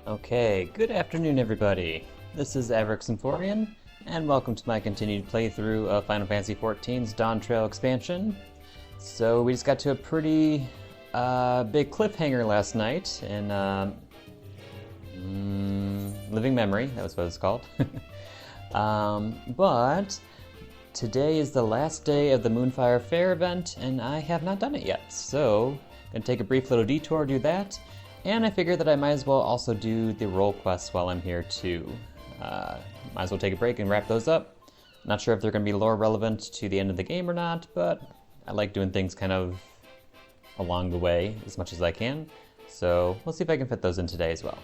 Okay, good afternoon everybody. This is FFXIV, and welcome to my continued playthrough of Final Fantasy XIV's Dawntrail expansion. So we just got to a pretty big cliffhanger last night in Living Memory, that was what it's called. But today is the last day of the Moonfire Faire event, and I have not done it yet. So I'm going to take a brief little detour to do that. And I figured that I might as well also do the role quests while I'm here too. Might as well take a break and wrap those up. Not sure if they're going to be lore relevant to the end of the game or not, but I like doing things kind of along the way as much as I can. So we'll see if I can fit those in today as well.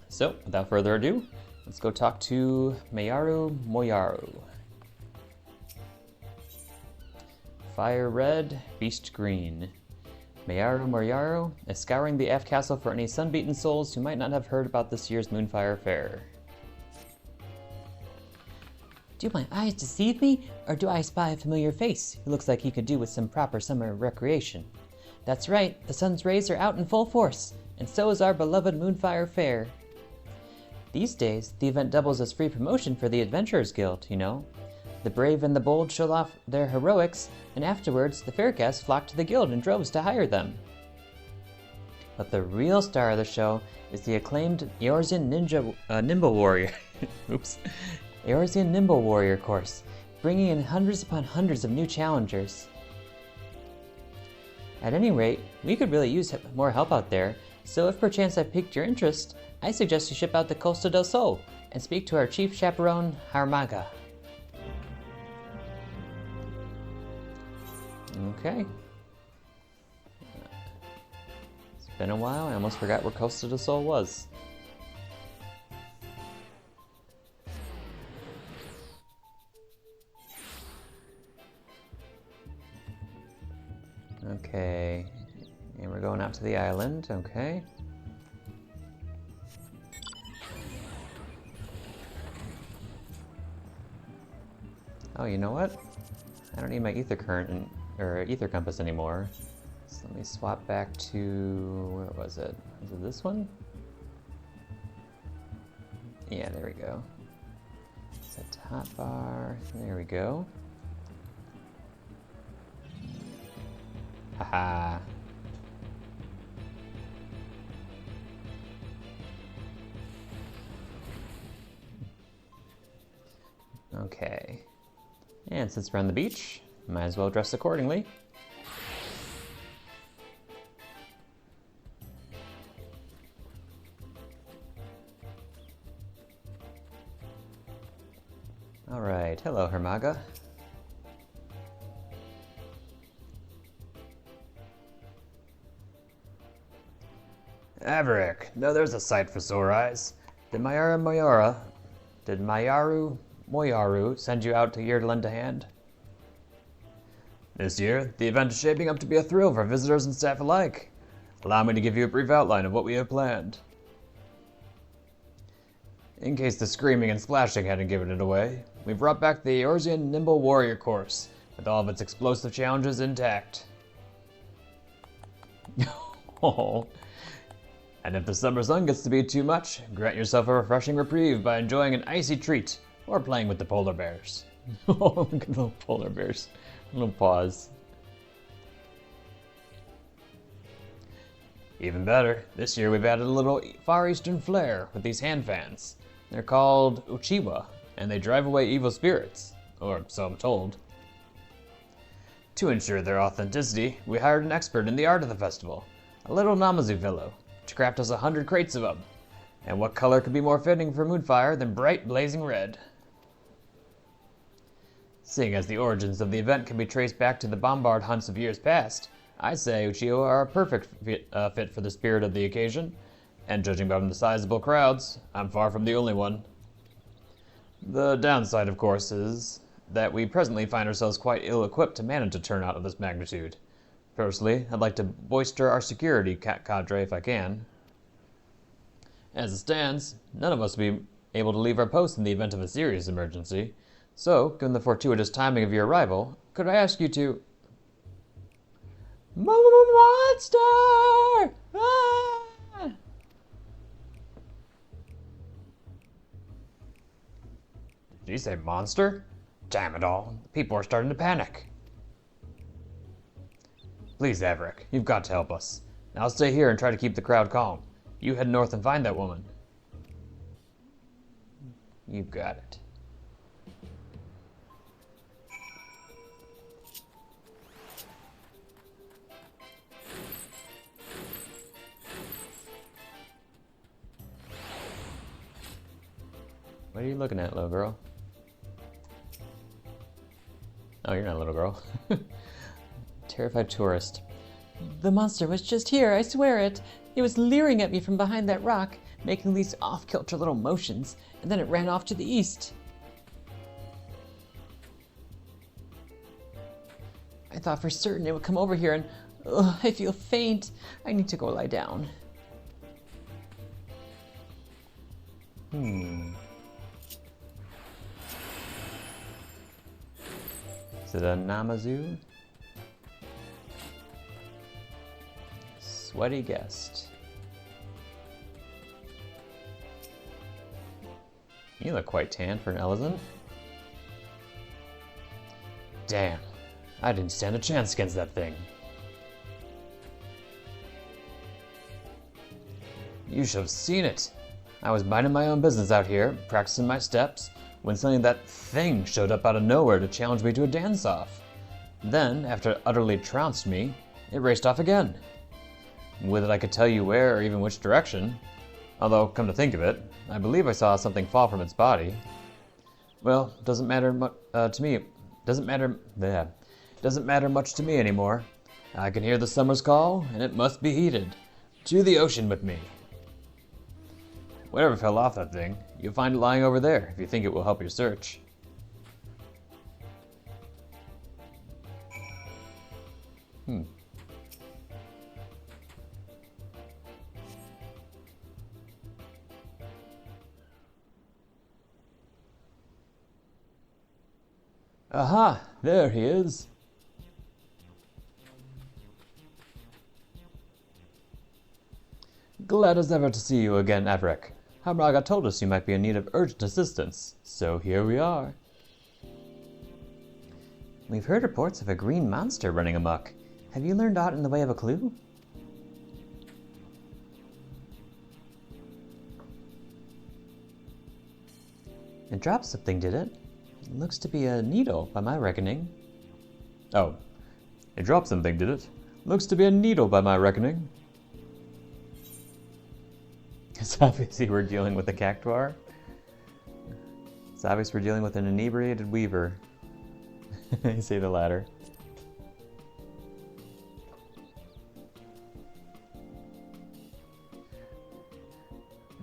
So without further ado, let's go talk to Mayaru Moyaru. Fire red, beast green. Mayaru Moyaru is scouring the F Castle for any sun-beaten souls who might not have heard about this year's Moonfire Faire. Do my eyes deceive me, or do I spy a familiar face who looks like he could do with some proper summer recreation? That's right, the sun's rays are out in full force, and so is our beloved Moonfire Faire. These days, the event doubles as free promotion for the Adventurers Guild, you know. The brave and the bold show off their heroics, and afterwards, the fair guests flock to the guild in droves to hire them. But the real star of the show is the acclaimed Eorzean Nimble Warrior. Oops. Eorzean Nimble Warrior course, bringing in hundreds upon hundreds of new challengers. At any rate, we could really use more help out there, so if perchance I've piqued your interest, I suggest you ship out to Costa del Sol and speak to our chief chaperone, Harmaga. Okay. It's been a while, I almost forgot where Costa del Sol was. Okay, and we're going out to the island, okay. Oh, you know what? I don't need my ether current or ether compass anymore. So let me swap back to, where was it? Was it this one? Yeah, there we go. Set to hotbar, there we go. Haha. Okay. And since we're on the beach, might as well dress accordingly. Alright, hello Harmaga. Averick, no, there's a sight for sore eyes. Did Mayaru Moyaru send you out here to lend a hand? This year, the event is shaping up to be a thrill for visitors and staff alike. Allow me to give you a brief outline of what we have planned. In case the screaming and splashing hadn't given it away, we brought back the Eorzean Nimble Warrior course, with all of its explosive challenges intact. Oh. And if the summer sun gets to be too much, grant yourself a refreshing reprieve by enjoying an icy treat, or playing with the polar bears. Oh, look at the little polar bears. A little pause. Even better, this year we've added a little Far Eastern flair with these hand fans. They're called Uchiwa, and they drive away evil spirits, or so I'm told. To ensure their authenticity, we hired an expert in the art of the festival, a little Namazu fellow, to craft us 100 crates of them. And what color could be more fitting for Moonfire than bright blazing red? Seeing as the origins of the event can be traced back to the bombard hunts of years past, I say Uchiwa are a perfect fit for the spirit of the occasion, and judging by the sizable crowds, I'm far from the only one. The downside, of course, is that we presently find ourselves quite ill-equipped to manage a turnout of this magnitude. Personally, I'd like to bolster our security cadre if I can. As it stands, none of us will be able to leave our posts in the event of a serious emergency. So, given the fortuitous timing of your arrival, could I ask you to... Monster! Ah! Did you say monster? Damn it all. People are starting to panic. Please, Averick, you've got to help us. Now stay here and try to keep the crowd calm. You head north and find that woman. You got it. What are you looking at, little girl? Oh, you're not a little girl. Terrified tourist. The monster was just here, I swear it. It was leering at me from behind that rock, making these off-kilter little motions, and then it ran off to the east. I thought for certain it would come over here and... Ugh, I feel faint. I need to go lie down. Is it a Namazu? Sweaty guest. You look quite tan for an elephant. Damn, I didn't stand a chance against that thing. You should have seen it. I was minding my own business out here, practicing my steps, when suddenly that thing showed up out of nowhere to challenge me to a dance-off. Then, after it utterly trounced me, it raced off again. With it I could tell you where or even which direction, although, come to think of it, I believe I saw something fall from its body. Well, doesn't matter to me. Doesn't matter much to me anymore. I can hear the summer's call, and it must be heeded. To the ocean with me. Whatever fell off that thing, you'll find it lying over there if you think it will help your search. Aha! There he is! Glad as ever to see you again, Averick. Hamraga told us you might be in need of urgent assistance, so here we are. We've heard reports of a green monster running amok. Have you learned aught in the way of a clue? It dropped something, did it? It looks to be a needle, by my reckoning. Oh, it dropped something, did it? Looks to be a needle, by my reckoning. It's obviously we're dealing with a cactuar. It's obvious we're dealing with an inebriated weaver. I say the latter.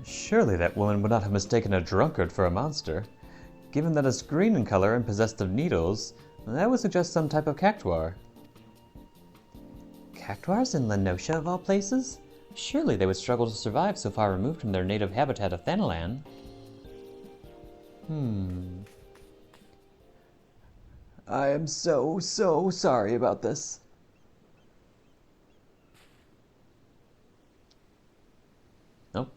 Surely that woman would not have mistaken a drunkard for a monster. Given that it's green in color and possessed of needles, that would suggest some type of cactuar. Cactuars in Lenosha, of all places? Surely they would struggle to survive so far removed from their native habitat of Thanalan. I am so sorry about this. Oh.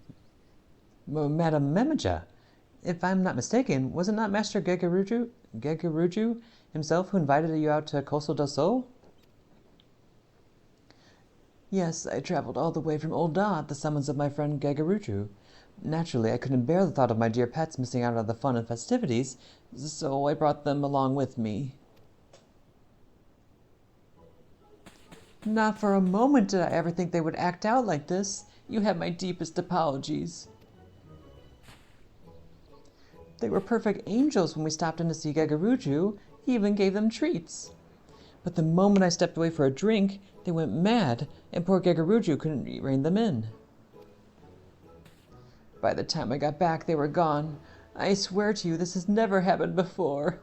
Madam Memaja, if I'm not mistaken, was it not Master Gegaruju himself who invited you out to Coastal del Sol? Yes, I traveled all the way from Old Da at the summons of my friend Gegaruju. Naturally, I couldn't bear the thought of my dear pets missing out on the fun and festivities, so I brought them along with me. Not for a moment did I ever think they would act out like this. You have my deepest apologies. They were perfect angels when we stopped in to see Gegaruju. He even gave them treats. But the moment I stepped away for a drink, they went mad, and poor Gegaruju couldn't rein them in. By the time I got back, they were gone. I swear to you, this has never happened before.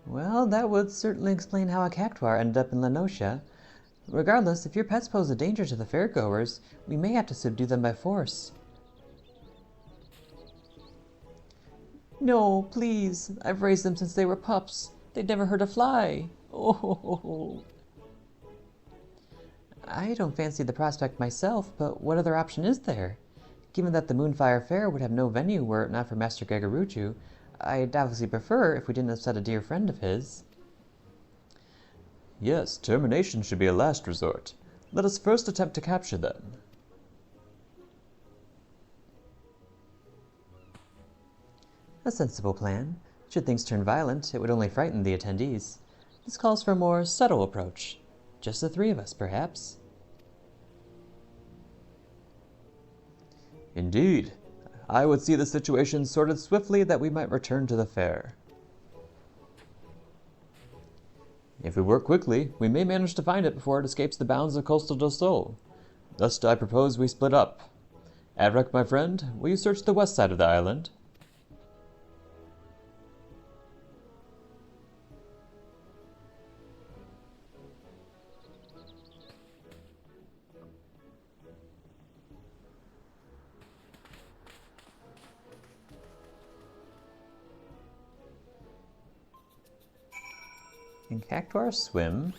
Well, that would certainly explain how a cactuar ended up in Lenosha. Regardless, if your pets pose a danger to the fairgoers, we may have to subdue them by force. No, please. I've raised them since they were pups. They'd never hurt a fly. Oh. I don't fancy the prospect myself, but what other option is there? Given that the Moonfire Faire would have no venue were it not for Master Gagaruju, I'd obviously prefer if we didn't upset a dear friend of his. Yes, termination should be a last resort. Let us first attempt to capture them. A sensible plan. Should things turn violent, it would only frighten the attendees. This calls for a more subtle approach. Just the three of us, perhaps. Indeed. I would see the situation sorted swiftly that we might return to the fair. If we work quickly, we may manage to find it before it escapes the bounds of Coastal del Sol. Thus I propose we split up. Adrek, my friend, will you search the west side of the island? Can cactuars swim?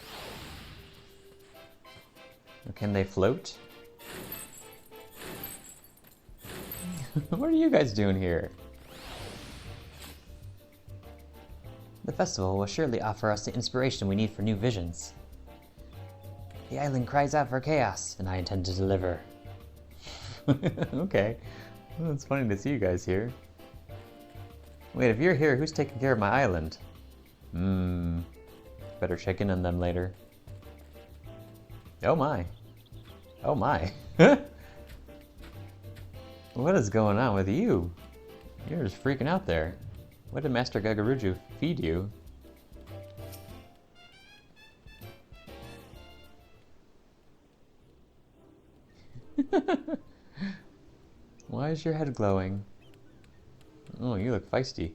Or can they float? What are you guys doing here? The festival will surely offer us the inspiration we need for new visions. The island cries out for chaos, and I intend to deliver. Okay. Well, it's funny to see you guys here. Wait, if you're here, who's taking care of my island? Better check in on them later. Oh my. Oh my. What is going on with you? You're just freaking out there. What did Master Gagaruju feed you? Why is your head glowing? Oh, you look feisty.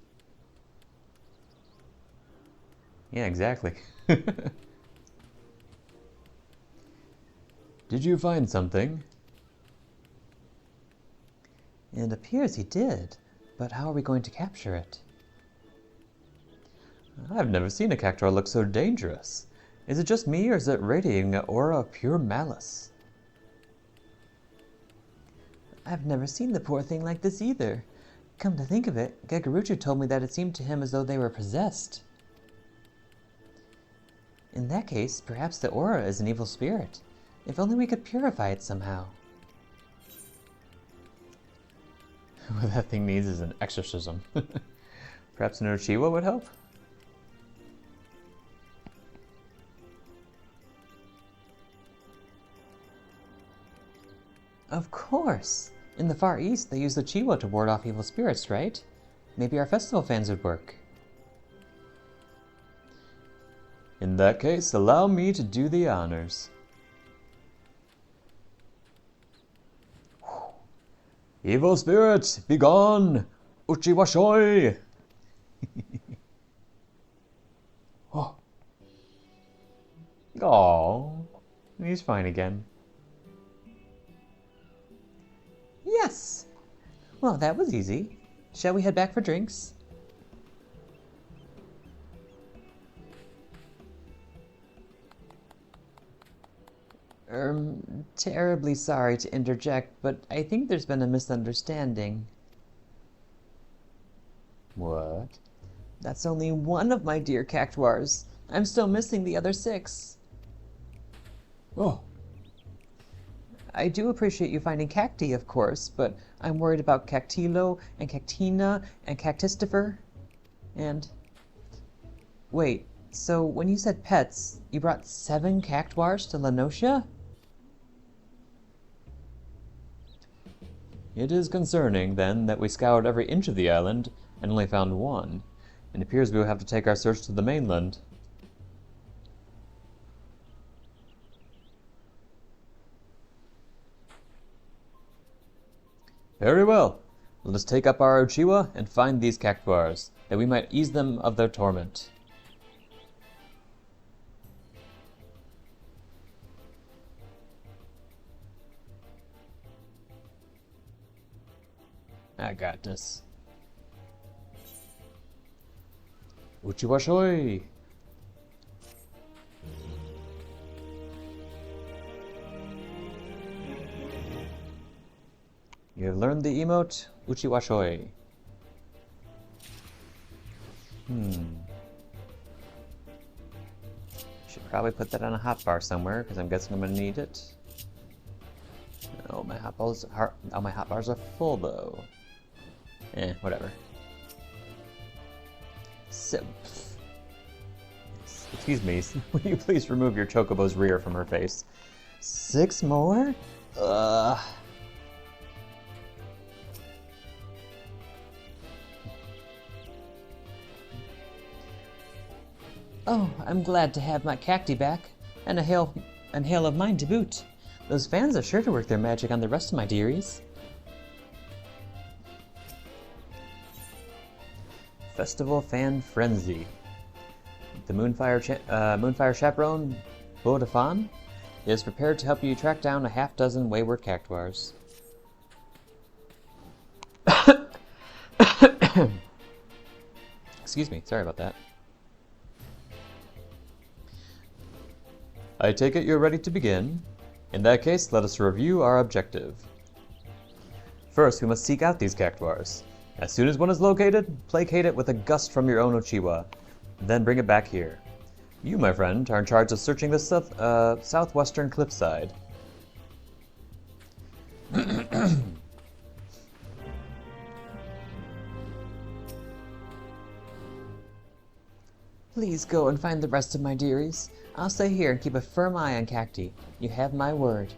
Yeah, exactly. Did you find something? It appears he did, but how are we going to capture it? I've never seen a cactuar look so dangerous. Is it just me, or is it radiating an aura of pure malice? I've never seen the poor thing like this either. Come to think of it, Gagaruju told me that it seemed to him as though they were possessed. In that case, perhaps the aura is an evil spirit. If only we could purify it somehow. What that thing needs is an exorcism. Perhaps an Uchiwa would help? Of course! In the Far East, they use the Uchiwa to ward off evil spirits, right? Maybe our festival fans would work. In that case, allow me to do the honors. Evil spirit, begone! Uchiwashoi! Oh. Aww. He's fine again. Yes! Well, that was easy. Shall we head back for drinks? Terribly sorry to interject, but I think there's been a misunderstanding. What? That's only one of my dear cactuars. I'm still missing the other 6. Oh. I do appreciate you finding cacti, of course, but I'm worried about Cactilo and Cactina and Cactistifer. And... wait, so when you said pets, you brought 7 cactuars to La Nocia? It is concerning, then, that we scoured every inch of the island and only found one. It appears we will have to take our search to the mainland. Very well. Let us take up our Uchiwa and find these cactuars, that we might ease them of their torment. I got this. Uchiwashoi! You have learned the emote Uchiwashoi. Should probably put that on a hotbar somewhere, because I'm guessing I'm going to need it. Oh, my hotbars are full, though. Whatever. So, excuse me, will you please remove your chocobo's rear from her face? 6 more? Ugh. Oh, I'm glad to have my cacti back, and a hail of mine to boot. Those fans are sure to work their magic on the rest of my dearies. Festival Fan Frenzy. The Moonfire Chaperone, Bodafan, is prepared to help you track down a half-dozen wayward cactuars. Excuse me, sorry about that. I take it you're ready to begin. In that case, let us review our objective. First, we must seek out these cactuars. As soon as one is located, placate it with a gust from your own Uchiwa. Then bring it back here. You, my friend, are in charge of searching the southwestern cliffside. Please go and find the rest of my dearies. I'll stay here and keep a firm eye on cacti. You have my word.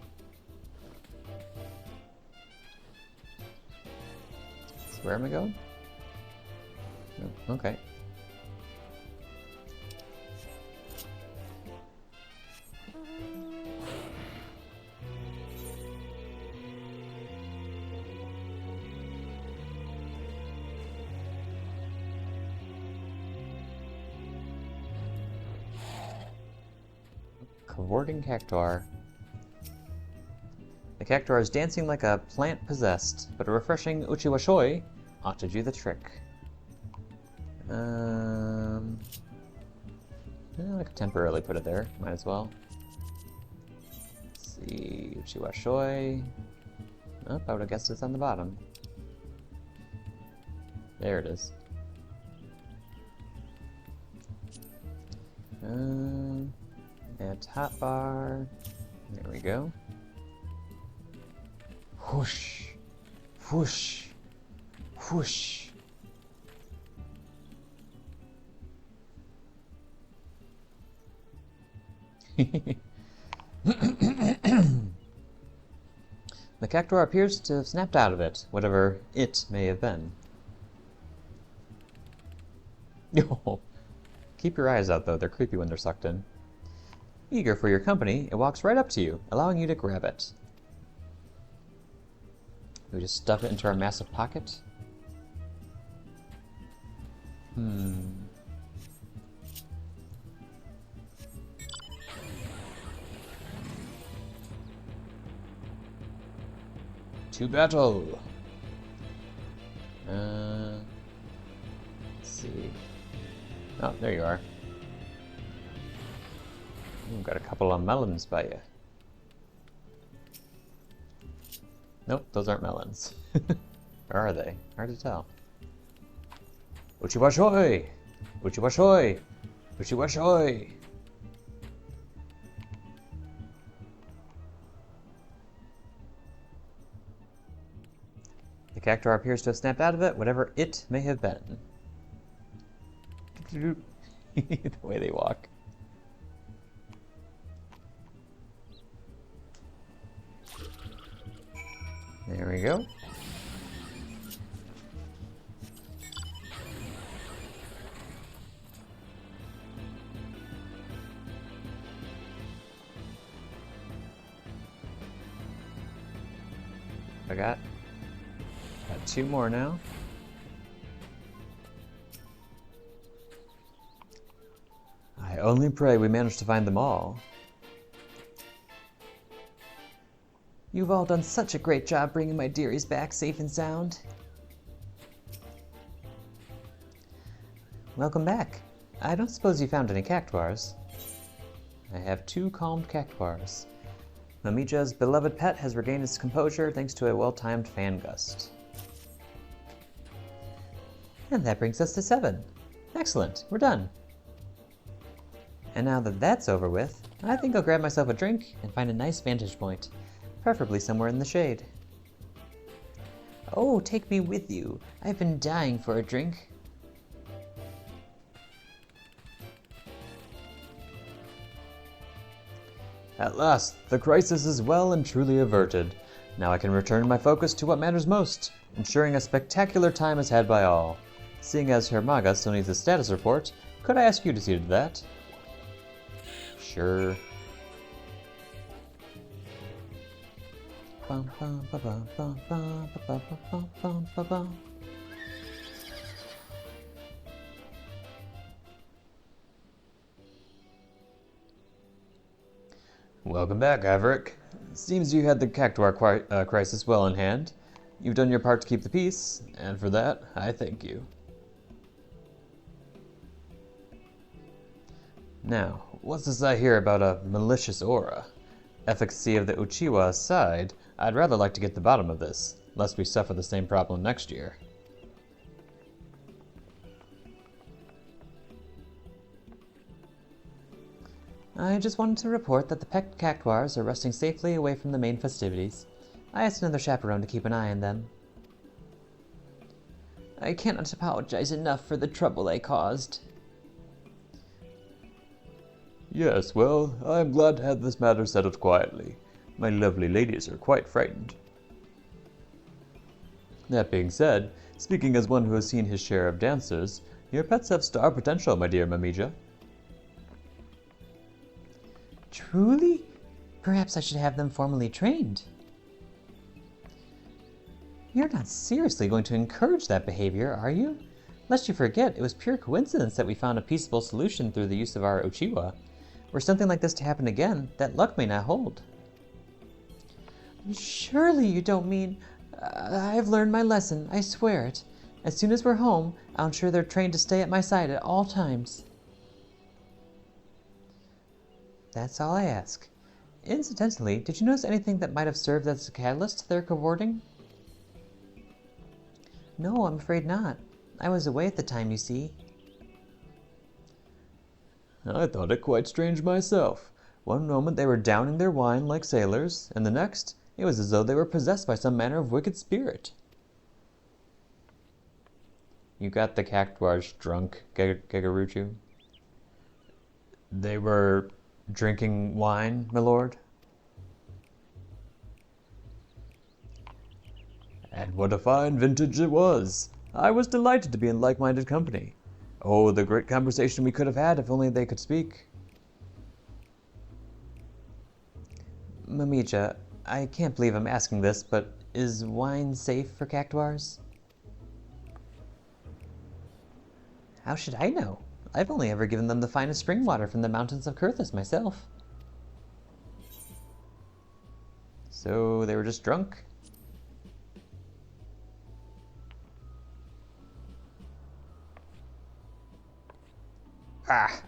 So where am I going? Oh, okay. Cavorting cactuar. The cactuar is dancing like a plant possessed, but a refreshing Uchiwashoi ought to do the trick. I could temporarily put it there. Might as well. Let's see, Uchiwashoi. Oh, I would have guessed it's on the bottom. There it is. And hotbar. There we go. Whoosh, whoosh, whoosh. The cactuar appears to have snapped out of it, whatever it may have been. Keep your eyes out, though. They're creepy when they're sucked in. Eager for your company, it walks right up to you, allowing you to grab it. We just stuff it into our massive pocket? To battle! Let's see. Oh, there you are. Ooh, got a couple of melons by you. Nope, those aren't melons. Or are they? Hard to tell. Uchiwashoi! Uchiwashoi! Uchiwashoi! The cactuar appears to have snapped out of it, whatever it may have been. The way they walk. There we go. I got 2 more now. I only pray we manage to find them all. You've all done such a great job bringing my dearies back safe and sound. Welcome back. I don't suppose you found any cactuars. I have 2 calmed cactuars. Mamija's beloved pet has regained its composure thanks to a well-timed fan gust. And that brings us to 7. Excellent, we're done. And now that that's over with, I think I'll grab myself a drink and find a nice vantage point, preferably somewhere in the shade. Oh, take me with you. I've been dying for a drink. At last, the crisis is well and truly averted. Now I can return my focus to what matters most, ensuring a spectacular time is had by all. Seeing as Hermaga still needs a status report, could I ask you to see to that? Sure. Welcome back, Averick. Seems you had the Cactuar crisis well in hand. You've done your part to keep the peace, and for that, I thank you. Now, what's this I hear about a malicious aura? FFXIV of the Uchiwa aside, I'd rather like to get to the bottom of this, lest we suffer the same problem next year. I just wanted to report that the pet cactuars are resting safely away from the main festivities. I asked another chaperone to keep an eye on them. I cannot apologize enough for the trouble I caused. Yes, well, I am glad to have this matter settled quietly. My lovely ladies are quite frightened. That being said, speaking as one who has seen his share of dancers, your pets have star potential, my dear Mamija. Truly? Perhaps I should have them formally trained. You're not seriously going to encourage that behavior, are you? Lest you forget, it was pure coincidence that we found a peaceable solution through the use of our Uchiwa. Were something like this to happen again, that luck may not hold. Surely you don't mean... I've learned my lesson, I swear it. As soon as we're home, I'll ensure they're trained to stay at my side at all times. That's all I ask. Incidentally, did you notice anything that might have served as a catalyst to their cavorting? No, I'm afraid not. I was away at the time, you see. I thought it quite strange myself. One moment they were downing their wine like sailors, and the next, it was as though they were possessed by some manner of wicked spirit. You got the cactuars drunk, Gegaruchu? They were drinking wine, my lord? And what a fine vintage it was! I was delighted to be in like-minded company. Oh, the great conversation we could have had if only they could speak. Mamija, I can't believe I'm asking this, but is wine safe for cactuars? How should I know? I've only ever given them the finest spring water from the mountains of Kurthus myself. So they were just drunk? Ah,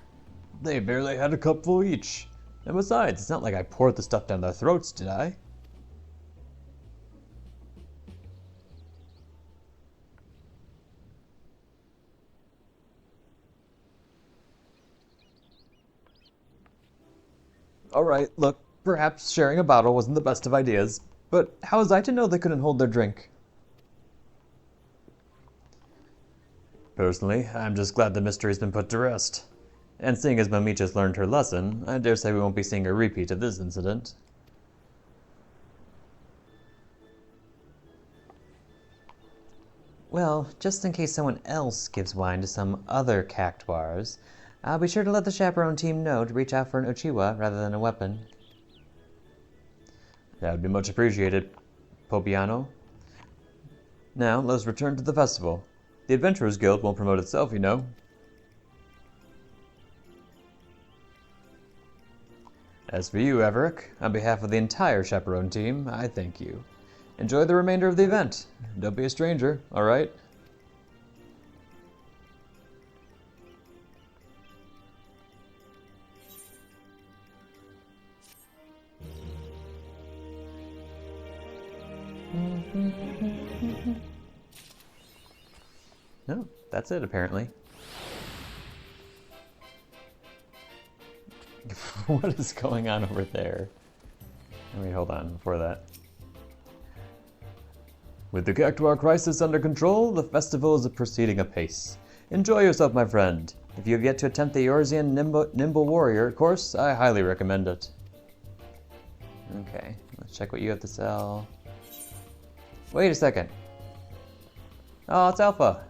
they barely had a cupful each. And besides, it's not like I poured the stuff down their throats, did I? Alright, look, perhaps sharing a bottle wasn't the best of ideas, but how was I to know they couldn't hold their drink? Personally, I'm just glad the mystery's been put to rest. And seeing as Mamicha's learned her lesson, I dare say we won't be seeing a repeat of this incident. Well, just in case someone else gives wine to some other cactuars, I'll be sure to let the chaperone team know to reach out for an Uchiwa rather than a weapon. That would be much appreciated, Popiano. Now, let's return to the festival. The Adventurers Guild won't promote itself, you know. As for you, Everick, on behalf of the entire chaperone team, I thank you. Enjoy the remainder of the event. Don't be a stranger, alright? No, that's it apparently. What is going on over there? Wait, hold on before that. With the Cactuar crisis under control, the festival is proceeding apace. Enjoy yourself, my friend. If you have yet to attempt the Eorzean Nimble Warrior course, I highly recommend it. Okay, let's check what you have to sell. Wait a second. Oh, it's Alpha.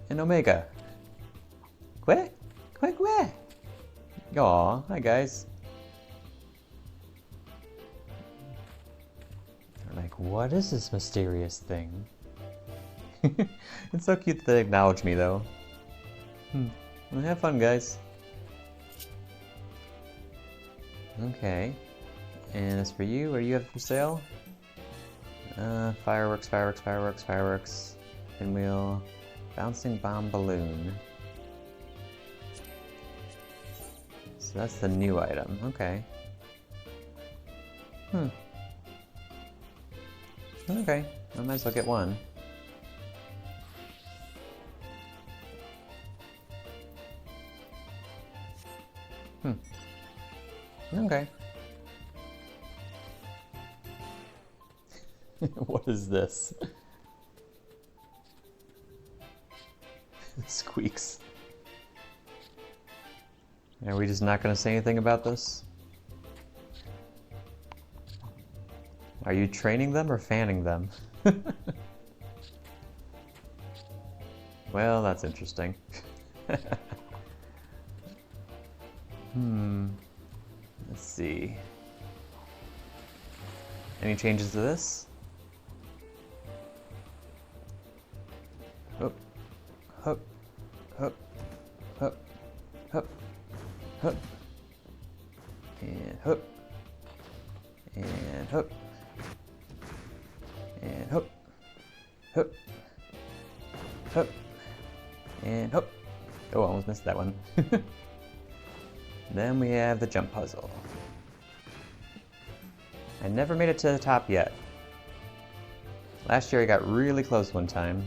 And Omega. Que? Que? Aw, hi guys. They're like, what is this mysterious thing? It's so cute that they acknowledge me though. Well, have fun, guys. Okay. And as for you, what do you have for sale? Fireworks, fireworks, fireworks, fireworks. Pinwheel. Bouncing bomb balloon. So that's the new item. Okay. Okay. I might as well get one. Okay. What is this? Squeaks. Are we just not going to say anything about this? Are you training them or fanning them? Well, that's interesting. Let's see. Any changes to this? Hup, hup, hup, hup, hup, hup, and hup, and hup, and hup, hup, hup, and hup. Oh, I almost missed that one. Then we have the jump puzzle. I never made it to the top yet. Last year I got really close one time.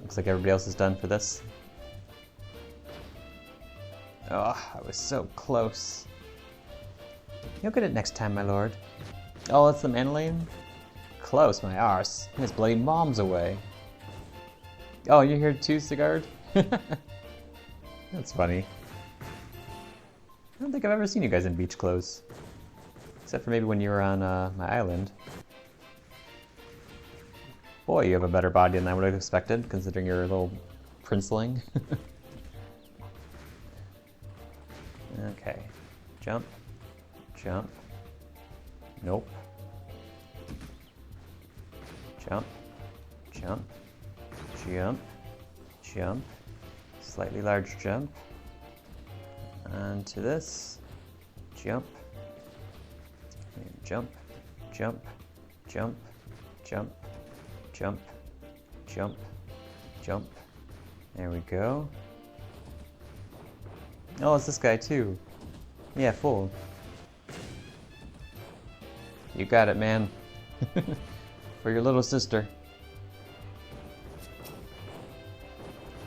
Looks like everybody else is done for this. Oh, I was so close. You'll get it next time, my lord. Oh, that's the Manolane? Close, my arse. His bloody mom's away. Oh, you're here too, Sigurd? That's funny. I don't think I've ever seen you guys in beach clothes. Except for maybe when you were on my island. Boy, you have a better body than I would have expected, considering you're a little princeling. Okay. Jump. Jump. Nope. Jump. Jump. Jump. Jump. Slightly large jump. Onto this. Jump. And jump. Jump. Jump. Jump. Jump. Jump. Jump. There we go. Oh, it's this guy too. Yeah, full. You got it, man. For your little sister.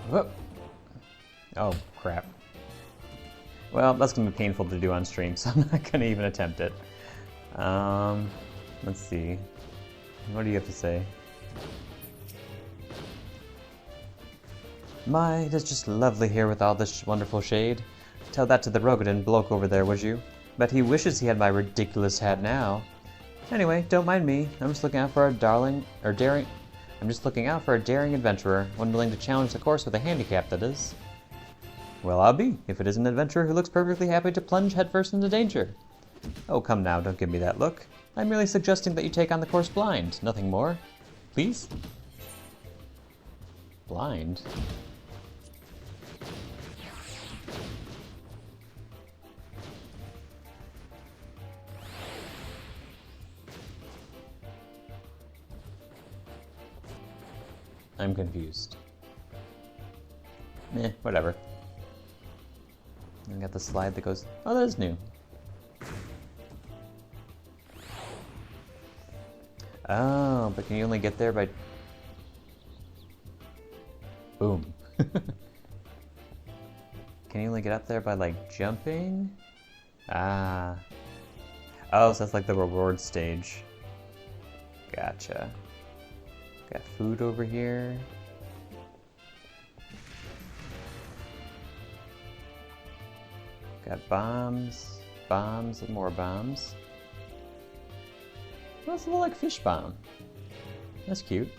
Whoop. Oh, crap. Well, that's going to be painful to do on stream, so I'm not going to even attempt it. Let's see. What do you have to say? My, it is just lovely here with all this wonderful shade. Tell that to the Rogadin bloke over there, would you? Bet he wishes he had my ridiculous hat now. Anyway, don't mind me. I'm just looking out for a daring adventurer, one willing to challenge the course with a handicap, that is. Well, I'll be, if it is an adventurer who looks perfectly happy to plunge headfirst into danger. Oh, come now, don't give me that look. I'm merely suggesting that you take on the course blind, nothing more. Please? Blind? I'm confused. Whatever. I got the slide that goes, oh, that is new. Oh, but can you only get there by... Boom. Can you only get up there by, like, jumping? Ah. Oh, so that's like the reward stage. Gotcha. Got food over here. Got bombs. Bombs and more bombs. Well, that's a little like fish bomb. That's cute.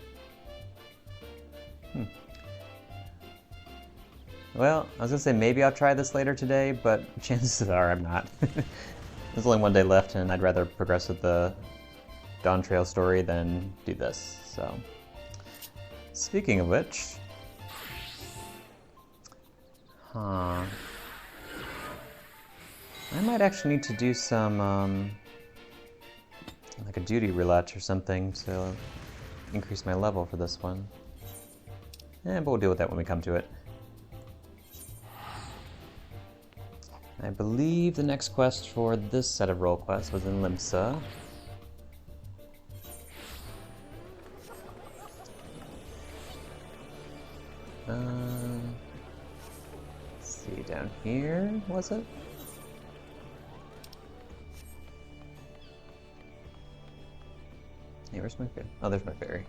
Well, I was gonna say maybe I'll try this later today, but chances are I'm not. There's only one day left, and I'd rather progress with the Dawntrail story than do this, so. Speaking of which... I might actually need to do some, like a duty roulette or something to increase my level for this one. But we'll deal with that when we come to it. I believe the next quest for this set of role quests was in Limsa. Let's see, down here, was it? Hey, where's my ferry? Oh, there's my ferry.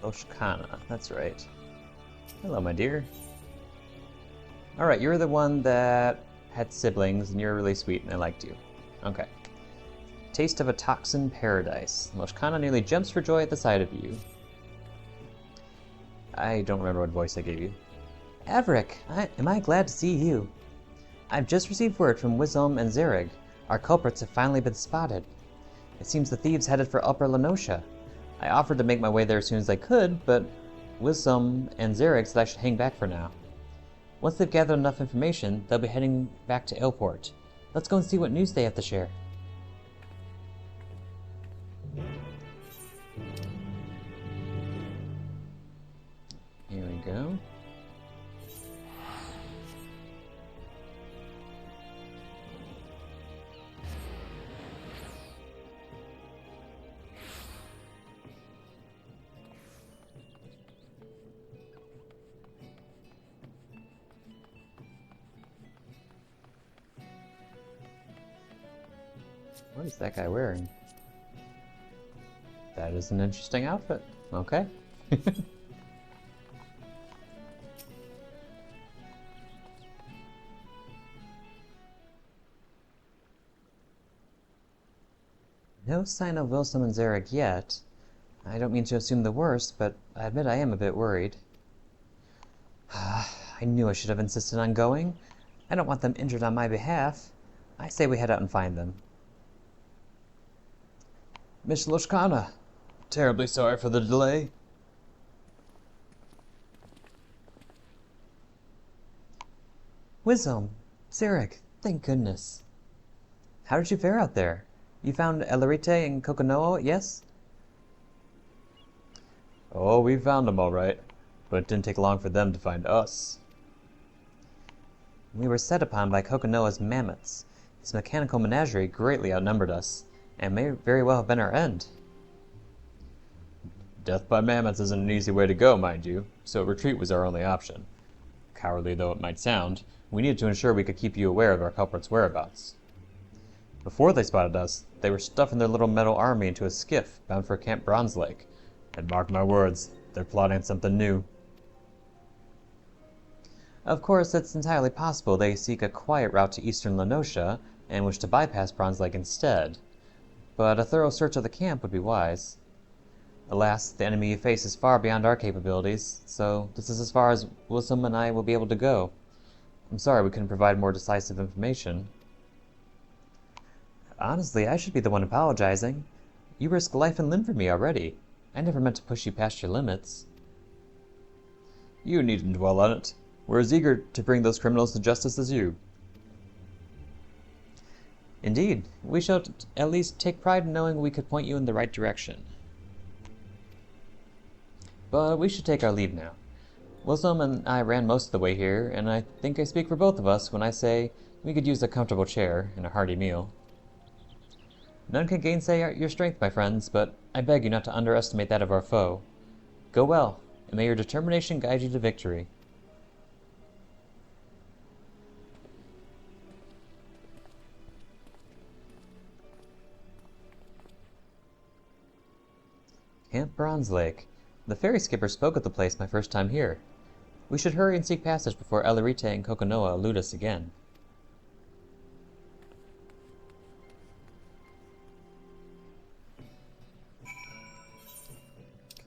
Oshkana, that's right. Hello, my dear. Alright, you're the one that had siblings, and you're really sweet, and I liked you. Okay. Taste of a Toxin Paradise. Oshkana nearly jumps for joy at the sight of you. I don't remember what voice I gave you. Averick, am I glad to see you. I've just received word from Wizom and Zerig. Our culprits have finally been spotted. It seems the thieves headed for Upper Lenosha. I offered to make my way there as soon as I could, but Wizom and Zerig said I should hang back for now. Once they've gathered enough information, they'll be heading back to Ilport. Let's go and see what news they have to share. Here we go. What is that guy wearing? That is an interesting outfit. Okay. No sign of Wilson and Zerig yet. I don't mean to assume the worst, but I admit I am a bit worried. I knew I should have insisted on going. I don't want them injured on my behalf. I say we head out and find them. Miss Loshkana, terribly sorry for the delay. Wizom, Zerig, thank goodness. How did you fare out there? You found Elarite and Kokonoo, yes? Oh, we found them all right, but it didn't take long for them to find us. We were set upon by Kokonoo's mammoths. His mechanical menagerie greatly outnumbered us, and may very well have been our end. Death by mammoths isn't an easy way to go, mind you, so retreat was our only option. Cowardly though it might sound, we needed to ensure we could keep you aware of our culprits' whereabouts. Before they spotted us, they were stuffing their little metal army into a skiff bound for Camp Bronze Lake. And mark my words, they're plotting something new. Of course, it's entirely possible they seek a quiet route to eastern Lenosha and wish to bypass Bronze Lake instead. But a thorough search of the camp would be wise. Alas, the enemy you face is far beyond our capabilities, so this is as far as Wilson and I will be able to go. I'm sorry we couldn't provide more decisive information. Honestly, I should be the one apologizing. You risk life and limb for me already. I never meant to push you past your limits. You needn't dwell on it. We're as eager to bring those criminals to justice as you. Indeed, we shall at least take pride in knowing we could point you in the right direction. But we should take our leave now. Wilson and I ran most of the way here, and I think I speak for both of us when I say we could use a comfortable chair and a hearty meal. None can gainsay your strength, my friends, but I beg you not to underestimate that of our foe. Go well, and may your determination guide you to victory. Camp Bronze Lake. The ferry skipper spoke of the place my first time here. We should hurry and seek passage before Elerite and Kokonoa elude us again.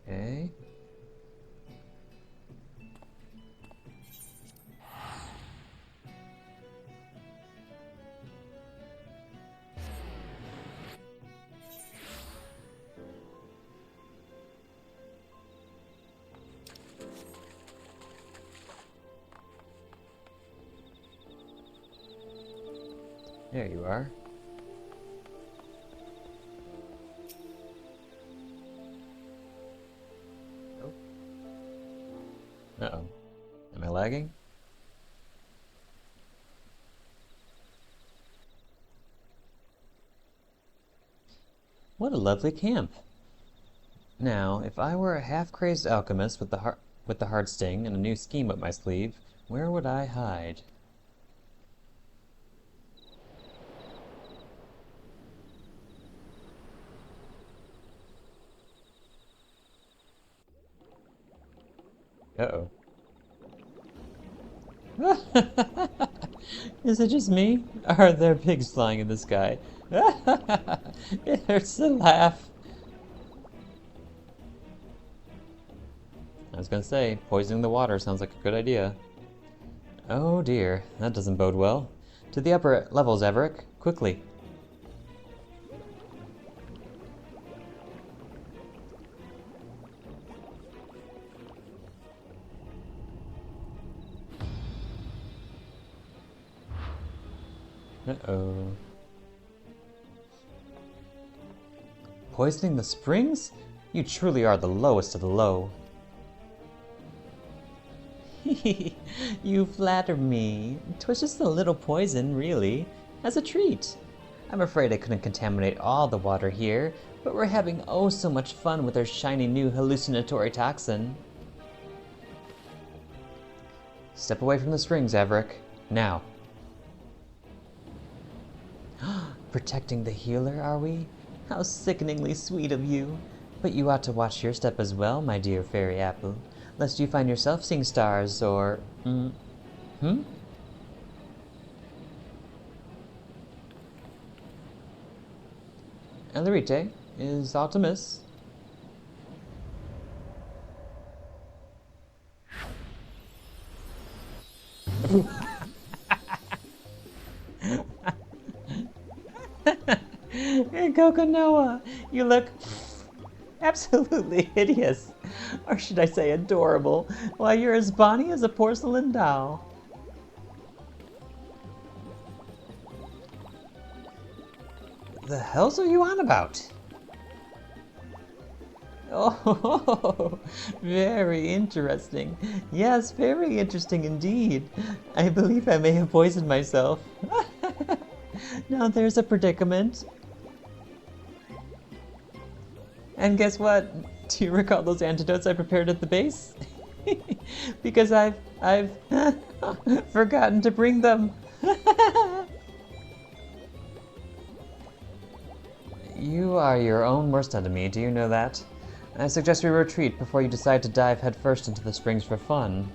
Okay. There you are. Oh. Uh-oh. Am I lagging? What a lovely camp. Now, if I were a half-crazed alchemist with the hard sting and a new scheme up my sleeve, where would I hide? Uh-oh. Is it just me? Are there pigs flying in the sky? It hurts to laugh. I was gonna say, poisoning the water sounds like a good idea. Oh dear, that doesn't bode well. To the upper levels, Everick, quickly. Uh-oh. Poisoning the springs? You truly are the lowest of the low. You flatter me. 'Twas just a little poison, really. As a treat. I'm afraid I couldn't contaminate all the water here, but we're having oh so much fun with our shiny new hallucinatory toxin. Step away from the springs, Everick. Now. Protecting the healer, are we? How sickeningly sweet of you. But you ought to watch your step as well, my dear fairy apple, lest you find yourself seeing stars or... Elerite is Optimus. Kokonoa, you look absolutely hideous. Or should I say adorable? Why, you're as bonny as a porcelain doll. The hells are you on about? Oh, very interesting. Yes, very interesting indeed. I believe I may have poisoned myself. Now there's a predicament. And guess what? Do you recall those antidotes I prepared at the base? Because I've forgotten to bring them. You are your own worst enemy, do you know that? I suggest we retreat before you decide to dive headfirst into the springs for fun.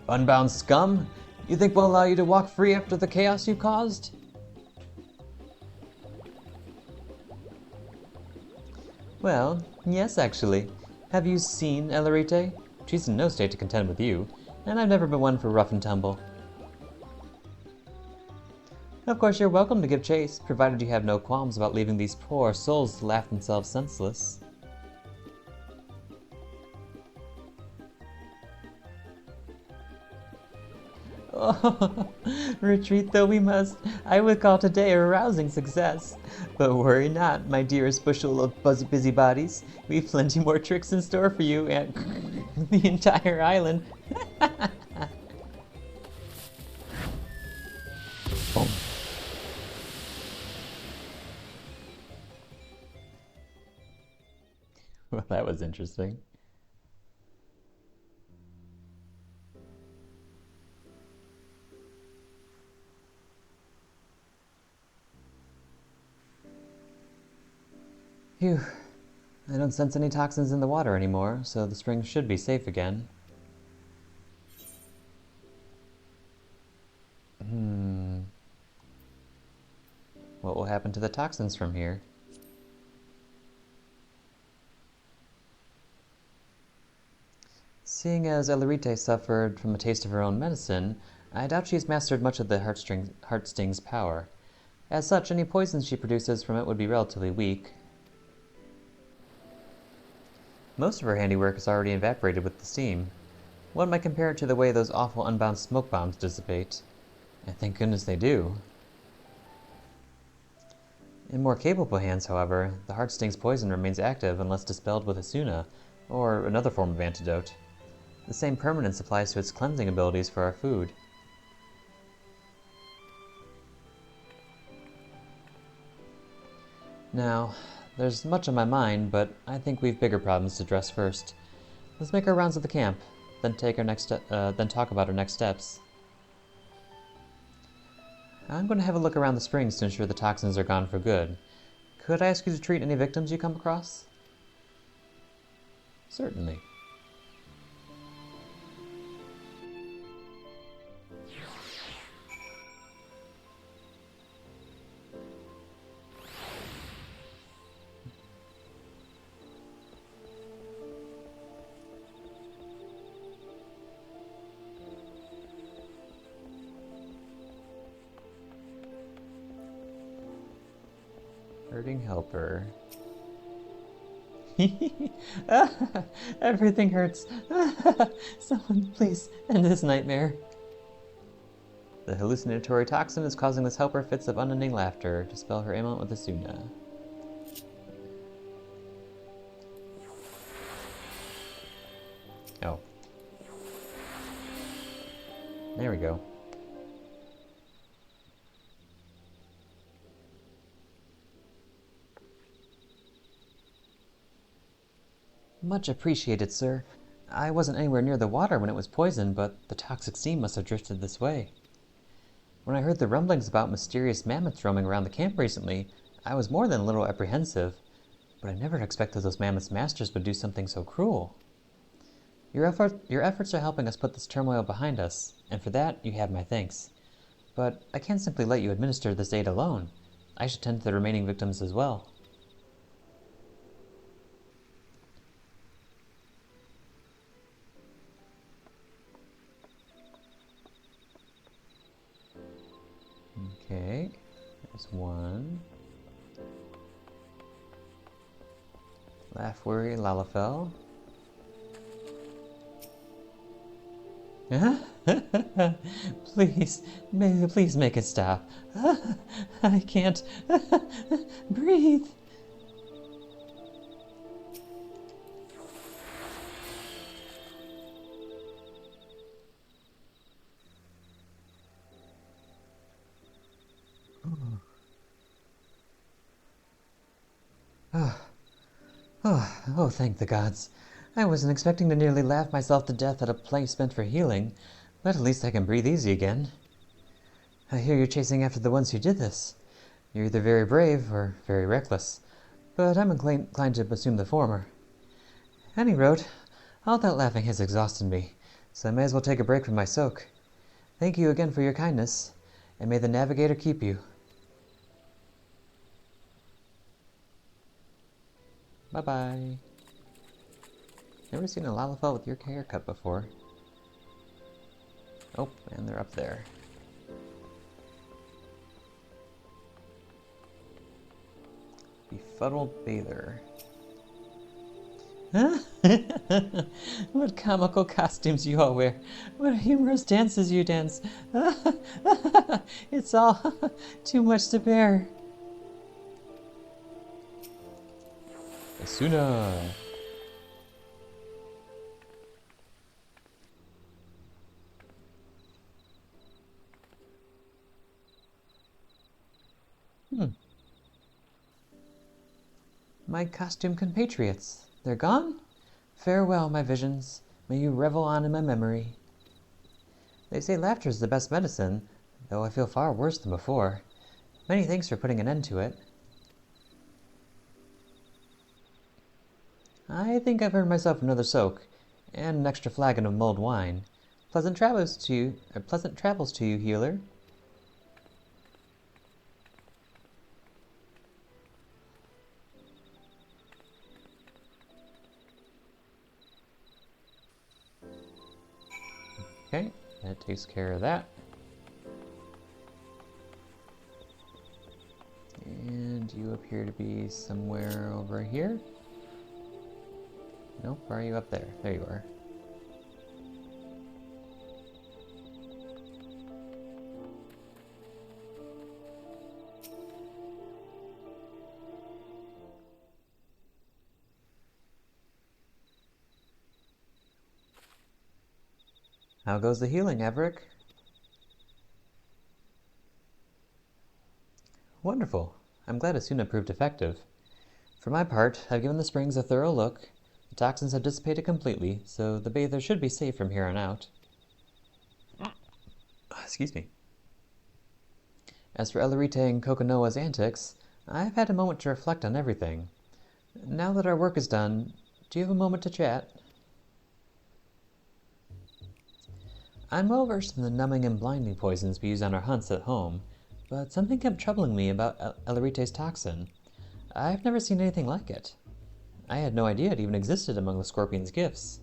Unbound scum? You think we'll allow you to walk free after the chaos you caused? Well, yes actually. Have you seen Elerite? She's in no state to contend with you, and I've never been one for rough and tumble. Of course you're welcome to give chase, provided you have no qualms about leaving these poor souls to laugh themselves senseless. Retreat though we must, I would call today a rousing success. But worry not, my dearest bushel of busybodies. We've plenty more tricks in store for you and the entire island. Boom. Well, that was interesting. Phew. I don't sense any toxins in the water anymore, so the spring should be safe again. What will happen to the toxins from here? Seeing as Elarite suffered from a taste of her own medicine, I doubt she has mastered much of the Heartsting's power. As such, any poisons she produces from it would be relatively weak. Most of her handiwork is already evaporated with the steam. One might compare it to the way those awful unbound smoke bombs dissipate. And thank goodness they do. In more capable hands, however, the Heartsting's poison remains active unless dispelled with Asuna, or another form of antidote. The same permanence applies to its cleansing abilities for our food. Now, there's much on my mind, but I think we've bigger problems to address first. Let's make our rounds of the camp, then talk about our next steps. I'm going to have a look around the springs to ensure the toxins are gone for good. Could I ask you to treat any victims you come across? Certainly. Hurting helper. Everything hurts. Someone please end this nightmare. The hallucinatory toxin is causing this helper fits of unending laughter. Dispel her ailment with Asuna. Oh. There we go. Much appreciated, sir. I wasn't anywhere near the water when it was poisoned, but the toxic steam must have drifted this way. When I heard the rumblings about mysterious mammoths roaming around the camp recently, I was more than a little apprehensive, but I never expected those mammoths' masters would do something so cruel. Your efforts are helping us put this turmoil behind us, and for that you have my thanks. But I can't simply let you administer this aid alone. I should tend to the remaining victims as well. Okay, there's one. Laugh, worry, Lalafell. Please make it stop. I can't breathe. Oh, thank the gods. I wasn't expecting to nearly laugh myself to death at a place meant for healing, but at least I can breathe easy again. I hear you're chasing after the ones who did this. You're either very brave or very reckless, but I'm inclined to assume the former. Any road, all that laughing has exhausted me, so I may as well take a break from my soak. Thank you again for your kindness, and may the Navigator keep you. Bye-bye. Never seen a Lalafell with your haircut before. Oh, and they're up there. Befuddled Bather. Huh? What comical costumes you all wear. What humorous dances you dance. It's all too much to bear. Asuna. My costume compatriots. They're gone? Farewell, my visions. May you revel on in my memory. They say laughter is the best medicine, though I feel far worse than before. Many thanks for putting an end to it. I think I've earned myself another soak, and an extra flagon of mulled wine. Pleasant travels to you, healer. Okay, that takes care of that. And you appear to be somewhere over here. Nope, where are you? Up there? There you are. How goes the healing, Everick? Wonderful. I'm glad Asuna proved effective. For my part, I've given the springs a thorough look. The toxins have dissipated completely, so the bather should be safe from here on out. Excuse me. As for Elarite and Kokonoa's antics, I've had a moment to reflect on everything. Now that our work is done, do you have a moment to chat? I'm well versed in the numbing and blinding poisons we use on our hunts at home, but something kept troubling me about Elarite's toxin. I've never seen anything like it. I had no idea it even existed among the scorpion's gifts.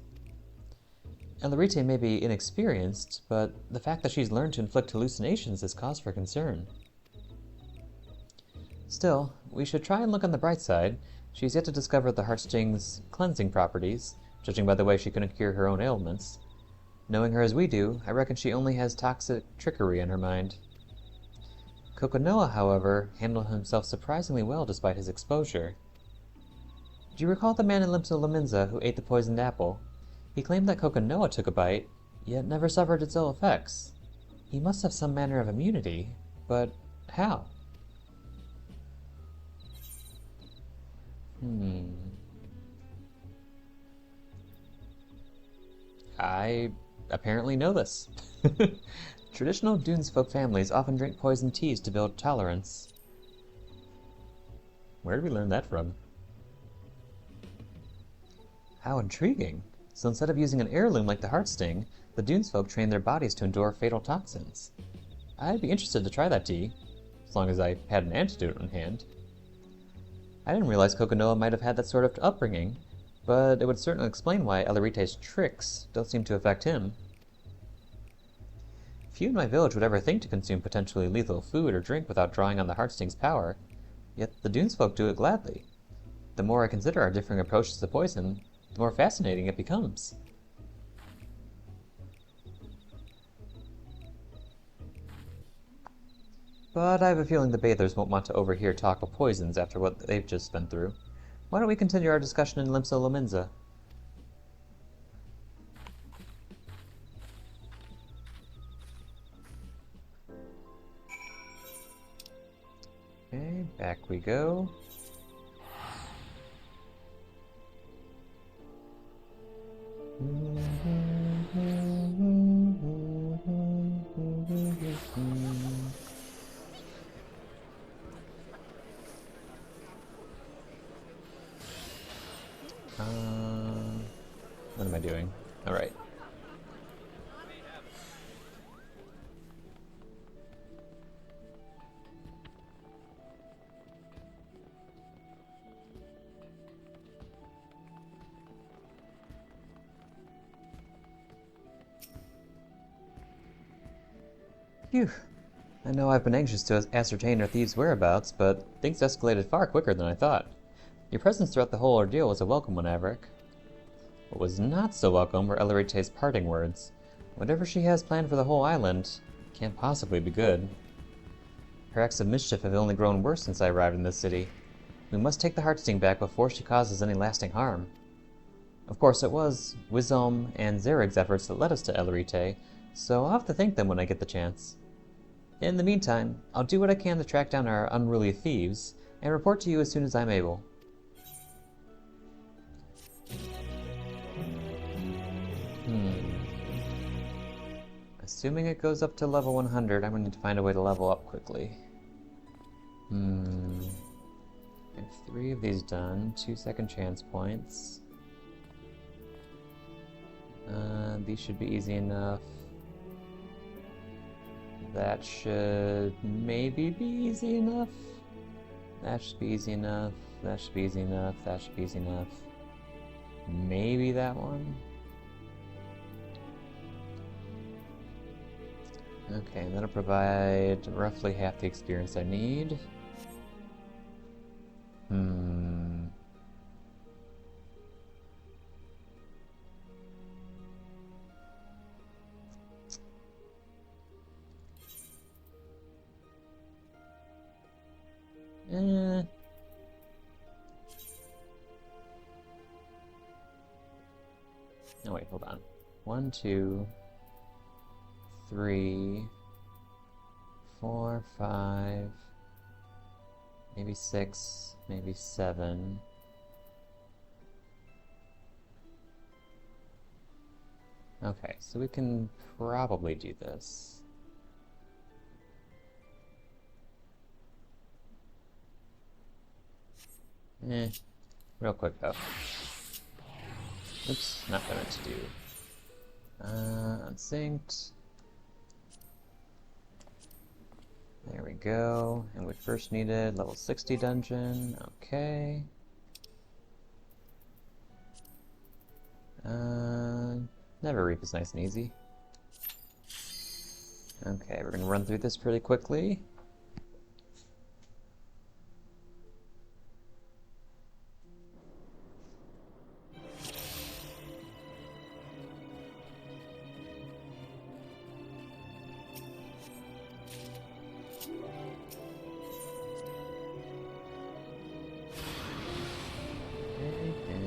Elarite may be inexperienced, but the fact that she's learned to inflict hallucinations is cause for concern. Still, we should try and look on the bright side. She's yet to discover the heartsting's cleansing properties, judging by the way she couldn't cure her own ailments. Knowing her as we do, I reckon she only has toxic trickery in her mind. Kokonoa, however, handled himself surprisingly well despite his exposure. Do you recall the man in Limpso Laminza who ate the poisoned apple? He claimed that Kokonoa took a bite, yet never suffered its ill effects. He must have some manner of immunity, but how? I apparently know this. Traditional Dunesfolk families often drink poison teas to build tolerance. Where did we learn that from? How intriguing. So instead of using an heirloom like the heartsting, the Dunesfolk train their bodies to endure fatal toxins. I'd be interested to try that tea, as long as I had an antidote on hand. I didn't realize Kokonoa might have had that sort of upbringing, but it would certainly explain why Elarite's tricks don't seem to affect him. Few in my village would ever think to consume potentially lethal food or drink without drawing on the heartsting's power, yet the Dunesfolk do it gladly. The more I consider our differing approaches to poison, the more fascinating it becomes. But I have a feeling the bathers won't want to overhear talk of poisons after what they've just been through. Why don't we continue our discussion in Limpso Laminza? Okay, back we go. What am I doing? All right. Phew. I know I've been anxious to ascertain our thieves' whereabouts, but things escalated far quicker than I thought. Your presence throughout the whole ordeal was a welcome one, Averick. What was not so welcome were Elorite's parting words. Whatever she has planned for the whole island can't possibly be good. Her acts of mischief have only grown worse since I arrived in this city. We must take the Heartsting back before she causes any lasting harm. Of course, it was Wizom and Zarig's efforts that led us to Elorite, so I'll have to thank them when I get the chance. In the meantime, I'll do what I can to track down our unruly thieves, and report to you as soon as I'm able. Assuming it goes up to level 100, I'm going to need to find a way to level up quickly. I have 3 of these done, 2 second chance points. These should be easy enough. That should maybe be easy enough. That should be easy enough. That should be easy enough. That should be easy enough. Maybe that one. Okay, that'll provide roughly half the experience I need. No, wait, hold on. 1, 2, 3, 4, 5, maybe 6, maybe 7. Okay, so we can probably do this. Real quick though. Oops, not what I meant to do. Unsynced. There we go. And we first needed level 60 dungeon. Okay. Never Reap is nice and easy. Okay, we're gonna run through this pretty quickly.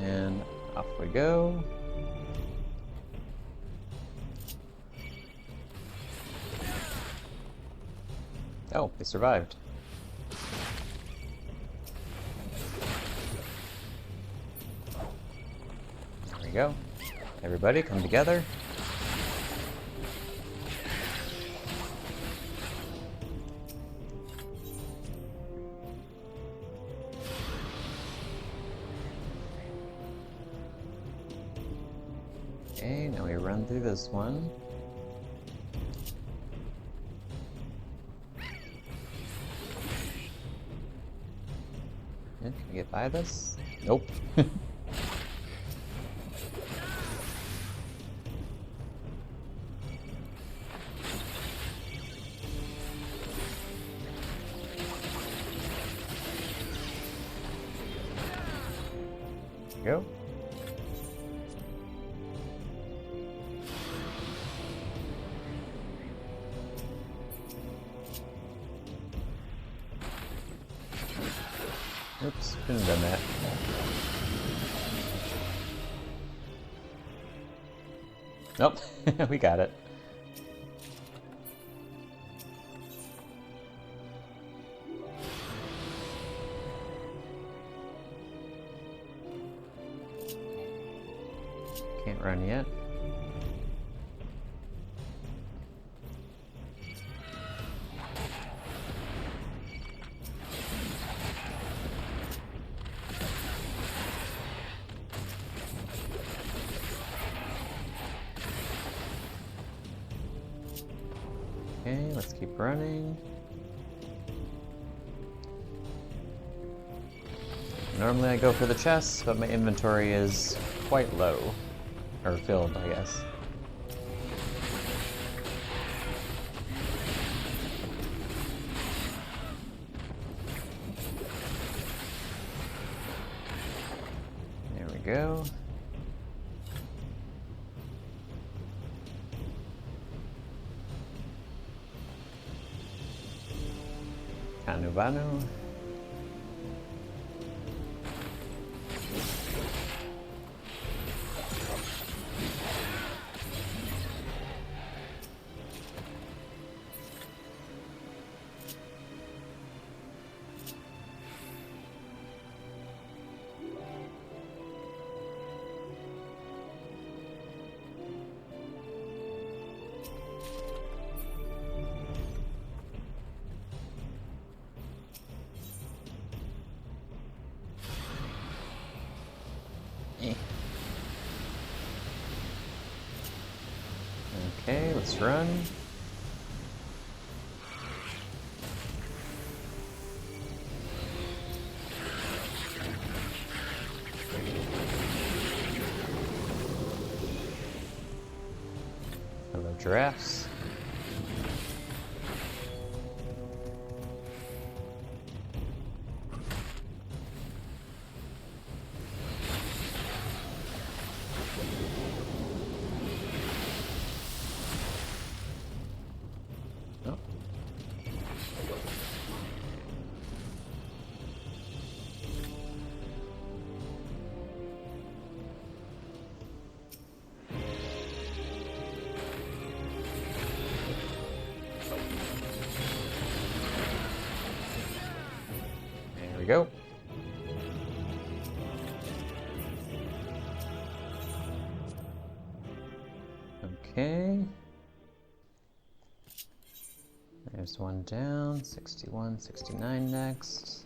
And off we go. Oh, they survived. There we go. Everybody come together. Okay, now we run through this one. Can we get by this? Nope. Go. Oops, shouldn't have done that. Nope, we got it. Can't run yet. Okay, let's keep running. Normally I go for the chests, but my inventory is quite low. Or filled, I guess. There we go. Banu Banu. Okay, let's run. Hello, giraffes. Oh. There we go. Okay. There's one down, 61, 69 next.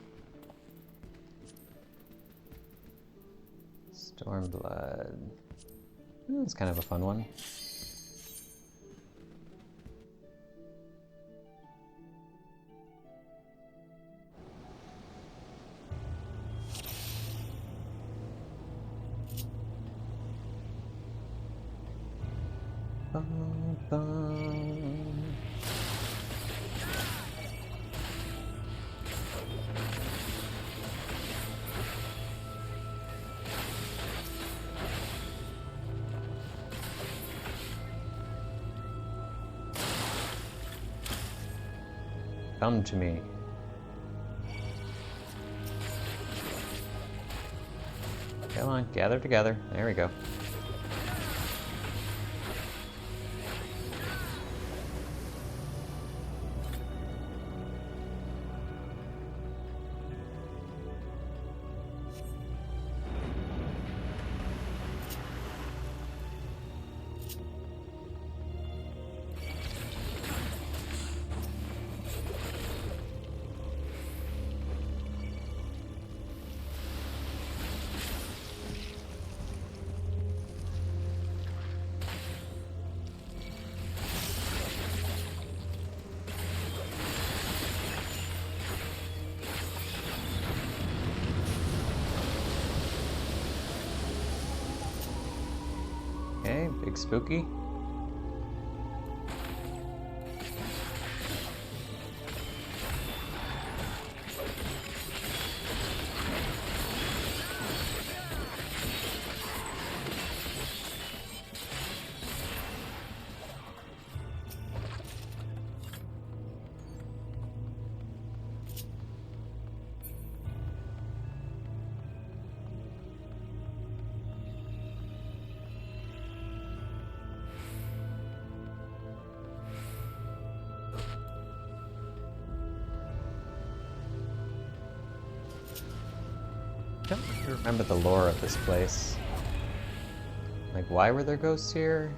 Stormblood. That's kind of a fun one. Bum, bum. Come to me. Come on, gather together. There we go. Okay, big spooky. I don't remember the lore of this place. Like, why were there ghosts here?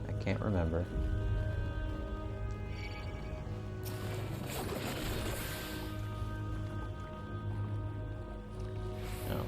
I can't remember. No.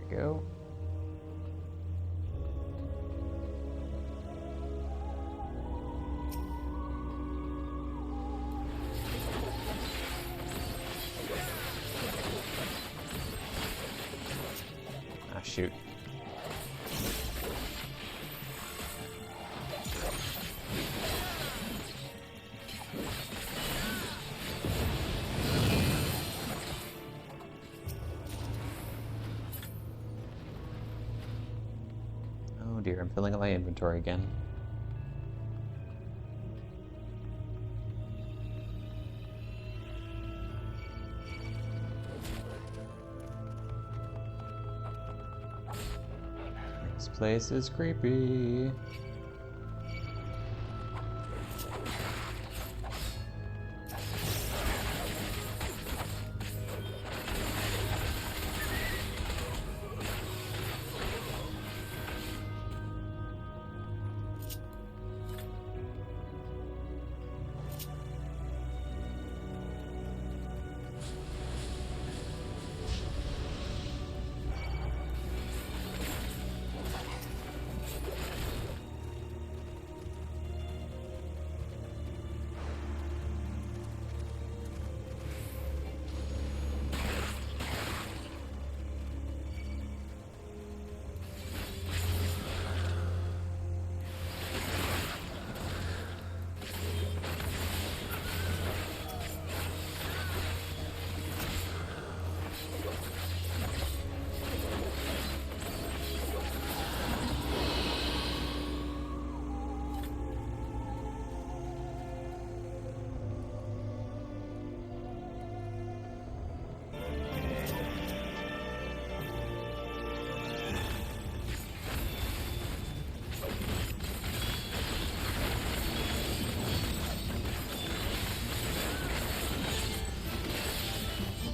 Go. shoot. Oh dear, I'm filling up my inventory again. This place is creepy.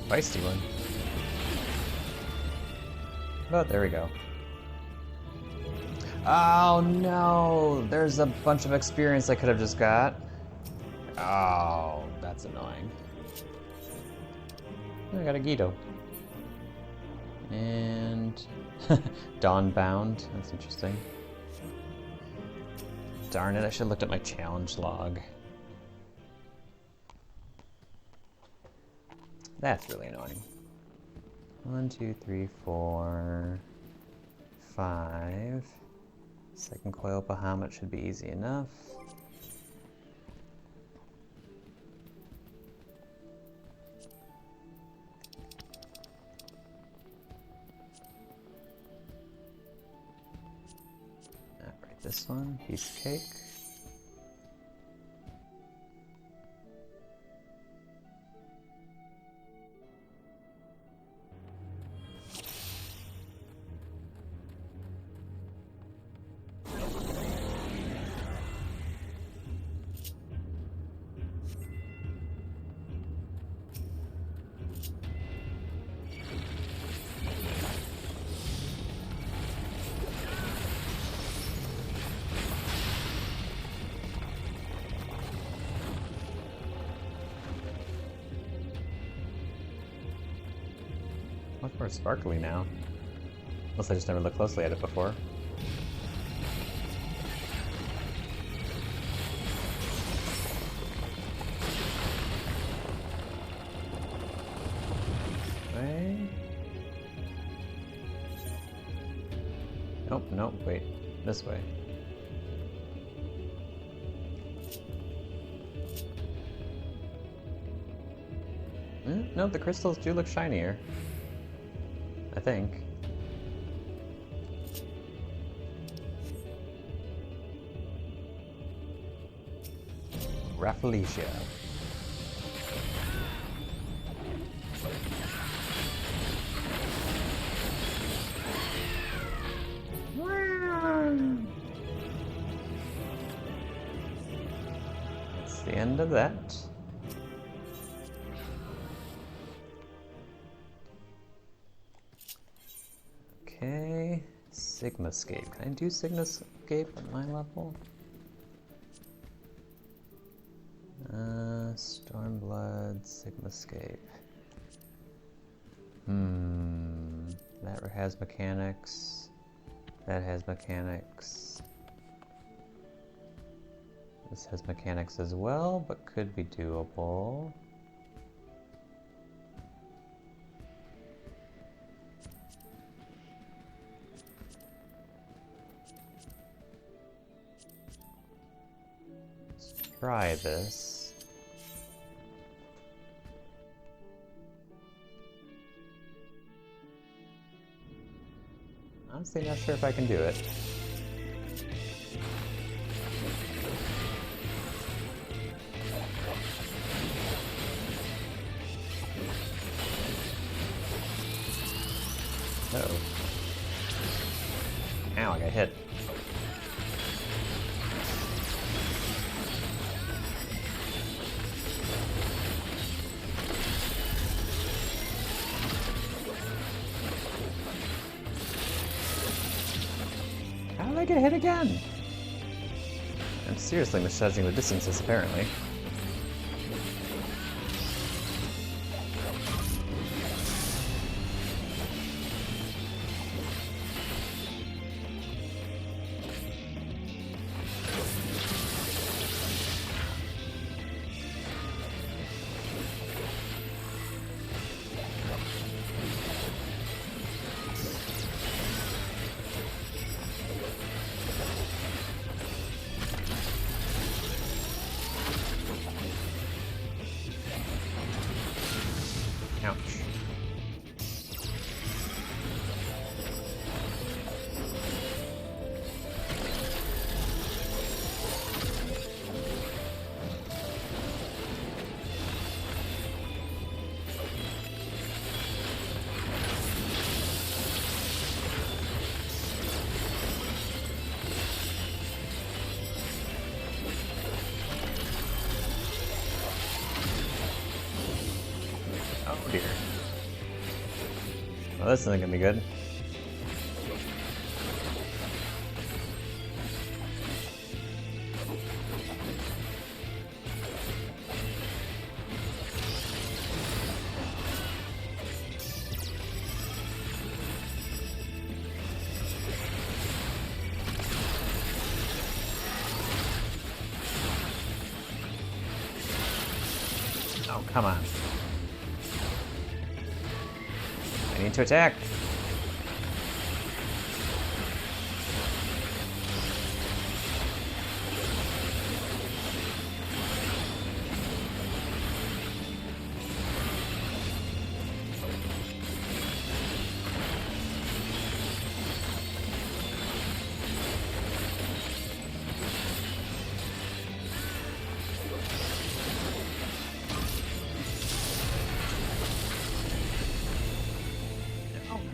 Feisty one. But there we go. Oh no! There's a bunch of experience I could have just got. Oh, that's annoying. I got a Guido. And Dawnbound. That's interesting. Darn it, I should have looked at my challenge log. That's really annoying. 1, 2, 3, 4, 5. Second coil Bahamut should be easy enough. Alright, this one, piece of cake. Much more sparkly now. Unless I just never looked closely at it before. Way. Nope, nope, wait. This way. No, the crystals do look shinier. I think. Rafflesia. That's the end of that. Okay, Sigmascape. Can I do Sigmascape at my level? Stormblood, Sigmascape. That has mechanics. That has mechanics. This has mechanics as well, but could be doable. try this. Honestly, not sure if I can do it. Uh-oh. Ow, I got hit. How did I get hit again? I'm seriously misjudging the distances, apparently. Ouch. Oh dear. Well, this isn't gonna be good. Oh, come on. I need to attack.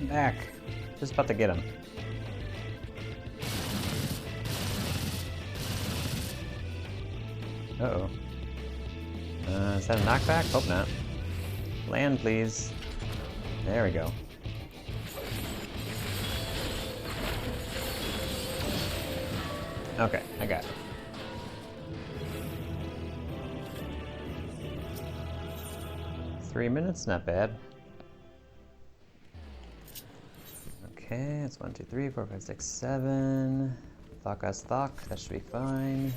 Back. Just about to get him. Uh-oh. Is that a knockback? Hope not. Land, please. There we go. Okay, I got it. $3 not bad. Okay, it's 1, 2, 3, 4, 5, 6, 7. Thok as thok, that should be fine.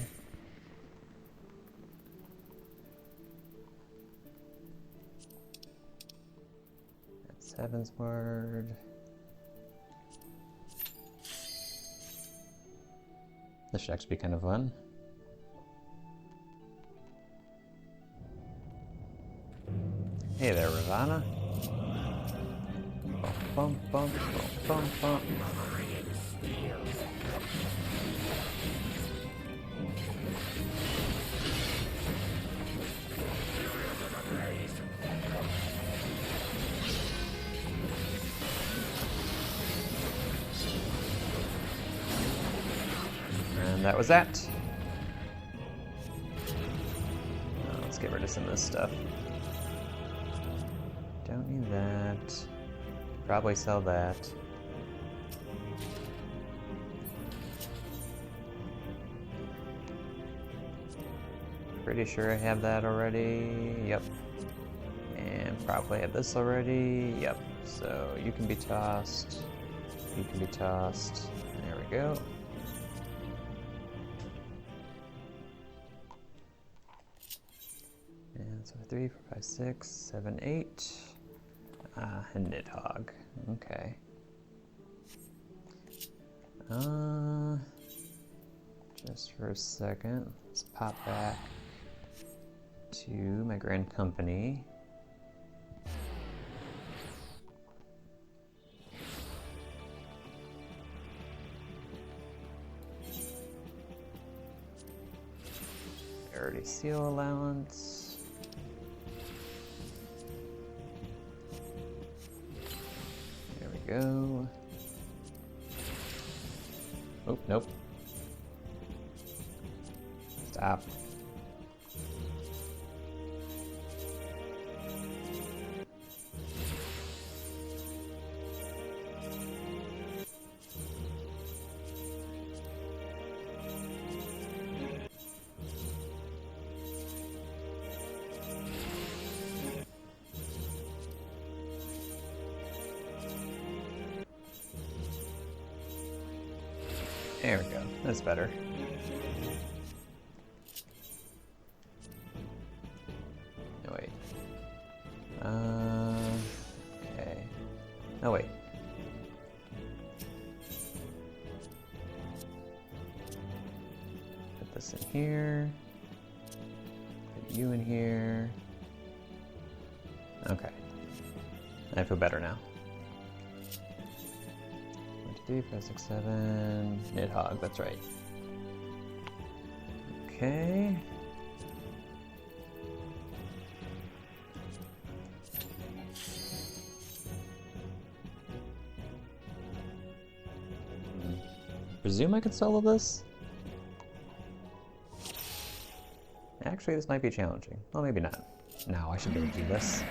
That's Heaven's Word. This should actually be kind of fun. Hey there, Ravana. Bum, bum, bum, bum, bum. And that was that. Let's get rid of some of this stuff. Don't need that. Probably sell that. Pretty sure I have that already. Yep. And probably have this already. Yep. So you can be tossed. You can be tossed. There we go. And so 3, 4, 5, 6, 7, 8. And Nidhogg. Okay. Just for a second, let's pop back to my Grand Company. Priority seal allowance. There we go. Oh, nope. Stop. There we go. That's better. No, wait. Okay. No, wait. Put this in here. Put you in here. Okay. I feel better now. 1, 2, 3, 4, 5, 6, 7. Nidhogg, that's right. Okay. Presume I could solo this? Actually, this might be challenging. Well, maybe not. No, I should be able to do this.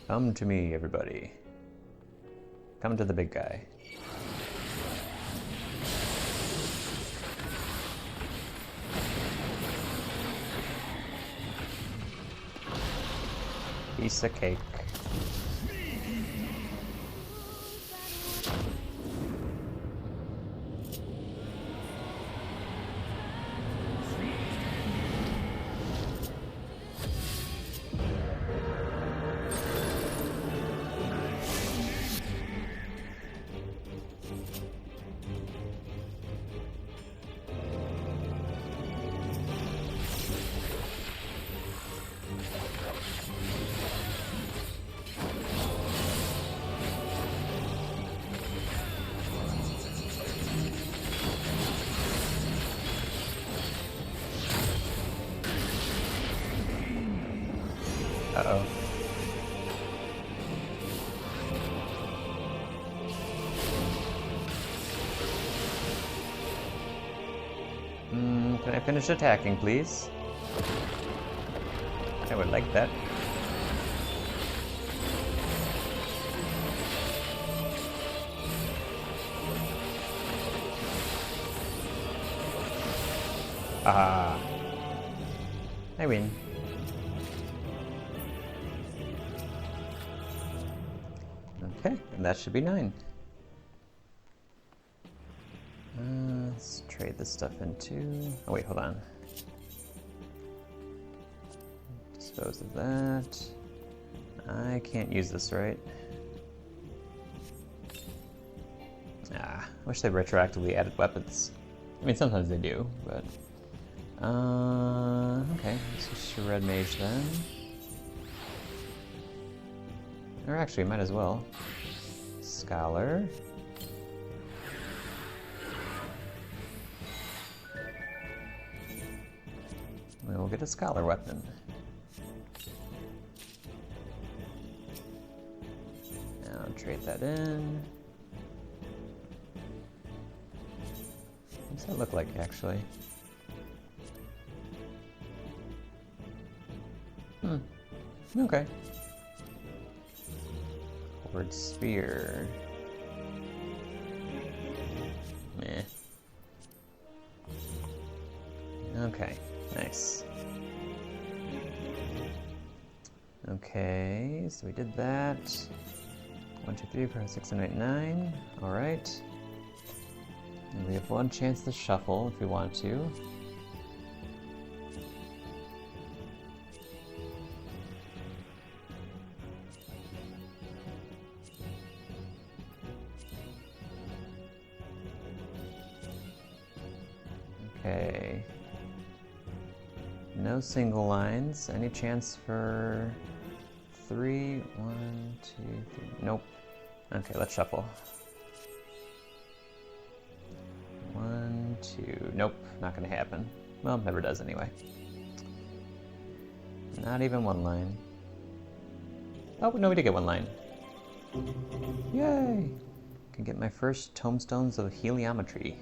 Come to me, everybody. Come to the big guy. Piece of cake. Uh-oh. Can I finish attacking, please? I would like that. Ah. I win. Okay, and that should be 9. Let's trade this stuff into... Oh wait, hold on. Dispose of that. I can't use this, right? Ah, I wish they retroactively added weapons. I mean, sometimes they do, but... okay, let's just Shred Mage then. Or actually, might as well. Scholar. We will get a Scholar weapon. Now trade that in. What does that look like, actually? Okay. Cord Spear. Meh. Okay, nice. Okay, so we did that. 1, 2, 3, 4, 5, 6, 7, 8, 9. Alright. And we have 1 chance to shuffle if we want to. Okay. No single lines. Any chance for 3? 1, 2, 3. Nope. Okay, let's shuffle. 1, 2. Nope, not gonna happen. Well, never does anyway. Not even one line. Oh, no, we did get one line. Yay! Can get my first tomestones of heliometry.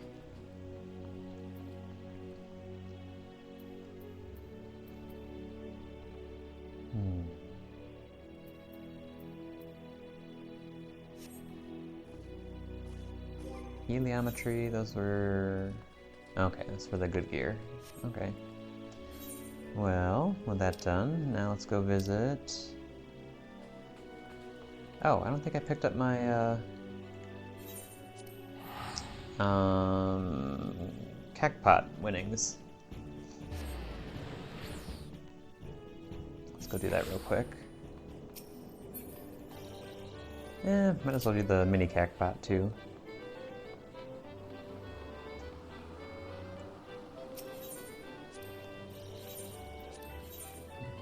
Heliometry, those were... Okay, that's for the good gear. Okay. Well, with that done, now let's go visit... Oh, I don't think I picked up my, Cacpot winnings. Let's go do that real quick. Might as well do the mini Cacpot too.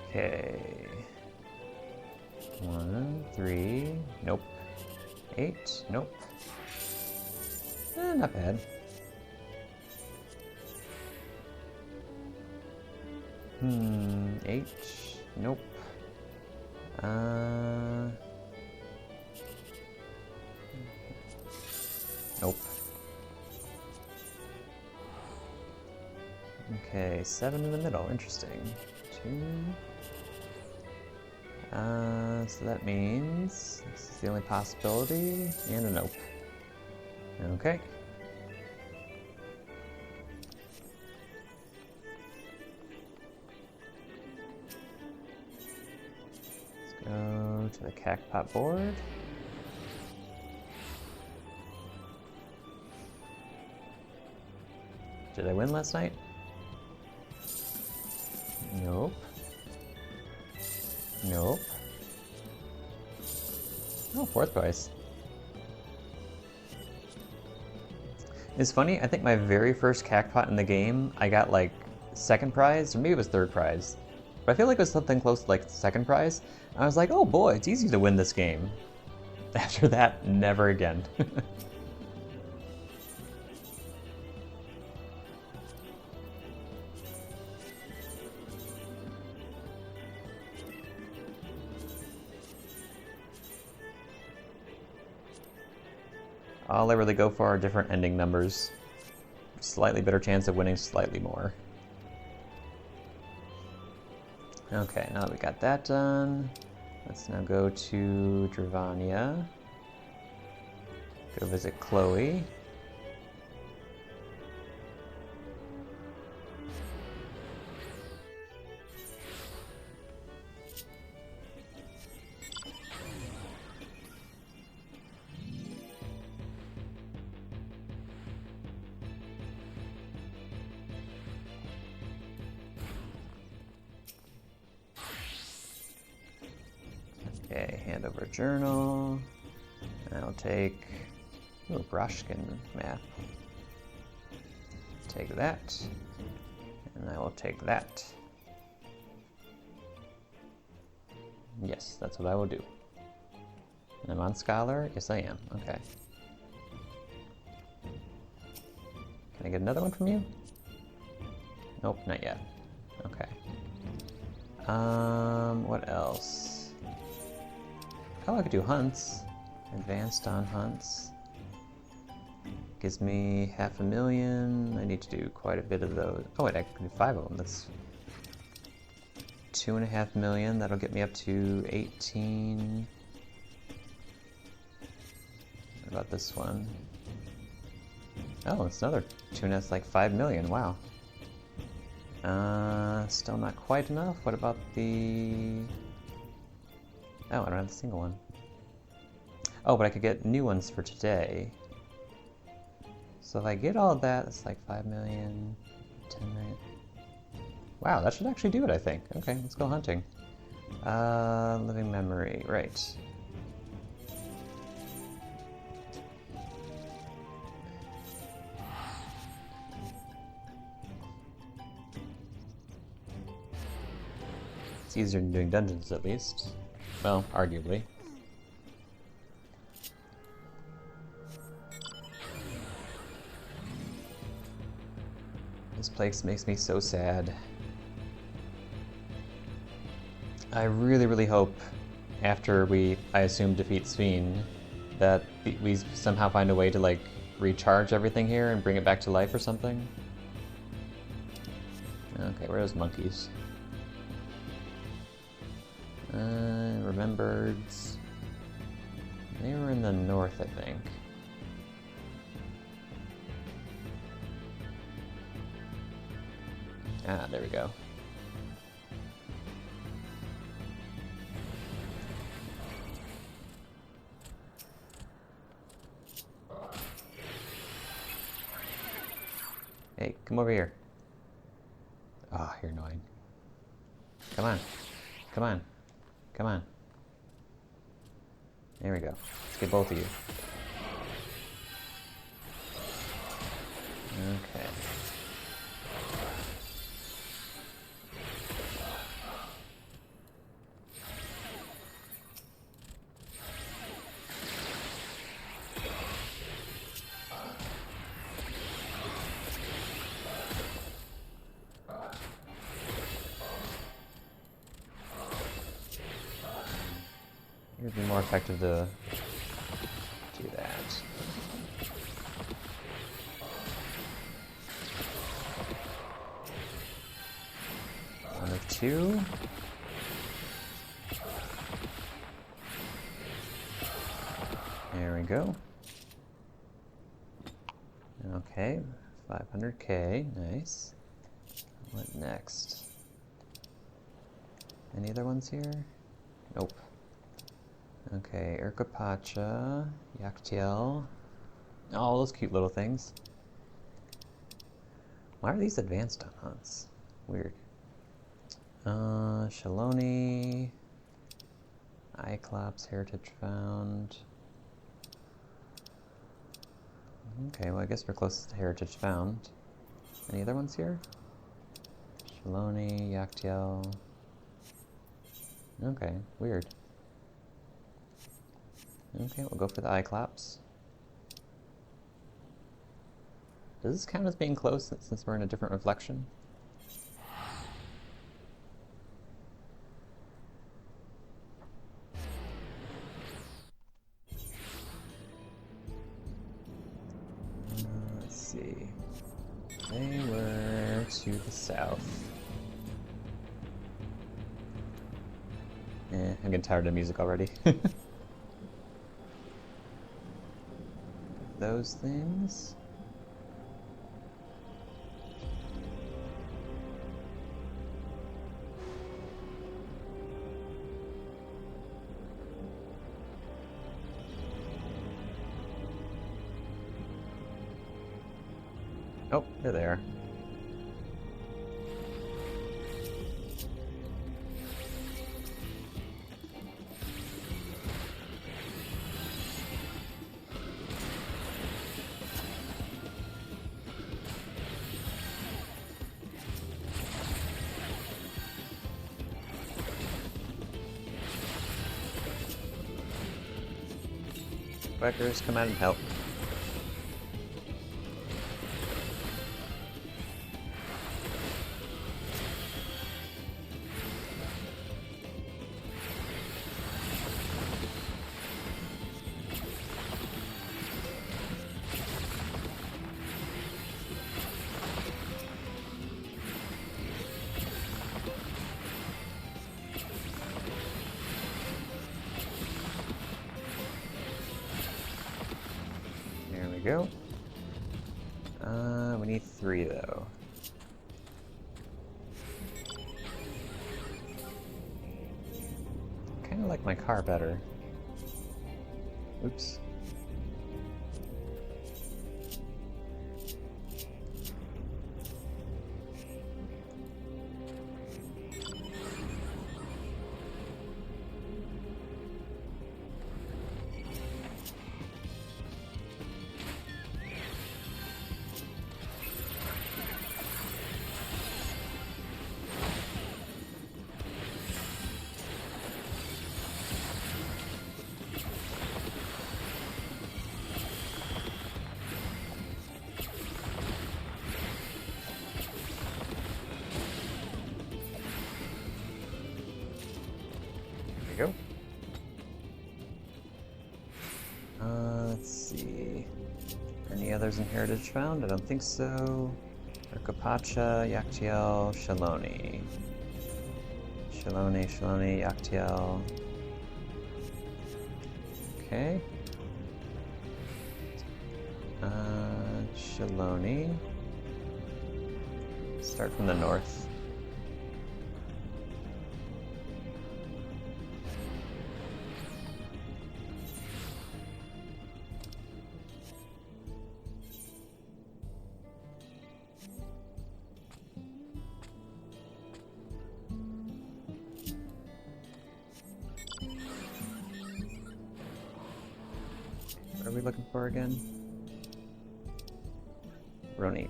Okay. 1, 3, nope. 8, nope. Not bad. H, nope. Nope. Okay, 7 in the middle, interesting. 2. So that means this is the only possibility, and a nope. Okay. Let's go to the Cacpot board. Did I win last night? Nope. Nope. Oh, 4th prize. It's funny, I think my very first Cacpot in the game, I got like 2nd prize, or maybe it was 3rd prize. But I feel like it was something close to like 2nd prize. I was like, oh boy, it's easy to win this game. After that, never again. All I really go for are different ending numbers. Slightly better chance of winning slightly more. Okay, now that we got that done, let's now go to Dravania. Go visit Chloe. Okay, hand over journal. I'll take a Broshkin map. Take that, and I will take that. Yes, that's what I will do. And I'm on Scholar? Yes, I am. Okay. Can I get another one from you? Nope, not yet. Okay. What else? Oh, I could do hunts. Advanced on hunts. Gives me 500,000. I need to do quite a bit of those. Oh wait, I can do 5 of them. That's 2.5 million. That'll get me up to 18. What about this one? Oh, it's another 2, and that's like 5 million. Wow. Still not quite enough. What about the... Oh, I don't have a single one. Oh, but I could get new ones for today. So if I get all of that, it's like 5 million, 10 million. Wow, that should actually do it, I think. Okay, let's go hunting. Living memory, right. It's easier than doing dungeons, at least. Well, arguably. This place makes me so sad. I really, really hope after I assume, defeat Sphene, that we somehow find a way to, like, recharge everything here and bring it back to life or something. Okay, where are those monkeys? Remembers. They were in the north, I think. Ah, there we go. Hey, come over here. Oh, you're annoying. Come on. Come on. Come on. There we go. Let's get both of you. Okay. It would be more effective to do that. One of two. There we go. Okay, 500k, nice. What next? Any other ones here? Nope. Okay, Urkapacha, Yaktiel. Oh, those cute little things. Why are these advanced on hunts? Weird. Shaloni, Iclops, Heritage Found. Okay, well I guess we're closest to Heritage Found. Any other ones here? Shaloni, Yaktiel. Okay, weird. Okay, we'll go for the Iclops. Does this count as being close since we're in a different reflection? Let's see. They were to the south. I'm getting tired of music already. Those things. Oh, they're there. Quackers, come out and help. Go. We need 3 though. Kind of like my car better. Oops. Let's see. Any others in Heritage found? I don't think so. Urkapacha, Yaktiel, Shaloni. Shaloni, Yaktiel. Okay. Shaloni. Start from the north. What are we looking for again? Ronique.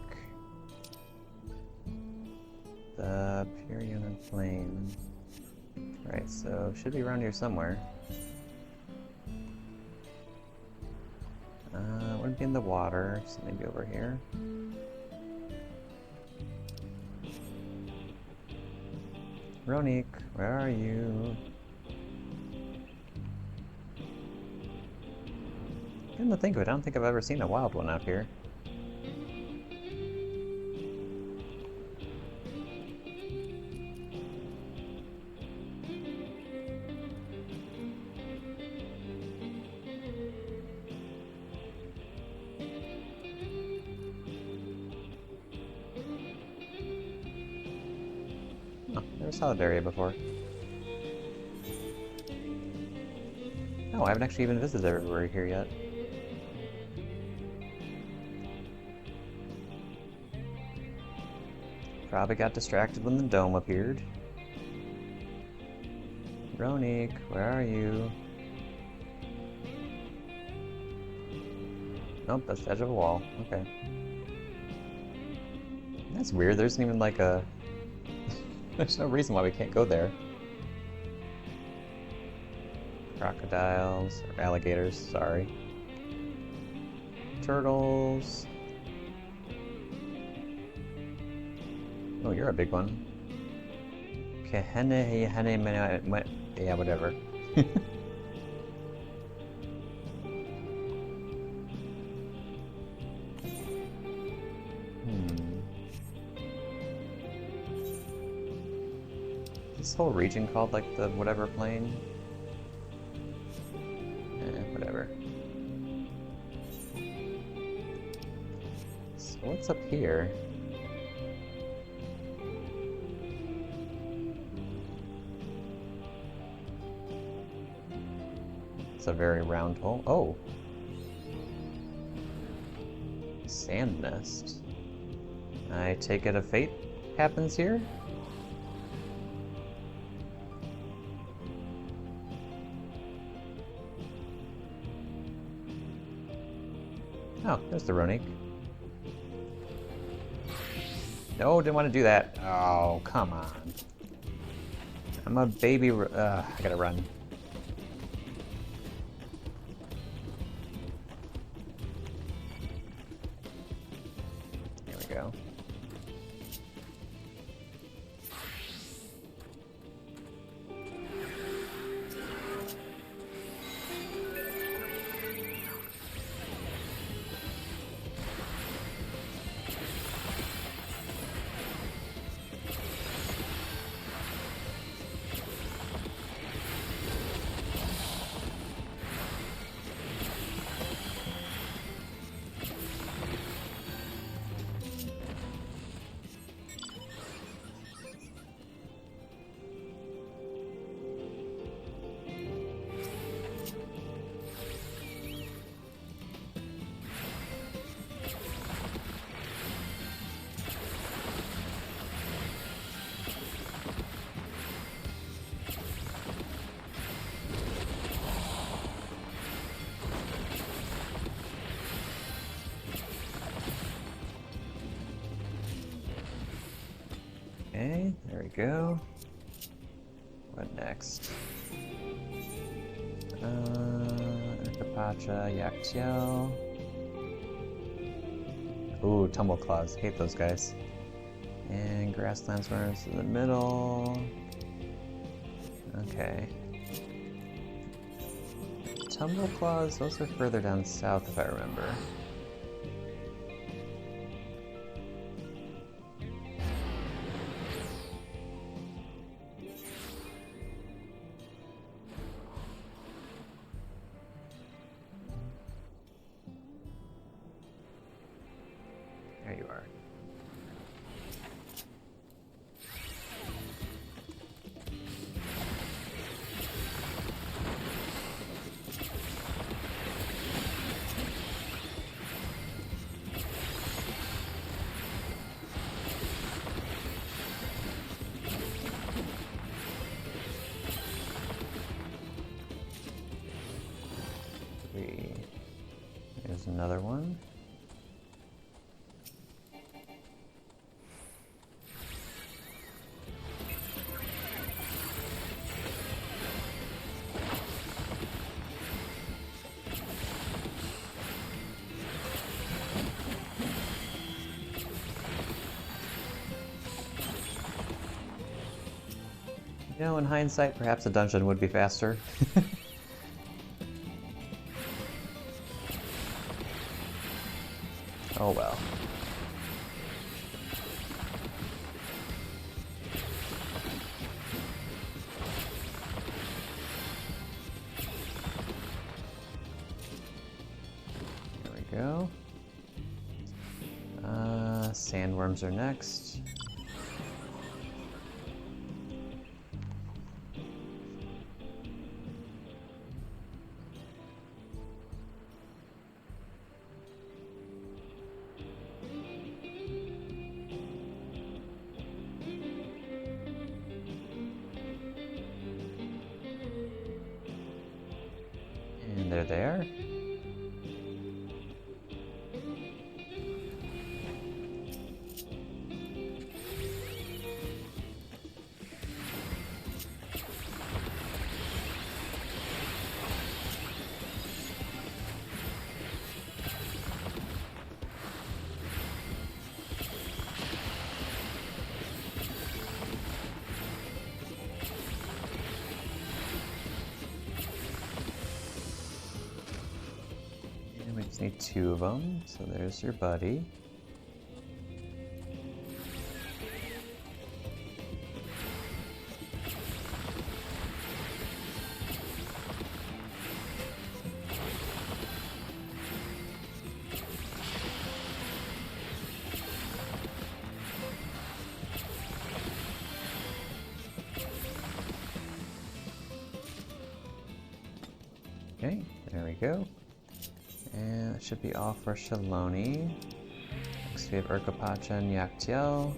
The Pure Human Flame. Right, so should be around here somewhere. Wouldn't be in the water, so maybe over here. Ronique, where are you? Come to think of it, I don't think I've ever seen a wild one out here. Oh, never saw that area before. No, I haven't actually even visited everywhere here yet. Probably got distracted when the dome appeared. Ronique, where are you? Nope, that's the edge of a wall. Okay. That's weird, there isn't even like a... There's no reason why we can't go there. Crocodiles, or alligators, sorry. Turtles. Oh, you're a big one. Yeah, whatever. This whole region called like the whatever plain? Whatever. So what's up here? It's a very round hole. Oh! Sand nest. I take it a fate happens here? Oh, there's the Ronique. No, didn't want to do that. Oh, come on. I'm a baby. I gotta run. There we go. Okay, there we go. What next? Urkapacha, Yaktiel. Ooh, Tumbleclaws. Hate those guys. And Grasslands runners in the middle. Okay. Tumble Claws, those are further down south if I remember. There you are. There's another one. You know, in hindsight, perhaps a dungeon would be faster. Oh well. There we go. Sandworms are next. And they're there. We just need 2 of them, so there's your buddy. Okay, there we go. And it should be all for Shaloni. Next we have Urkapacha and Yaktiel.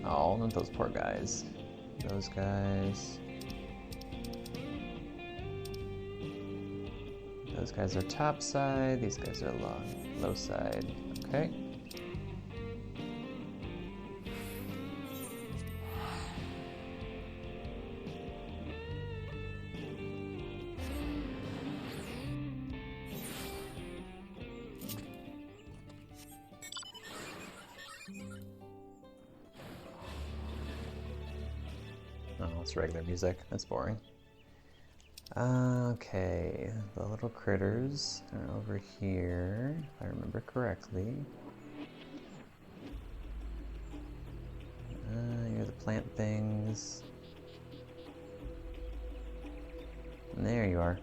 Oh, not those poor guys. Those guys. Those guys are top side, these guys are low side. Okay. Oh, it's regular music. That's boring. Okay, the little critters are over here, if I remember correctly. You're the plant things. And there you are.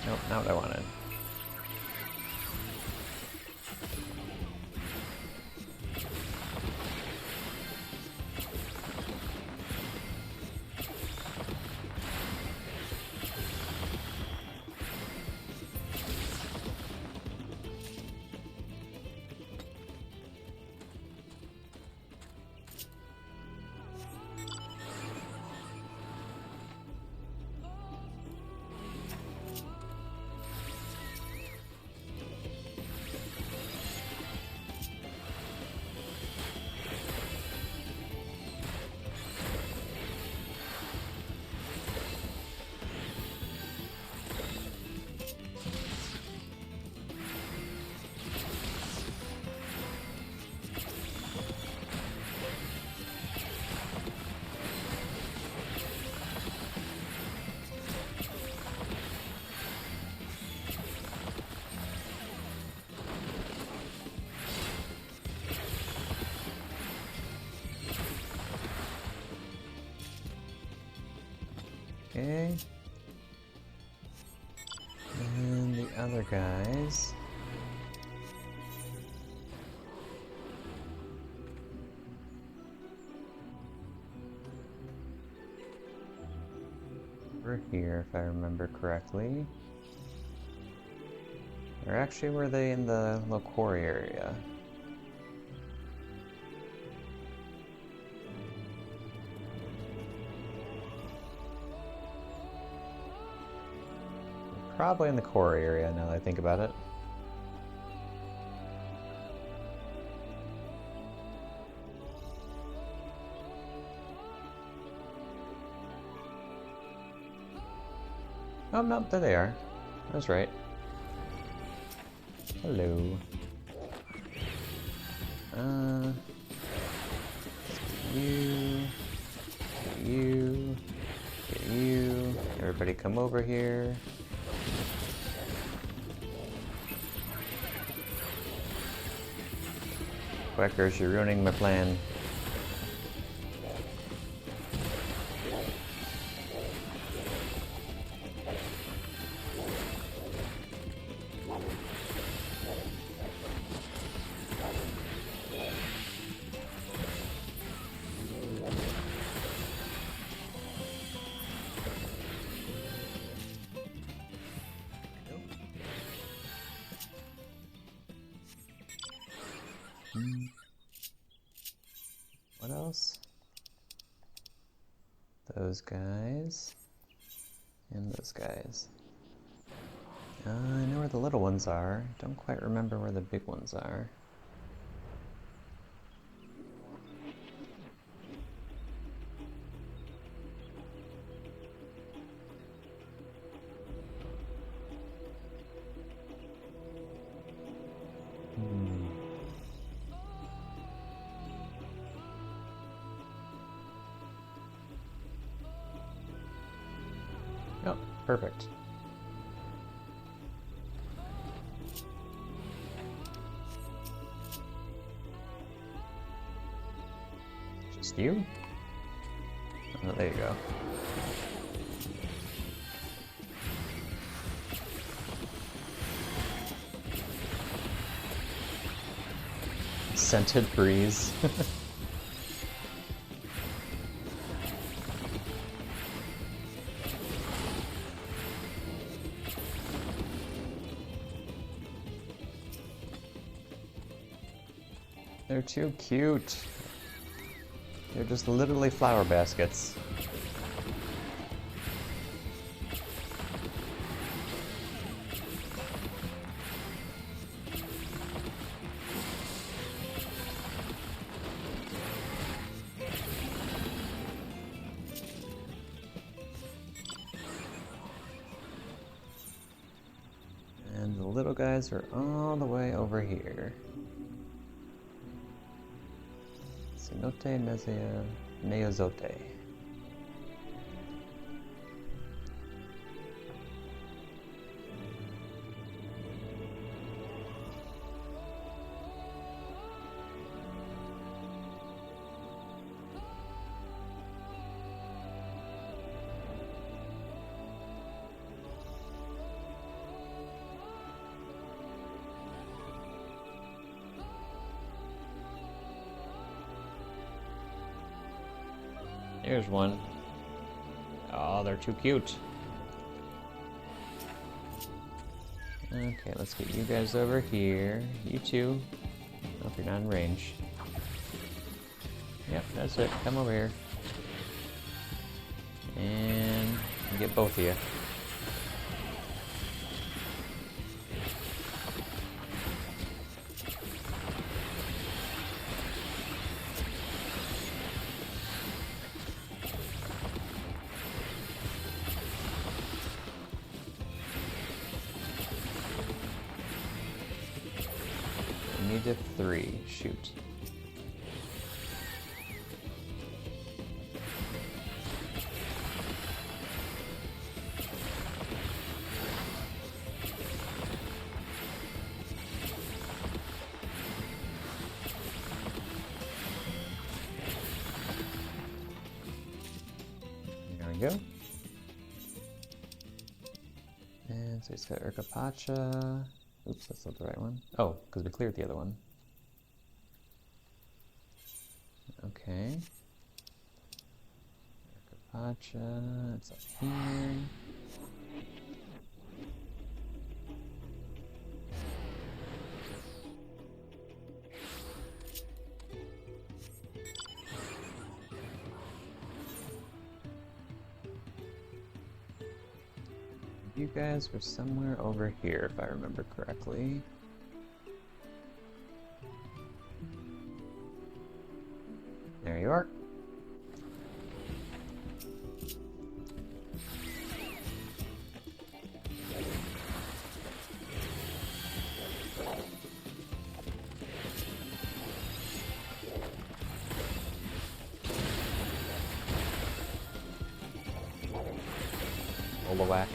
Nope, not what I wanted. Okay. And the other guys. Over here, if I remember correctly. Or actually, were they in the little quarry area? Probably in the quarry area, now that I think about it. Oh, no, there they are. I was right. Hello. You. Get you. Get you. Everybody come over here. Quackers, you're ruining my plan. What else? Those guys. And those guys. I know where the little ones are. Don't quite remember where the big ones are. Oh, perfect. Just you? Oh, there you go. Scented breeze. They're too cute. They're just literally flower baskets. And the little guys are all the way over here. Cenote Neozote. Here's one. Oh, they're too cute. Okay, let's get you guys over here. You two. Oh, if you're not in range. Yep, that's it. Come over here. And get both of you. Need a 3. Shoot. There we go. So he's got Urkapacha. Oops, that's not the right one. Oh, because we cleared the other one. Okay. Urkapacha, it's up here. You guys were somewhere over here, if I remember correctly. There you are. Roll a whack.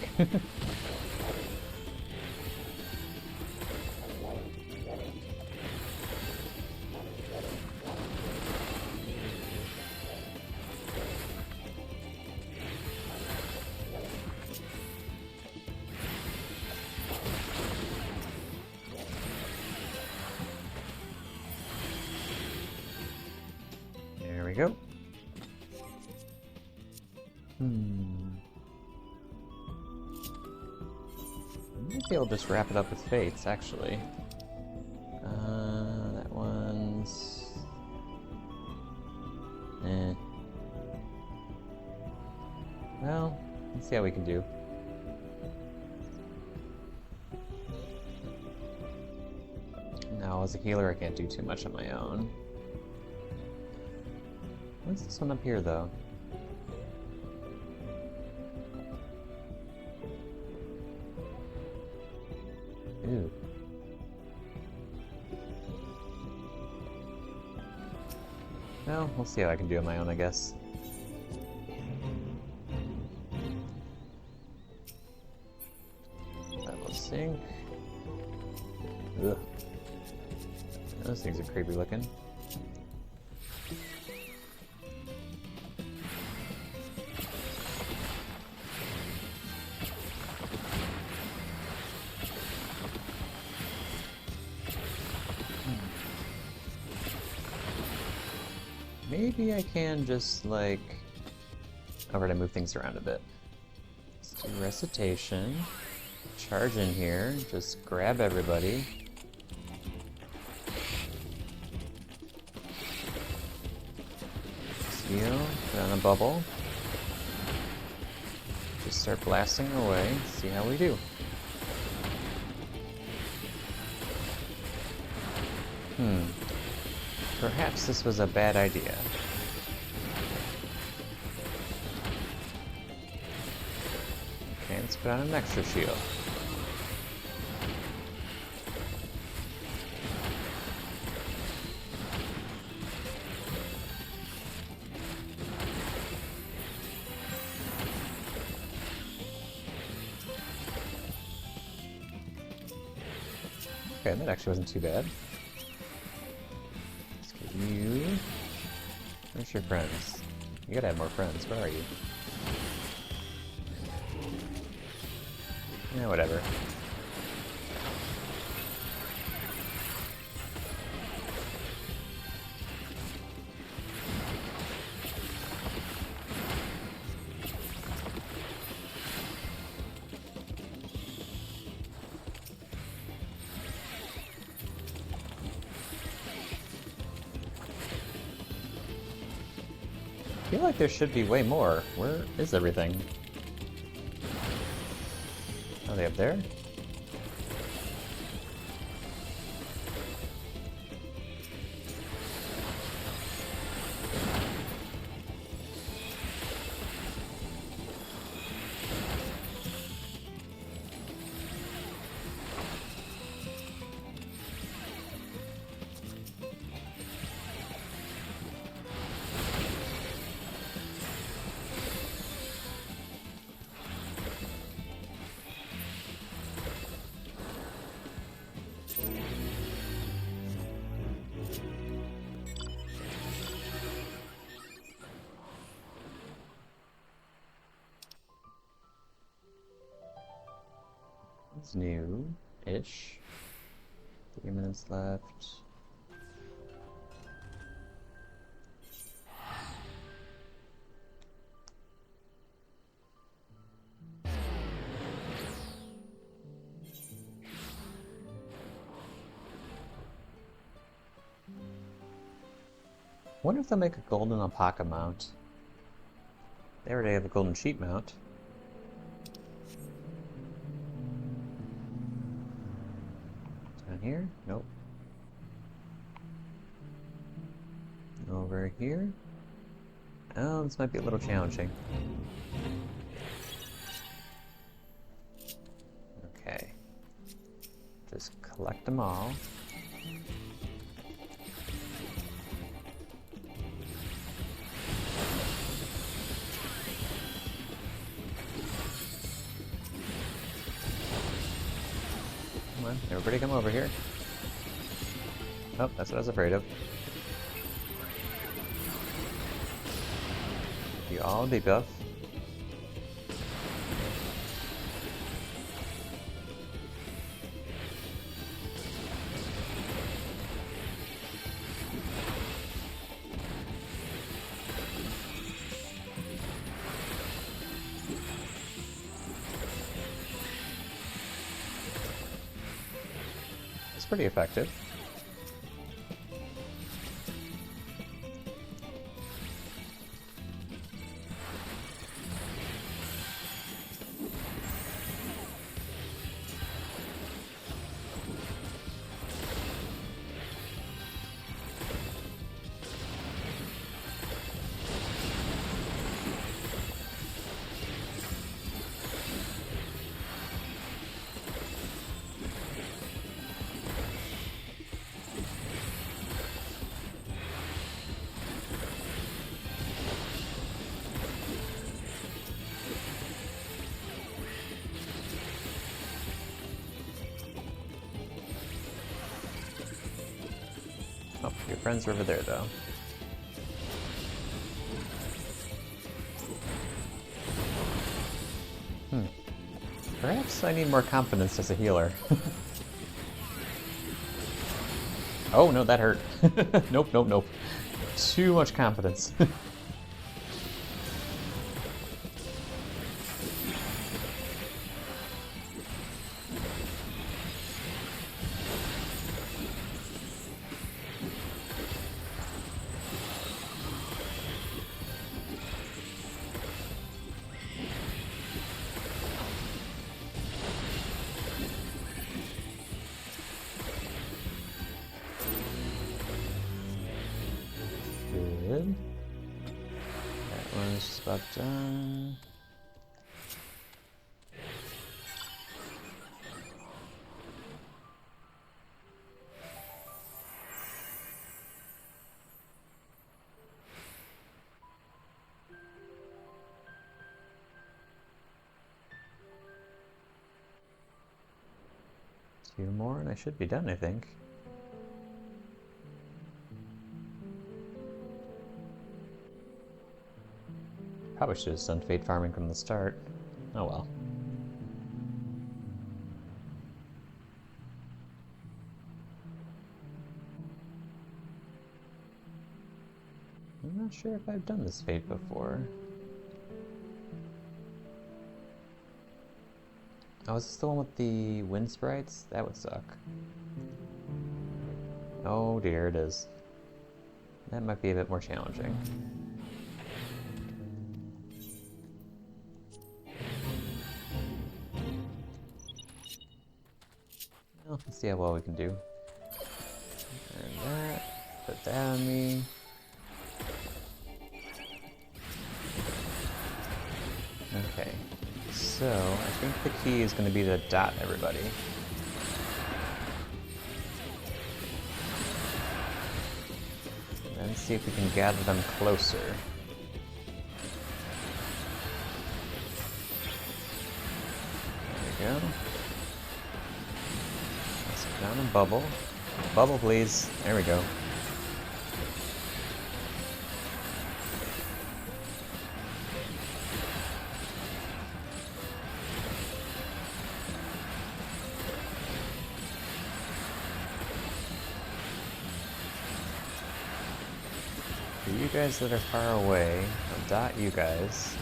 There we go. Maybe I'll just wrap it up with Fates, actually. That one's... eh. Well, let's see how we can do. Now, as a healer, I can't do too much on my own. What's this one up here, though? Ooh. Well, we'll see how I can do on my own, I guess. That will sink. Ugh. Those things are creepy looking. Maybe I can just, like... Oh, right, I move things around a bit. Let's do Recitation. Charge in here. Just grab everybody. Seal. Put on a bubble. Just start blasting away. See how we do. Perhaps this was a bad idea. Okay, let's put on an extra shield. Okay, that actually wasn't too bad. You... Where's your friends? You gotta have more friends. Where are you? Yeah, whatever. I feel like there should be way more. Where is everything? Are they up there? It's new-ish. 3 minutes left. Wonder if they'll make a golden alpaca mount. They already have a golden sheep mount. Down here? Nope. Over here? Oh, this might be a little challenging. Okay. Just collect them all. Come on, everybody come over here. Oh, that's what I was afraid of. You all debuff. It's pretty effective. Oh, your friends are over there, though. Perhaps I need more confidence as a healer. Oh, no, that hurt. Nope, nope, nope. Too much confidence. Good. That one's just about done. Two more and I should be done, I think. Probably should have done fate farming from the start. Oh well. I'm not sure if I've done this fate before. Oh, is this the one with the wind sprites? That would suck. Oh dear, it is. That might be a bit more challenging. Well, let's see how well we can do. And that. Put that on me. Okay. So, I think the key is going to be to dot everybody. And then see if we can gather them closer. There we go. Let's put down a bubble. Bubble, please. There we go. you guys that are far away. I'll dot you guys.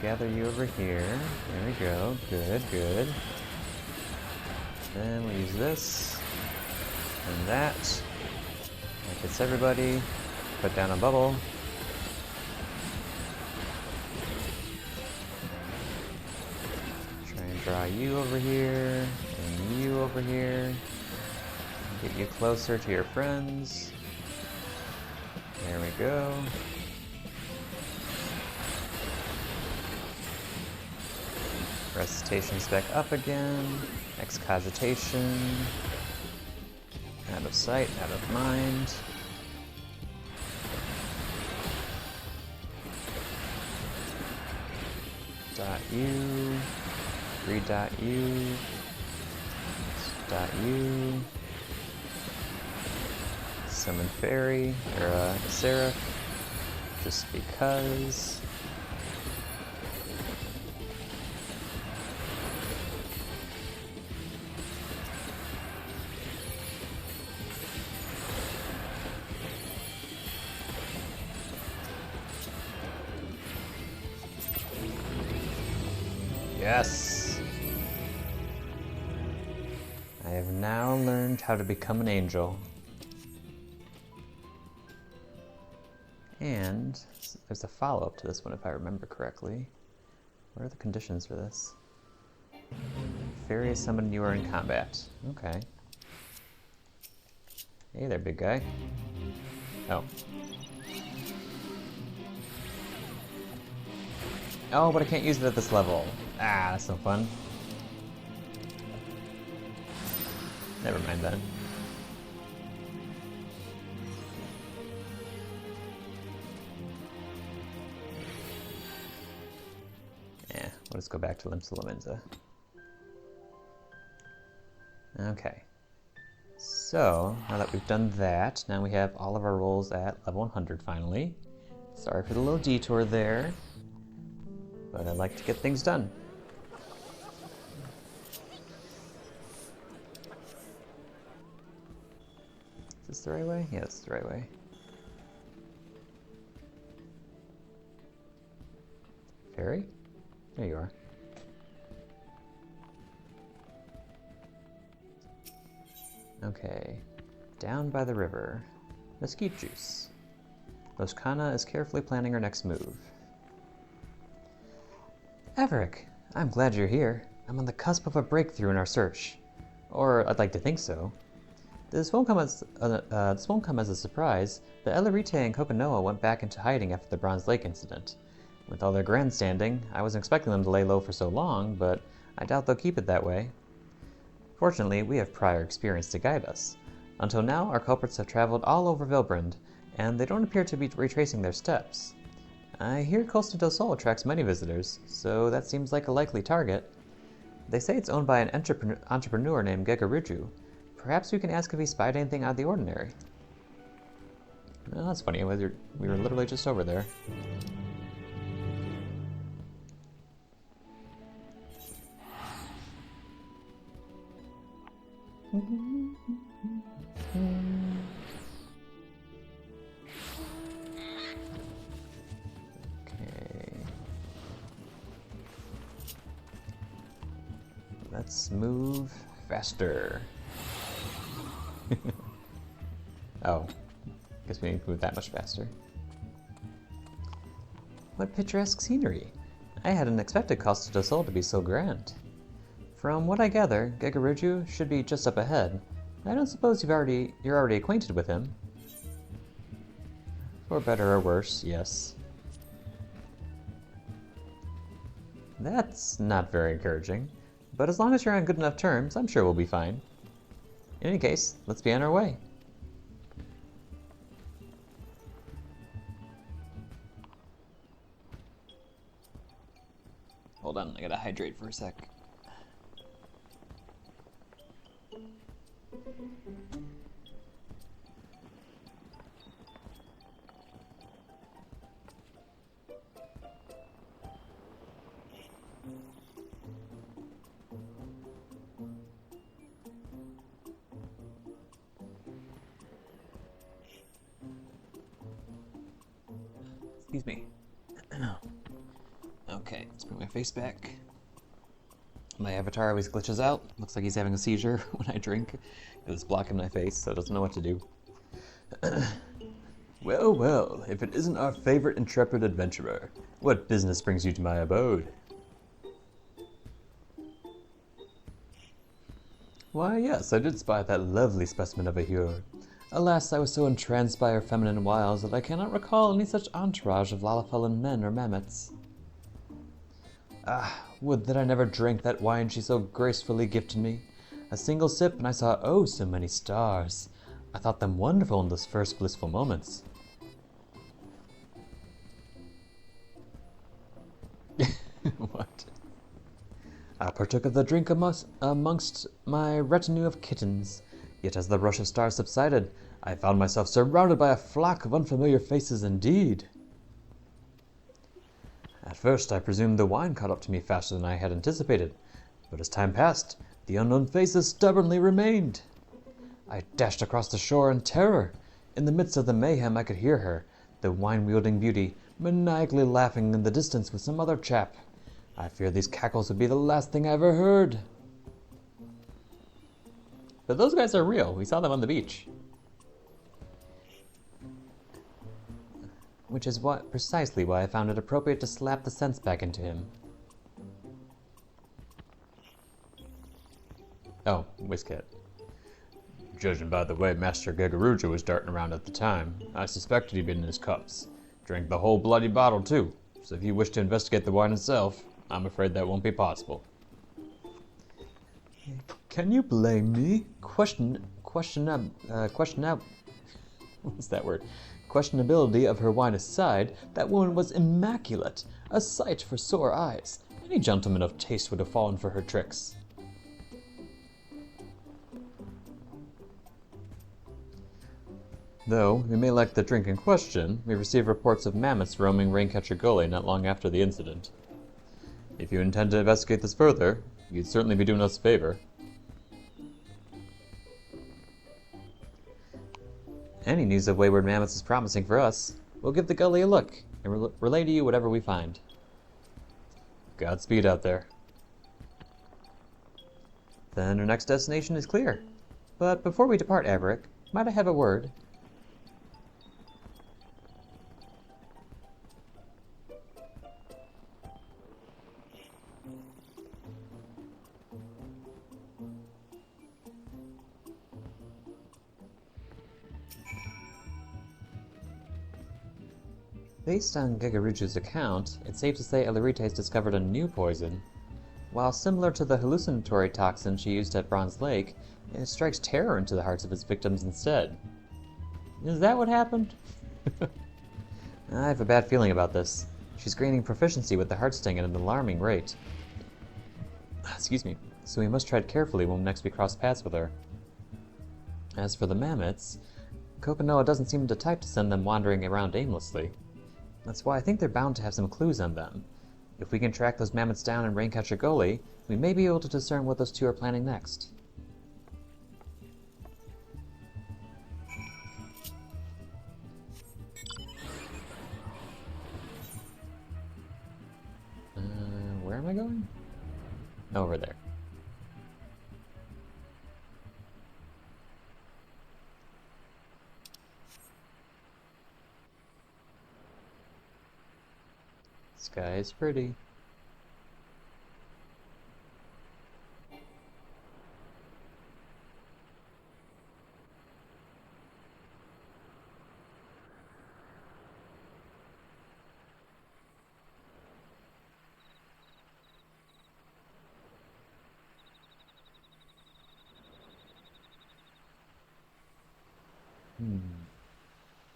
Gather you over here. There we go. Good, good. Then we'll use this and that. That gets everybody. Put down a bubble. Try and draw you over here and you over here. Get you closer to your friends. There we go. Recitation's back up again. Excogitation. Out of sight, out of mind. Dot you. Redot you. Dot you. Summon Fairy, or Seraph. Just because. Yes! I have now learned how to become an angel. And there's a follow-up to this one if I remember correctly. What are the conditions for this? Fairy is summoned, you are in combat. Okay. Hey there, big guy. Oh. Oh, but I can't use it at this level. Ah, that's no fun. Never mind then. Yeah, we'll just go back to Limsa Lominsa. Okay. So, now that we've done that, now we have all of our rolls at level 100 finally. Sorry for the little detour there, but I like to get things done. Is this the right way? Yeah, it's the right way. Fairy? There you are. Okay. Down by the river. Mesquite juice. Loskana is carefully planning her next move. Averick, I'm glad you're here. I'm on the cusp of a breakthrough in our search. Or I'd like to think so. This won't come as a surprise, but Elarite and Kokonoa went back into hiding after the Bronze Lake incident. With all their grandstanding, I wasn't expecting them to lay low for so long, but I doubt they'll keep it that way. Fortunately, we have prior experience to guide us. Until now, our culprits have traveled all over Vilbrand, and they don't appear to be retracing their steps. I hear Costa del Sol attracts many visitors, so that seems like a likely target. They say it's owned by an entrepreneur named Gegaruju. Perhaps we can ask if he spied anything out of the ordinary. Well, that's funny, we were literally just over there. Okay. Let's move faster. Oh, guess we need to move that much faster. What picturesque scenery! I hadn't expected Costa del Sol to be so grand. From what I gather, Gegaruju should be just up ahead. I don't suppose you're already acquainted with him. For better or worse, yes. That's not very encouraging, but as long as you're on good enough terms, I'm sure we'll be fine. In any case, let's be on our way. gotta hydrate for a sec. Excuse me. Okay, let's bring my face back. My avatar always glitches out. Looks like he's having a seizure when I drink. It's blocking my face, so it doesn't know what to do. Well, well, if it isn't our favorite intrepid adventurer, what business brings you to my abode? Why, yes, I did spy that lovely specimen of a hero. Alas, I was so entranced by her feminine wiles that I cannot recall any such entourage of Lalafallen men or mammoths. Ah, would that I never drank that wine she so gracefully gifted me. A single sip and I saw oh so many stars. I thought them wonderful in those first blissful moments. What? I partook of the drink amongst my retinue of kittens, yet as the rush of stars subsided, I found myself surrounded by a flock of unfamiliar faces indeed. At first I presumed the wine caught up to me faster than I had anticipated, but as time passed, the unknown faces stubbornly remained. I dashed across the shore in terror. In the midst of the mayhem I could hear her, the wine-wielding beauty, maniacally laughing in the distance with some other chap. I fear these cackles would be the last thing I ever heard. But those guys are real. We saw them on the beach. Which is precisely why I found it appropriate to slap the sense back into him. Oh, Whisket. Judging by the way Master Gegaruja was darting around at the time, I suspected he'd been in his cups. Drank the whole bloody bottle, too. So if you wish to investigate the wine itself, I'm afraid that won't be possible. Can you blame me? What's that word? Questionability of her wine aside, that woman was immaculate, a sight for sore eyes. Any gentleman of taste would have fallen for her tricks. Though we may lack the drink in question, we received reports of mammoths roaming Raincatcher Gully not long after the incident. If you intend to investigate this further, you'd certainly be doing us a favor. Any news of wayward mammoths is promising for us. We'll give the gully a look and relay to you whatever we find. Godspeed out there. Then our next destination is clear. But before we depart, Averick, might I have a word? Based on Gegaruju's account, it's safe to say Elarite has discovered a new poison. While similar to the hallucinatory toxin she used at Bronze Lake, it strikes terror into the hearts of its victims instead. Is that what happened? I have a bad feeling about this. She's gaining proficiency with the heart sting at an alarming rate. Excuse me. So we must tread carefully when next we cross paths with her. As for the mammoths, Kokonoha doesn't seem the type to send them wandering around aimlessly. That's why I think they're bound to have some clues on them. If we can track those mammoths down in Raincatcher Gully, we may be able to discern what those two are planning next. Where am I going? Over there. Sky is pretty.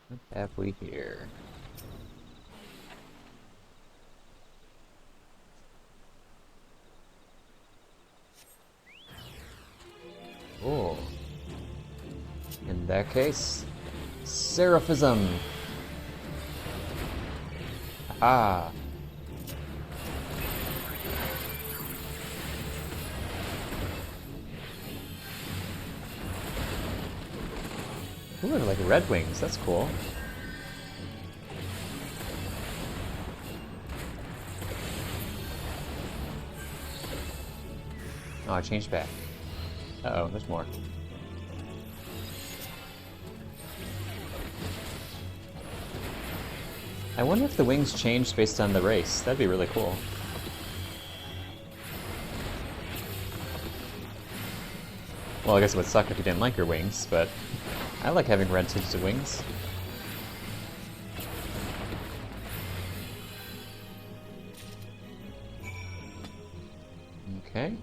What have we here? In that case, Seraphism! Ah. Ooh, they're like red wings, that's cool. Oh, I changed back. Uh-oh, there's more. I wonder if the wings changed based on the race. That'd be really cool. Well, I guess it would suck if you didn't like your wings, but I like having red tinted wings. Okay.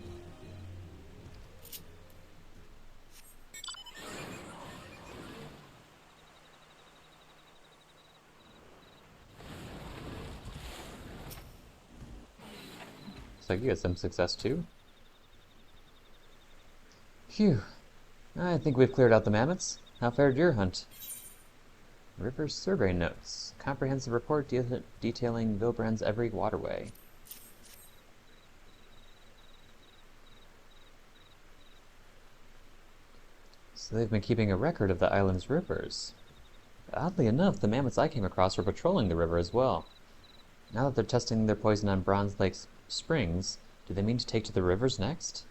So you get some success too. Phew. I think we've cleared out the mammoths. How fared your hunt? River survey notes. Comprehensive report detailing Vilbrand's every waterway. So they've been keeping a record of the island's rivers. Oddly enough, the mammoths I came across were patrolling the river as well. Now that they're testing their poison on Bronze Lake's springs, do they mean to take to the rivers next?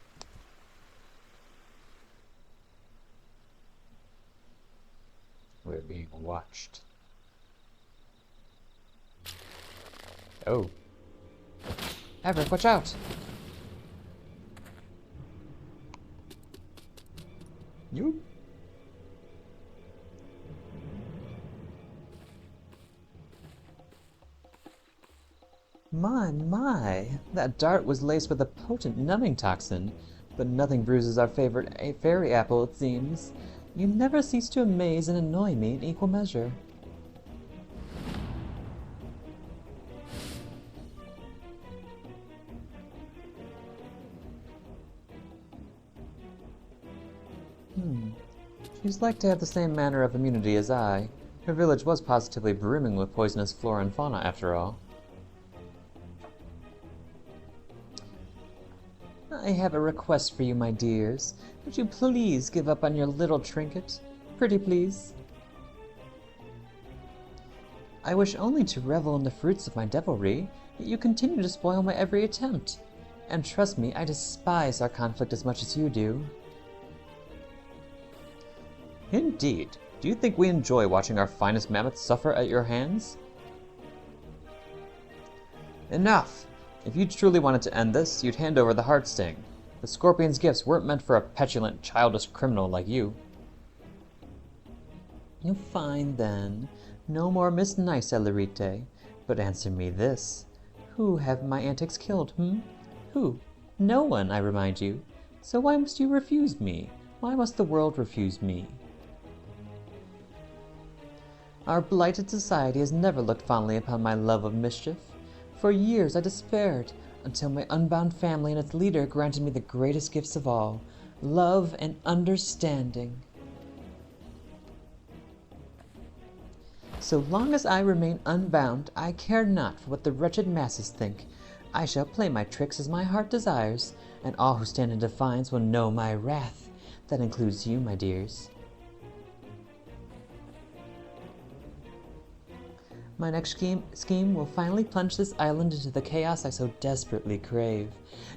We're being watched. Oh. Everett, watch out! You? My, that dart was laced with a potent numbing toxin, but nothing bruises our favorite fairy apple, it seems. You never cease to amaze and annoy me in equal measure. She's like to have the same manner of immunity as I. Her village was positively brimming with poisonous flora and fauna, after all. I have a request for you, my dears. Would you please give up on your little trinket? Pretty please. I wish only to revel in the fruits of my devilry, yet you continue to spoil my every attempt. And trust me, I despise our conflict as much as you do. Indeed. Do you think we enjoy watching our finest mammoths suffer at your hands? Enough! If you truly wanted to end this, you'd hand over the heart sting. The scorpion's gifts weren't meant for a petulant, childish criminal like you. Fine, then. No more Miss Nice, Elerite. But answer me this. Who have my antics killed, Who? No one, I remind you. So why must you refuse me? Why must the world refuse me? Our blighted society has never looked fondly upon my love of mischief. For years I despaired, until my unbound family and its leader granted me the greatest gifts of all, love and understanding. So long as I remain unbound, I care not for what the wretched masses think. I shall play my tricks as my heart desires, and all who stand in defiance will know my wrath. That includes you, my dears. My next scheme will finally plunge this island into the chaos I so desperately crave,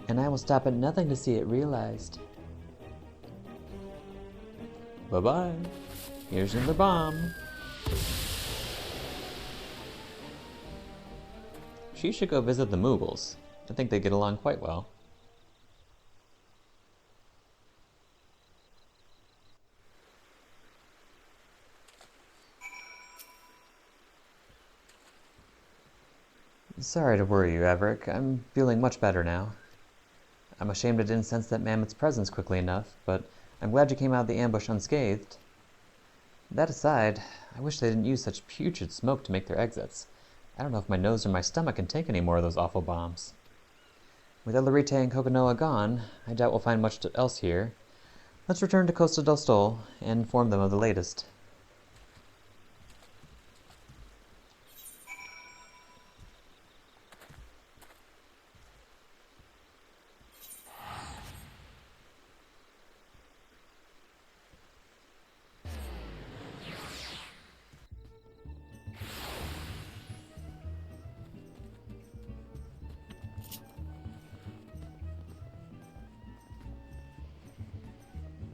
and I will stop at nothing to see it realized. Bye-bye. Here's another bomb. She should go visit the Moogles. I think they get along quite well. Sorry to worry you, Everett. I'm feeling much better now. I'm ashamed I didn't sense that mammoth's presence quickly enough, but I'm glad you came out of the ambush unscathed. That aside, I wish they didn't use such putrid smoke to make their exits. I don't know if my nose or my stomach can take any more of those awful bombs. With Elerite and Kokonoha gone, I doubt we'll find much else here. Let's return to Costa del Sol and inform them of the latest.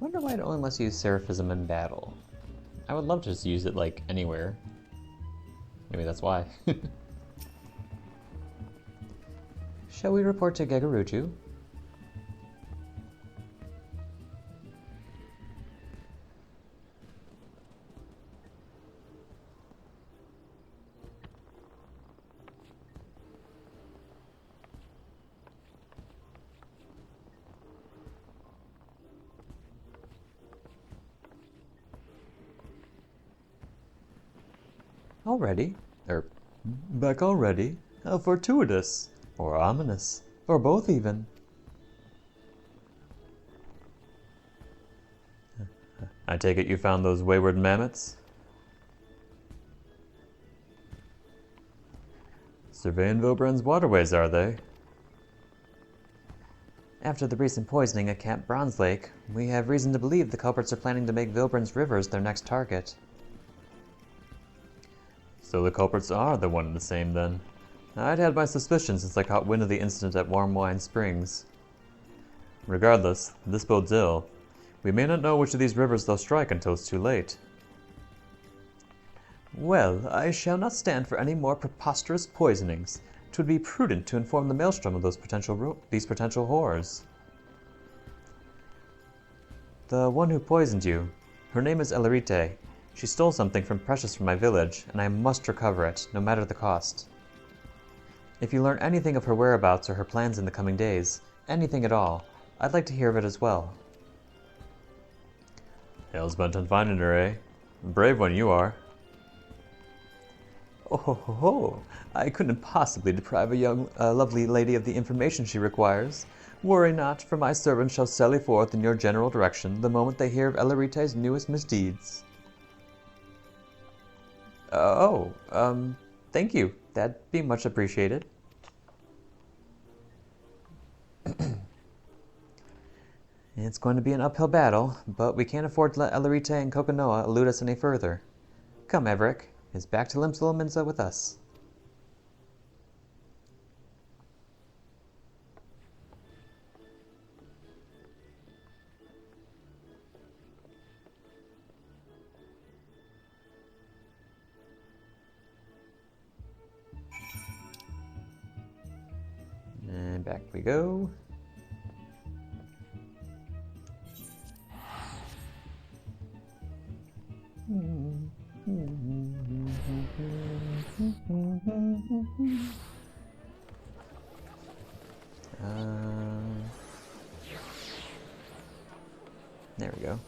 I wonder why it only lets you use Seraphism in battle. I would love to just use it, like, anywhere. Maybe that's why. Shall we report to Gegaruju? Already? Back already? How fortuitous. Or ominous. Or both even. I take it you found those wayward mammoths? Surveying Vilbrand's waterways, are they? After the recent poisoning at Camp Bronze Lake, we have reason to believe the culprits are planning to make Vilbrand's rivers their next target. So the culprits are the one and the same, then. I'd had my suspicions since I caught wind of the incident at Warm Wine Springs. Regardless, this bodes ill. We may not know which of these rivers they'll strike until it's too late. Well, I shall not stand for any more preposterous poisonings. 'Twould be prudent to inform the Maelstrom of these potential whores. The one who poisoned you, her name is Elerite. She stole something precious from my village, and I must recover it, no matter the cost. If you learn anything of her whereabouts or her plans in the coming days, anything at all, I'd like to hear of it as well. Hell's bent on finding her, eh? Brave one you are. Oh ho ho ho! I couldn't possibly deprive a lovely lady of the information she requires. Worry not, for my servants shall sally forth in your general direction the moment they hear of Elerite's newest misdeeds. Thank you. That'd be much appreciated. It's going to be an uphill battle, but we can't afford to let Elerite and Kokonoa elude us any further. Come, Everick. It's back to Limsalaminza with us. And back we go. There we go.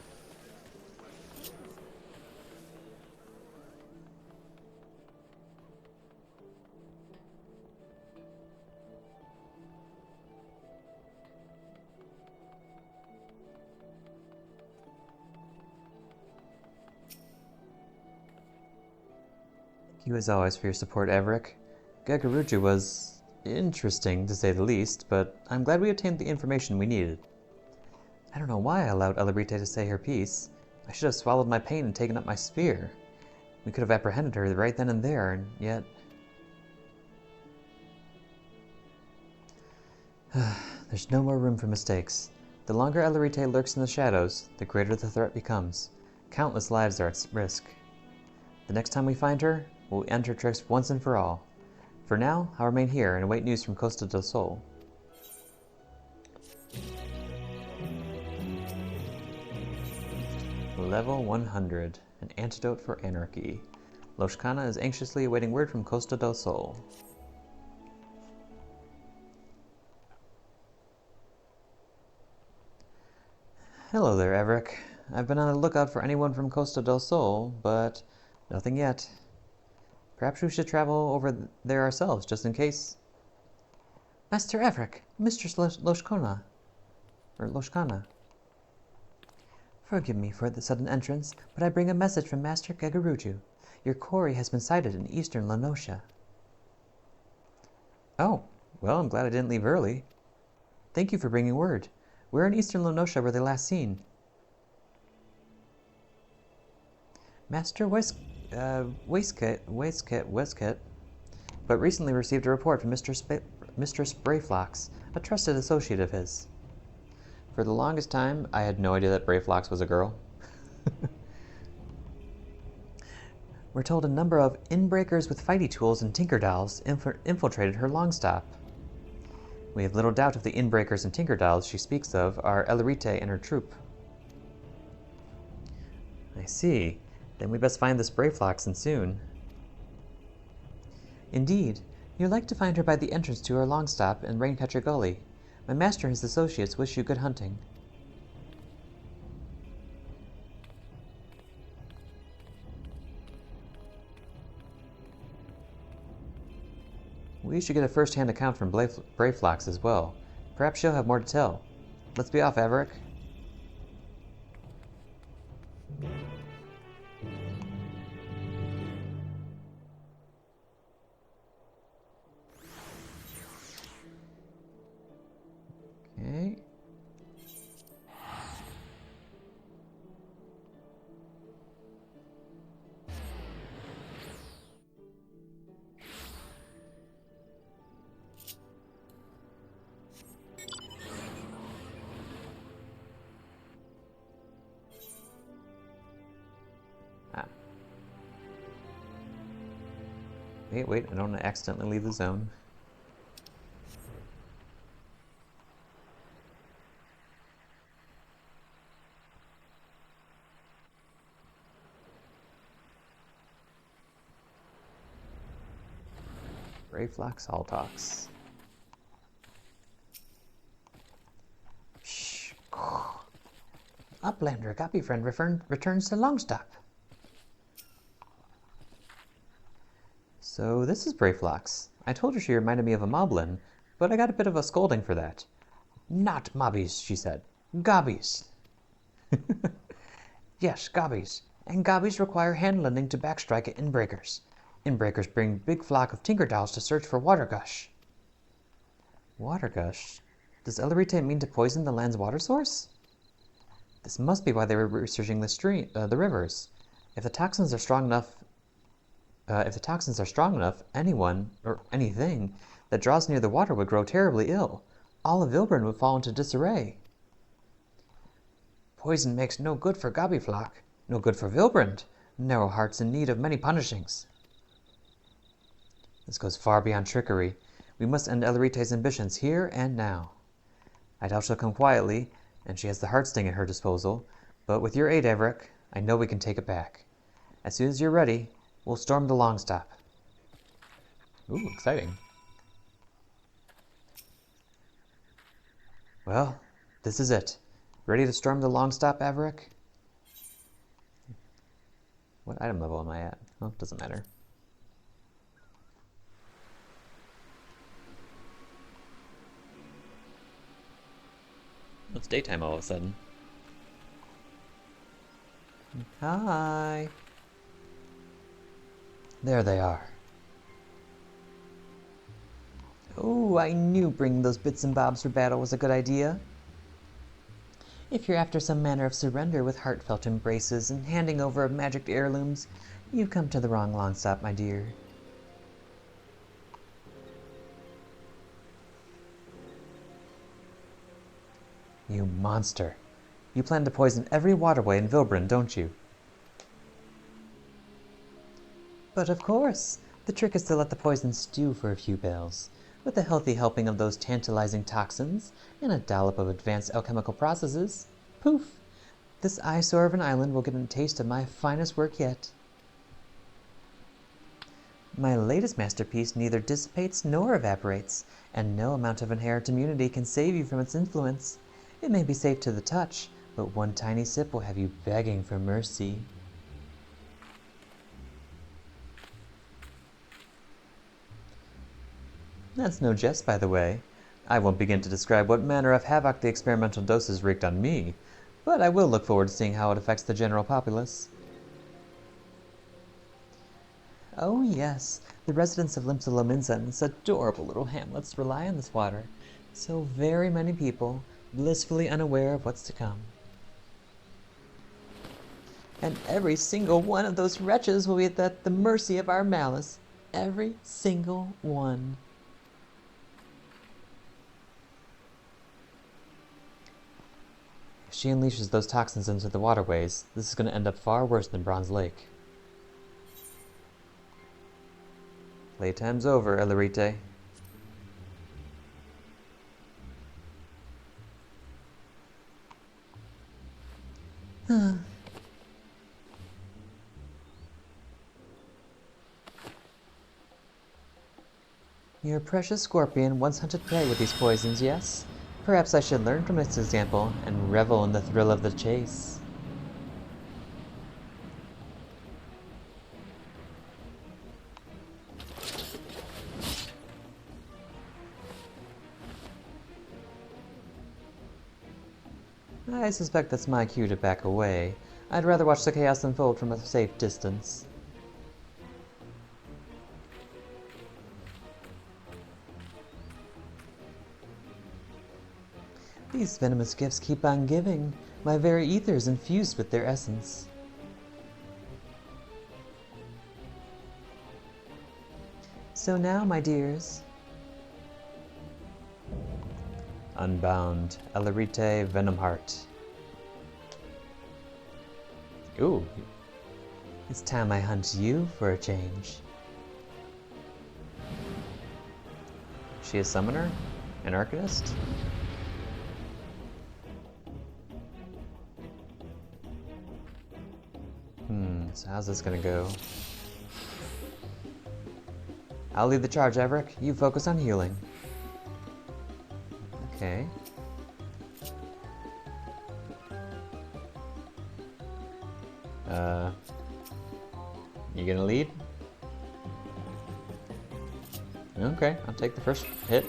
Thank you as always for your support, Everick. Gegaruju was interesting, to say the least, but I'm glad we obtained the information we needed. I don't know why I allowed Elerite to say her piece. I should have swallowed my pain and taken up my spear. We could have apprehended her right then and there, and yet... There's no more room for mistakes. The longer Elerite lurks in the shadows, the greater the threat becomes. Countless lives are at risk. The next time we find her, we'll end her tricks once and for all. For now, I'll remain here and await news from Costa del Sol. Level 100, an antidote for anarchy. Loshkana is anxiously awaiting word from Costa del Sol. Hello there, Everick. I've been on the lookout for anyone from Costa del Sol, but nothing yet. Perhaps we should travel over there ourselves, just in case. Master Everick, Mistress Loshkana. Forgive me for the sudden entrance, but I bring a message from Master Gegaruju. Your quarry has been sighted in eastern Lenosha. Oh, well, I'm glad I didn't leave early. Thank you for bringing word. Where in eastern Lenosha were they last seen? Master Waistcoat, but recently received a report from Mistress Brayflox, a trusted associate of his. For the longest time, I had no idea that Brayflox was a girl. We're told a number of inbreakers with fighty tools and tinker dolls infiltrated her Longstop. We have little doubt if the inbreakers and tinker dolls she speaks of are Elerite and her troop. I see. Then we best find this Brayflox and soon. Indeed. You'd like to find her by the entrance to her Longstop in Raincatcher Gully. My master and his associates wish you good hunting. We should get a first-hand account from Brayflox as well. Perhaps she'll have more to tell. Let's be off, Averick. Okay. Wait, I don't want to accidentally leave the zone. Brayflox all talks. Shh. Uplander, copy friend returns to Longstop. So this is Brayflox. I told her she reminded me of a moblin, but I got a bit of a scolding for that. Not mobbies, she said. Gobbies. Yes, gobbies. And gobbies require hand lending to backstrike at inbreakers. Inbreakers bring big flock of tinker dolls to search for water gush. Water gush? Does Elerite mean to poison the land's water source? This must be why they were researching the rivers. If the toxins are strong enough, anyone or anything that draws near the water would grow terribly ill. All of Vilbren would fall into disarray. Poison makes no good for Gobbyflock, no good for Vilbrand. Narrow hearts in need of many punishings. This goes far beyond trickery. We must end Elerite's ambitions here and now. I doubt she'll come quietly, and she has the heart sting at her disposal, but with your aid, Averick, I know we can take it back. As soon as you're ready, we'll storm the Longstop. Ooh, exciting. Well, this is it. Ready to storm the Longstop, Averick? What item level am I at? Well, doesn't matter. It's daytime all of a sudden. Hi. There they are. Oh, I knew bringing those bits and bobs for battle was a good idea. If you're after some manner of surrender with heartfelt embraces and handing over of magic heirlooms, you've come to the wrong Longstop, my dear. You monster. You plan to poison every waterway in Vilbren, don't you? But of course. The trick is to let the poison stew for a few bells. With a healthy helping of those tantalizing toxins, and a dollop of advanced alchemical processes, poof! This eyesore of an island will get a taste of my finest work yet. My latest masterpiece neither dissipates nor evaporates, and no amount of inherent immunity can save you from its influence. It may be safe to the touch, but one tiny sip will have you begging for mercy. That's no jest, by the way. I won't begin to describe what manner of havoc the experimental doses wreaked on me, but I will look forward to seeing how it affects the general populace. Oh yes, the residents of Limsa and this adorable little hamlets rely on this water. So very many people, blissfully unaware of what's to come. And every single one of those wretches will be at the mercy of our malice. Every single one. If she unleashes those toxins into the waterways, this is going to end up far worse than Bronze Lake. Playtime's over, Elarite. Your precious scorpion once hunted prey with these poisons, yes? Perhaps I should learn from its example and revel in the thrill of the chase. I suspect that's my cue to back away. I'd rather watch the chaos unfold from a safe distance. These venomous gifts keep on giving. My very ether is infused with their essence. So now, my dears. Unbound, Elarite Venomheart. Ooh. It's time I hunt you for a change. Is she a summoner? An arcanist? So how's this gonna go? I'll lead the charge, Everick. You focus on healing. Okay. You gonna lead? Okay, I'll take the first hit.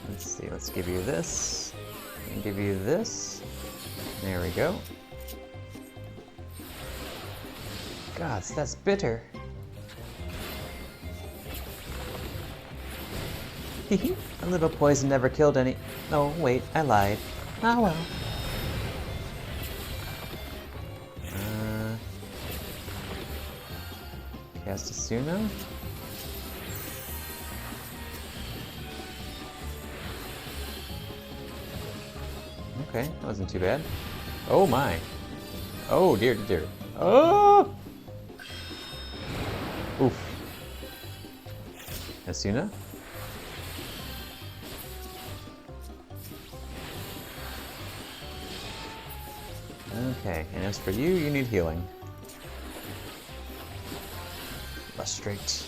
Let's see, let's give you this. And give you this. There we go. Gods, that's bitter. A little poison never killed any. No, wait, I lied. Ah well. Cast Asuna. Okay, that wasn't too bad. Oh my. Oh dear, dear. Oh! Oof. Asuna? Okay, and as for you, you need healing. Lustrate.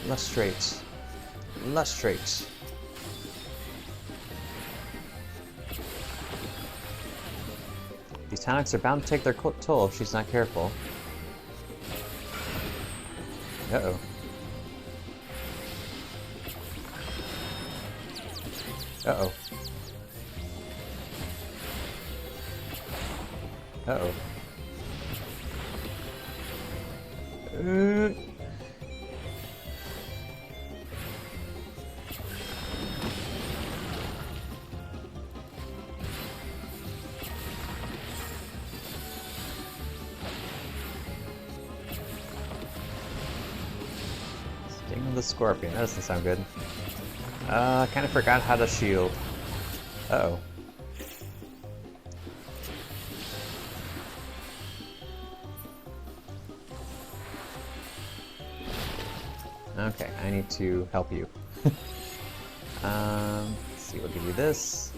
Lustrate. Lustrate. These tonics are bound to take their toll if she's not careful. Uh-oh. Uh-oh. Uh-oh. Sting of the Scorpion. That doesn't sound good. I kind of forgot how to shield. Uh-oh. Okay, I need to help you. Let's see, we'll give you this.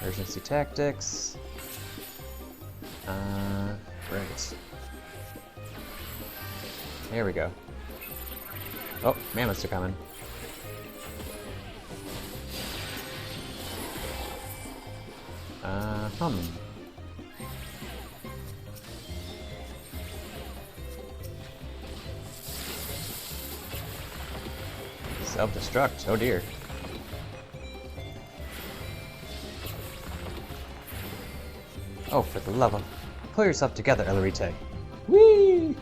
Urgency tactics. Right. There we go. Oh, mammoths are coming. Self-destruct, oh dear. Oh, for the love of... Pull yourself together, Elerite. Whee!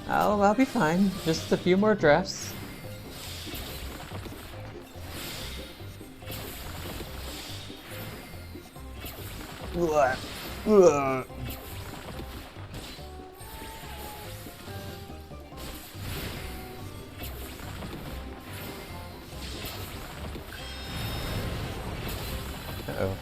I'll be fine. Just a few more drafts. Ugh. Uh-oh.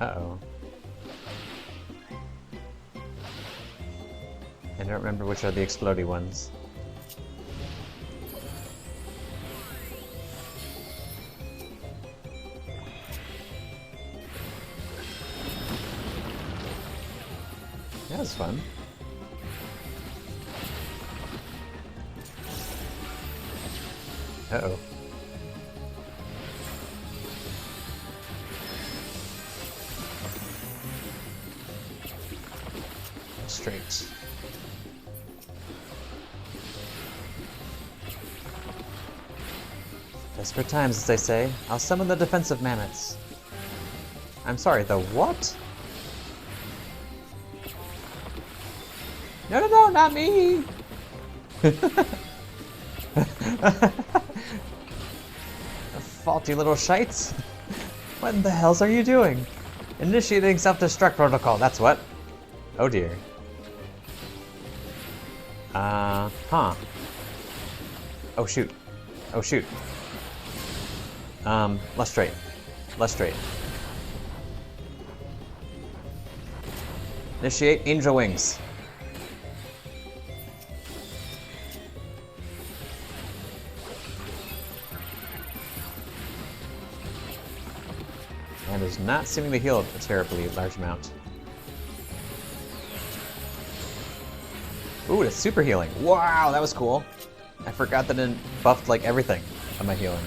Uh-oh. I don't remember which are the explodey ones. That was fun. Uh-oh. Straight. Desperate times, as they say. I'll summon the defensive mammoths. I'm sorry, the what? No, no, no, not me! Faulty little shites. What in the hells are you doing? Initiating self-destruct protocol, that's what. Oh dear. Huh. Oh shoot. Oh shoot. Less straight. Less straight. Initiate angel wings. And is not seeming to heal a terribly large amount. Ooh, it's super healing. Wow, that was cool. I forgot that it buffed like everything on my healing.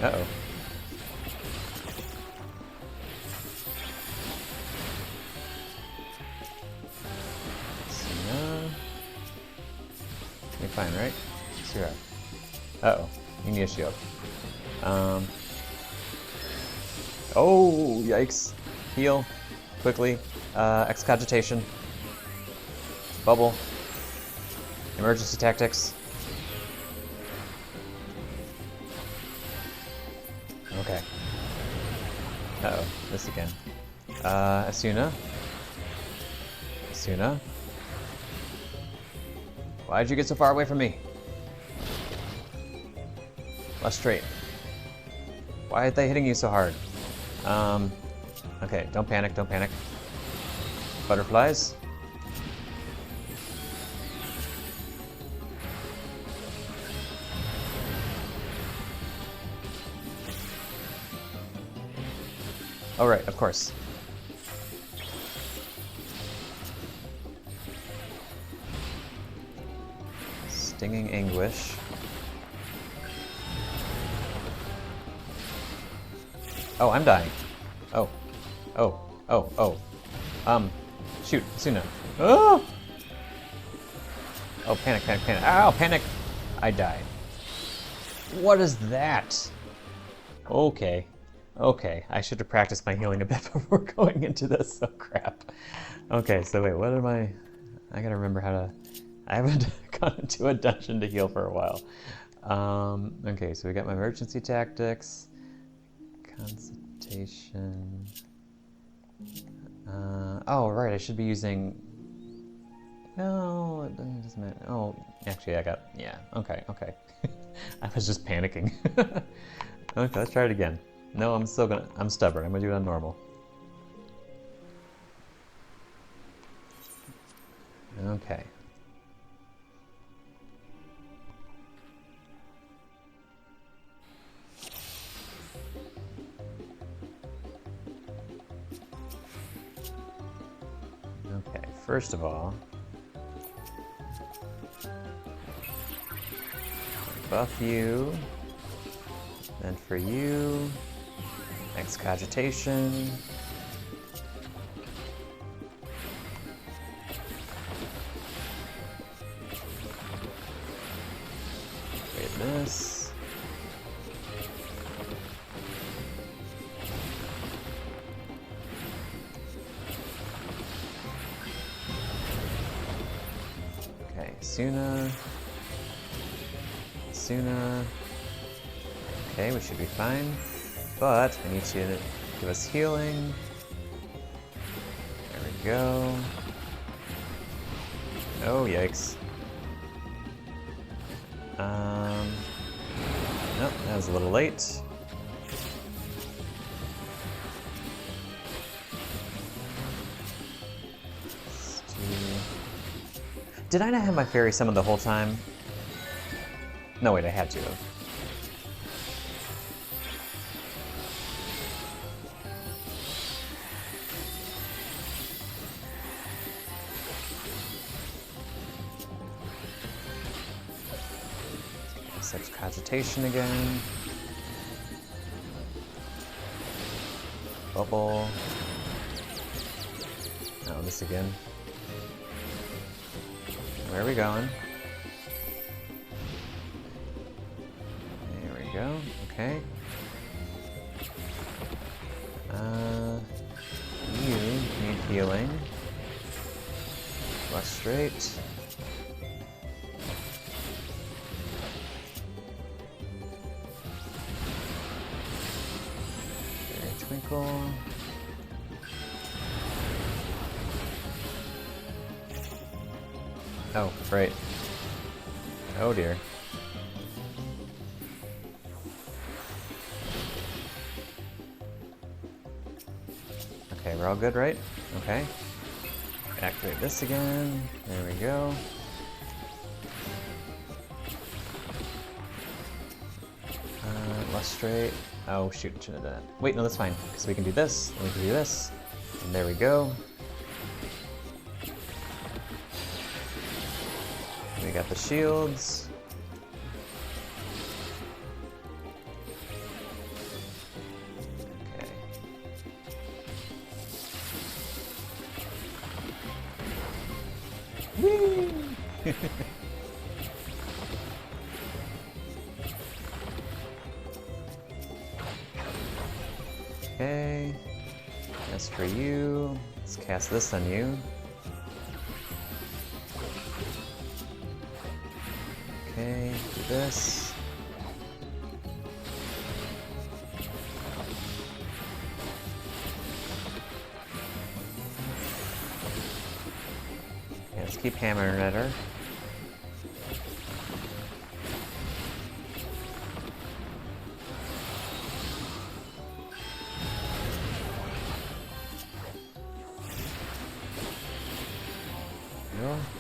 Uh-oh. You're fine, right? Zero. Uh-oh. You need a shield. Oh, yikes. Heal. Quickly. Excogitation. Bubble. Emergency tactics. Okay. Uh-oh. This again. Asuna. Asuna. Why'd you get so far away from me? Less straight. Why are they hitting you so hard? Okay, don't panic, don't panic. Butterflies. Oh right, of course. Stinging anguish. Oh, I'm dying. Oh. Oh. Oh. Oh. Shoot. Suna. Oh! Oh, panic, panic, panic. Ow, panic! I died. What is that? Okay. Okay. I should have practiced my healing a bit before going into this. Oh, crap. Okay, so wait, what am I gotta remember how to... I haven't gone into a dungeon to heal for a while. Okay, so we got my emergency tactics. Consultation. Oh, right, I should be using... No, it doesn't matter. Oh, actually, I got... Yeah, okay. I was just panicking. Okay, let's try it again. No, I'm stubborn. I'm gonna do it on normal. Okay. first of all, buff you. Then for you, excogitation. Create this. Okay, Suna. Okay, we should be fine. But I need to give us healing. There we go. Oh, yikes. Nope, that was a little late. Did I not have my fairy summoned the whole time? No, wait, I had to. Such cogitation again. Bubble. Oh, this again. Where are we going? There we go. Okay. You need healing. Left straight. Twinkle. Oh, right. Oh dear. Okay, we're all good, right? Okay. Activate this again. There we go. Left straight. Oh shoot, should have done that. Wait, no, that's fine, because we can do this, and we can do this. And there we go. We got the shields. Okay. Whee! Okay, that's for you. Let's cast this on you. Okay, do this. Okay, let's keep hammering at her.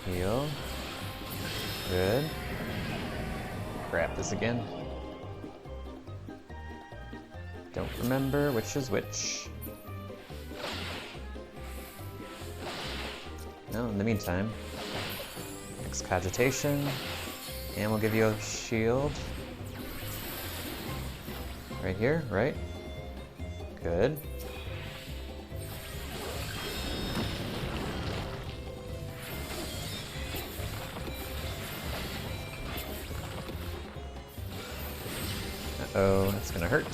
Heal. Good. Grab this again. Don't remember which is which. No, in the meantime, excogitation, and we'll give you a shield. Right here, right? Good. Uh-oh, that's gonna hurt.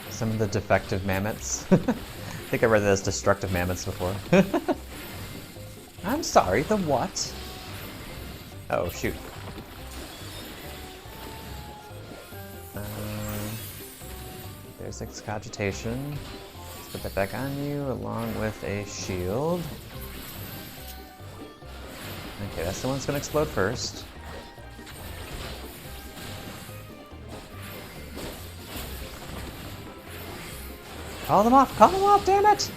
Some of the defective mammoths. I think I read that as destructive mammoths before. I'm sorry, the what? Oh, shoot. There's excogitation. Let's put that back on you along with a shield. Okay, that's the one that's gonna explode first. Call them off, damn it!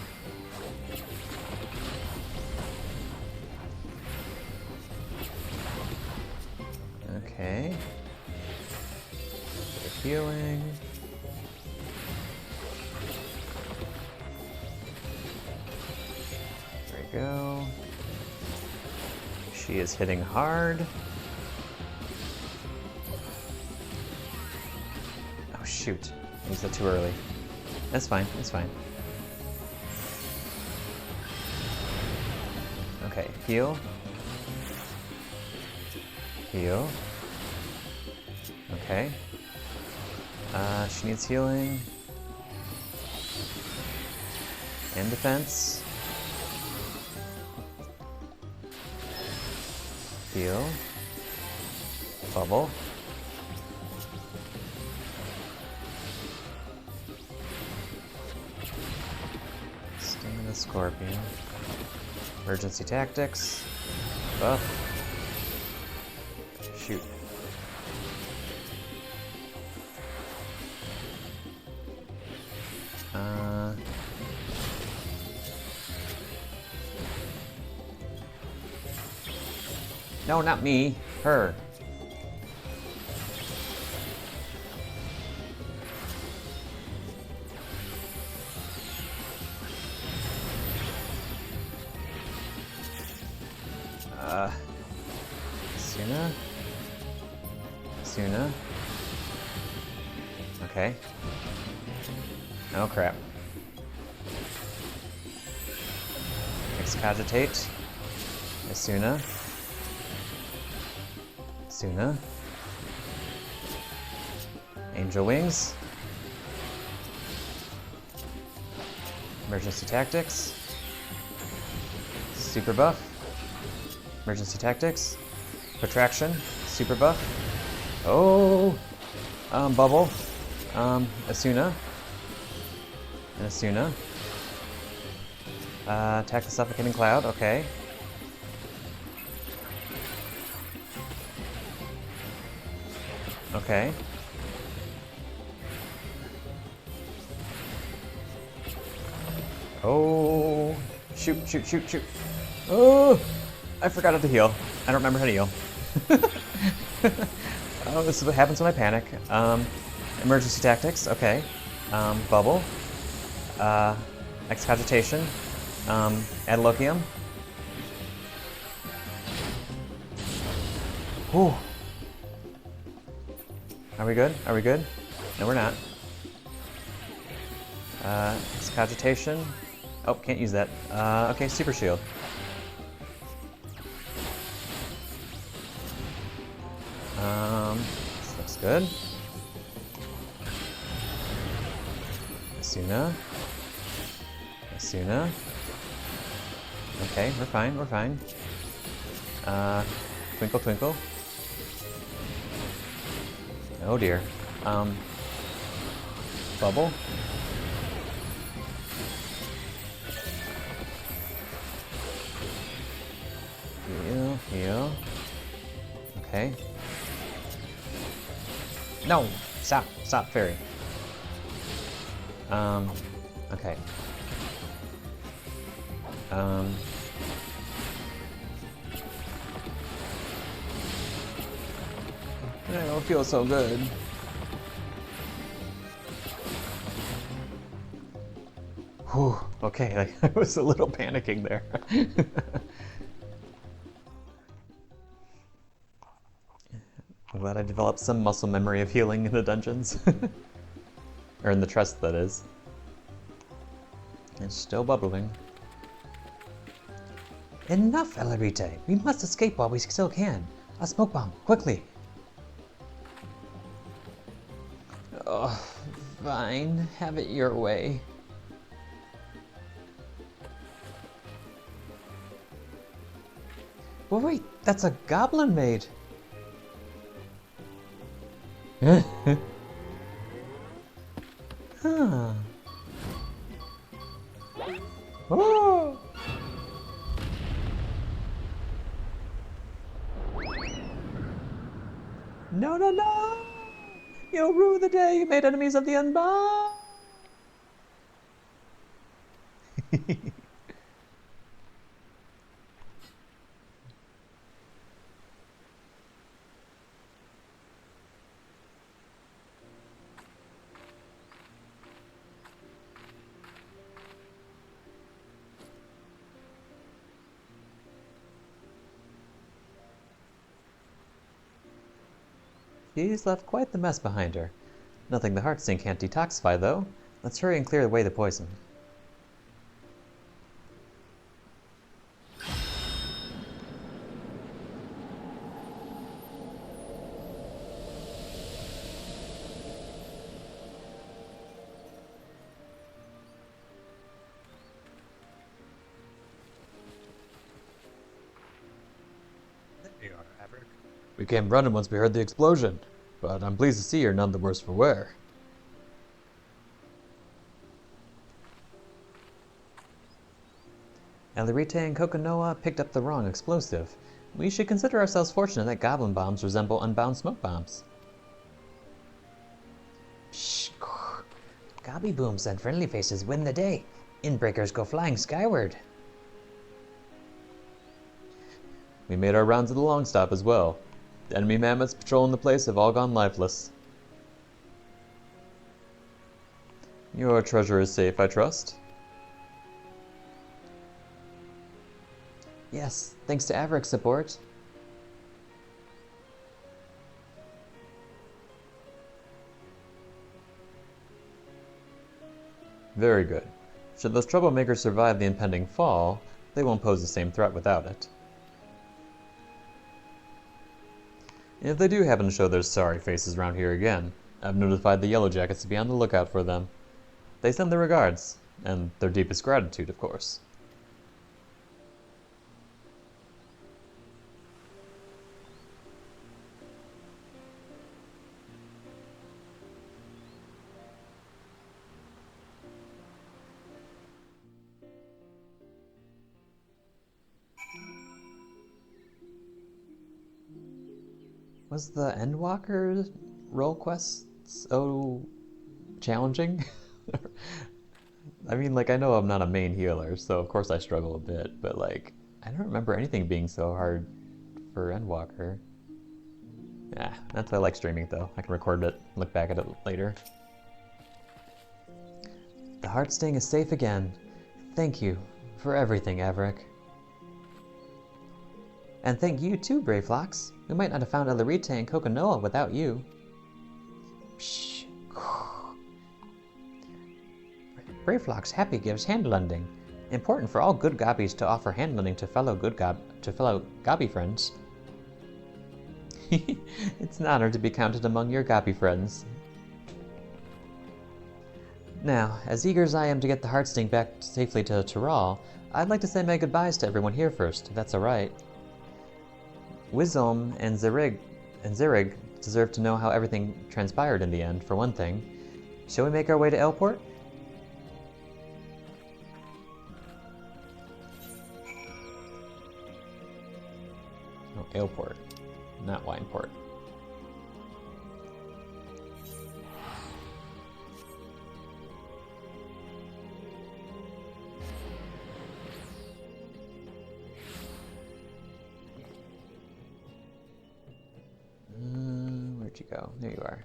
She is hitting hard. Oh shoot, I used that too early. That's fine, that's fine. Okay, heal. Heal. Okay. She needs healing. And defense. Heal. Bubble. Sting of the Scorpion. Emergency tactics. Buff. Shoot. No, not me. Her. Suna? Suna? Okay. Oh crap. Excogitate. Asuna. Suna. Angel Wings. Emergency Tactics. Super Buff. Emergency Tactics. Protraction. Super Buff. Oh! Bubble. Asuna. And Asuna. Attack the Suffocating Cloud. Okay. Okay. Oh! Shoot, shoot, shoot, shoot. Oh! I forgot how to heal. I don't remember how to heal. Oh, this is what happens when I panic. Emergency Tactics. Okay. Bubble. Excogitation. Adalokium. Whew. Are we good? Are we good? No, we're not. Excogitation. Oh, can't use that. Okay, Super Shield. This looks good. Asuna. Asuna. Okay, we're fine, we're fine. Twinkle Twinkle. Oh dear. Bubble. Heal, heal. Okay. No! Stop! Stop, fairy. Okay. I don't feel so good. Whew, okay, like, I was a little panicking there. I'm glad I developed some muscle memory of healing in the dungeons. Or in the trust, that is. It's still bubbling. Enough, Elarite. We must escape while we still can. A smoke bomb, quickly. Oh, fine. Have it your way. Well, wait, that's a goblin maid. Huh. Oh! No, no, no! You rue the day you made enemies of the unbound! She's left quite the mess behind her. Nothing the heartsting can't detoxify, though. Let's hurry and clear away the poison. We came running once we heard the explosion, but I'm pleased to see you're none the worse for wear. Elerite and Kokonoa picked up the wrong explosive. We should consider ourselves fortunate that goblin bombs resemble unbound smoke bombs. Shh! Gobby booms and friendly faces win the day. Inbreakers go flying skyward. We made our rounds of the long stop as well. The enemy mammoths patrolling the place have all gone lifeless. Your treasure is safe, I trust? Yes, thanks to Averick's support. Very good. Should those troublemakers survive the impending fall, they won't pose the same threat without it. If they do happen to show their sorry faces around here again, I've notified the Yellow Jackets to be on the lookout for them. They send their regards, and their deepest gratitude, of course. Was the Endwalker role quest so challenging? I mean, like, I know I'm not a main healer, so of course I struggle a bit, but, like, I don't remember anything being so hard for Endwalker. Yeah, that's why I like streaming, though. I can record it, look back at it later. The Heartsting is safe again. Thank you for everything, Averick. And thank you too, Brayflox. We might not have found Elerite and Kokonoa without you. Psh. Brayflox happy gives handlending. Important for all good gobbies to offer handlending to fellow gobby friends. It's an honor to be counted among your gobby friends. Now, as eager as I am to get the Heartsting back safely to Tyrrell, I'd like to say my goodbyes to everyone here first, if that's alright. Wizom and Zirig deserve to know how everything transpired in the end, for one thing. Shall we make our way to Elport? Oh, Aleport, not Wineport. Where'd you go? There you are.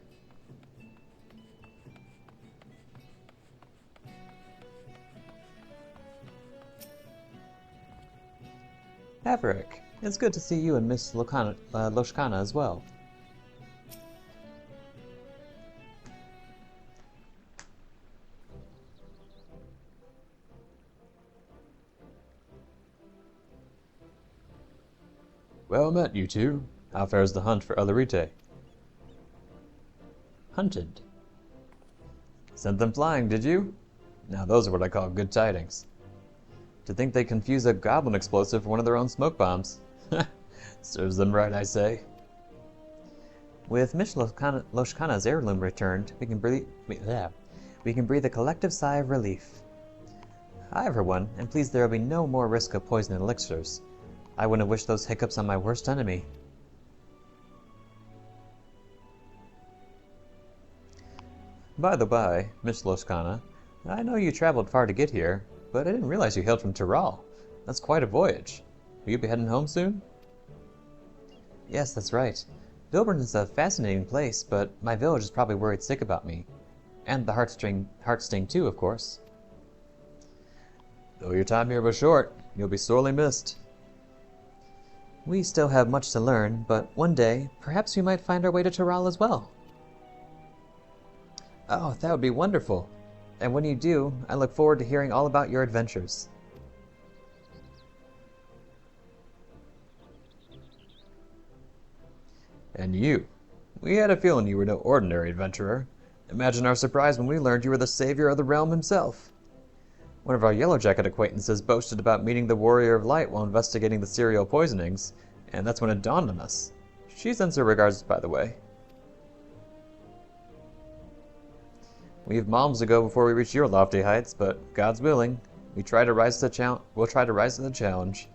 Averick, it's good to see you and Miss Loshkana as well. Well met, you two. How fares the hunt for Elerite? Hunted. Sent them flying, did you? Now those are what I call good tidings. To think they confuse a goblin explosive for one of their own smoke bombs. Serves them right, I say. With Miss Loshkana's heirloom returned, we can breathe a collective sigh of relief. Hi, everyone, and please there will be no more risk of poison elixirs. I wouldn't wish those hiccups on my worst enemy. By the by, Miss Loshkana, I know you traveled far to get here, but I didn't realize you hailed from Tyrrell. That's quite a voyage. Will you be heading home soon? Yes, that's right. Vilburn is a fascinating place, but my village is probably worried sick about me. And the Heartsting too, of course. Though your time here was short, you'll be sorely missed. We still have much to learn, but one day, perhaps we might find our way to Toral as well. Oh, that would be wonderful. And when you do, I look forward to hearing all about your adventures. And you. We had a feeling you were no ordinary adventurer. Imagine our surprise when we learned you were the savior of the realm himself. One of our Yellow Jacket acquaintances boasted about meeting the Warrior of Light while investigating the cereal poisonings, and that's when it dawned on us. She sends her regards, by the way. We have moms to go before we reach your lofty heights, but God's willing, we'll try to rise to the challenge.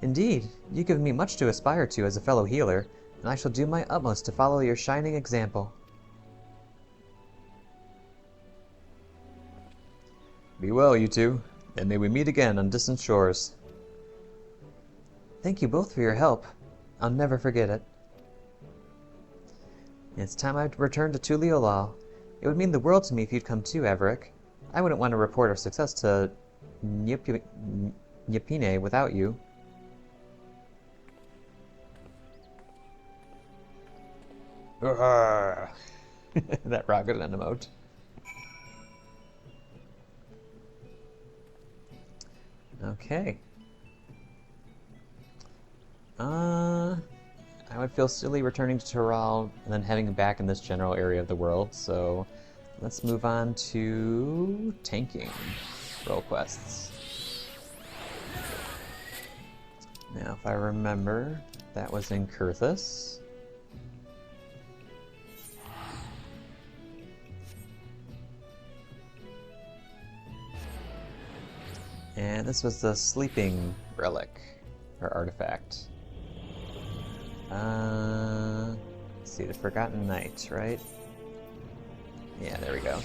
Indeed, you've given me much to aspire to as a fellow healer, and I shall do my utmost to follow your shining example. Be well, you two, and may we meet again on distant shores. Thank you both for your help. I'll never forget it. It's time I return to Tuliolal. It would mean the world to me if you'd come too, Everick. I wouldn't want to report our success to Nyapine without you. That rocket and emote. Okay. I would feel silly returning to Toral and then heading back in this general area of the world, so let's move on to tanking role quests. Now, if I remember, that was in Kurthus. And this was the sleeping relic, or artifact. Let's see, the Forgotten Night, right? Yeah, there we go.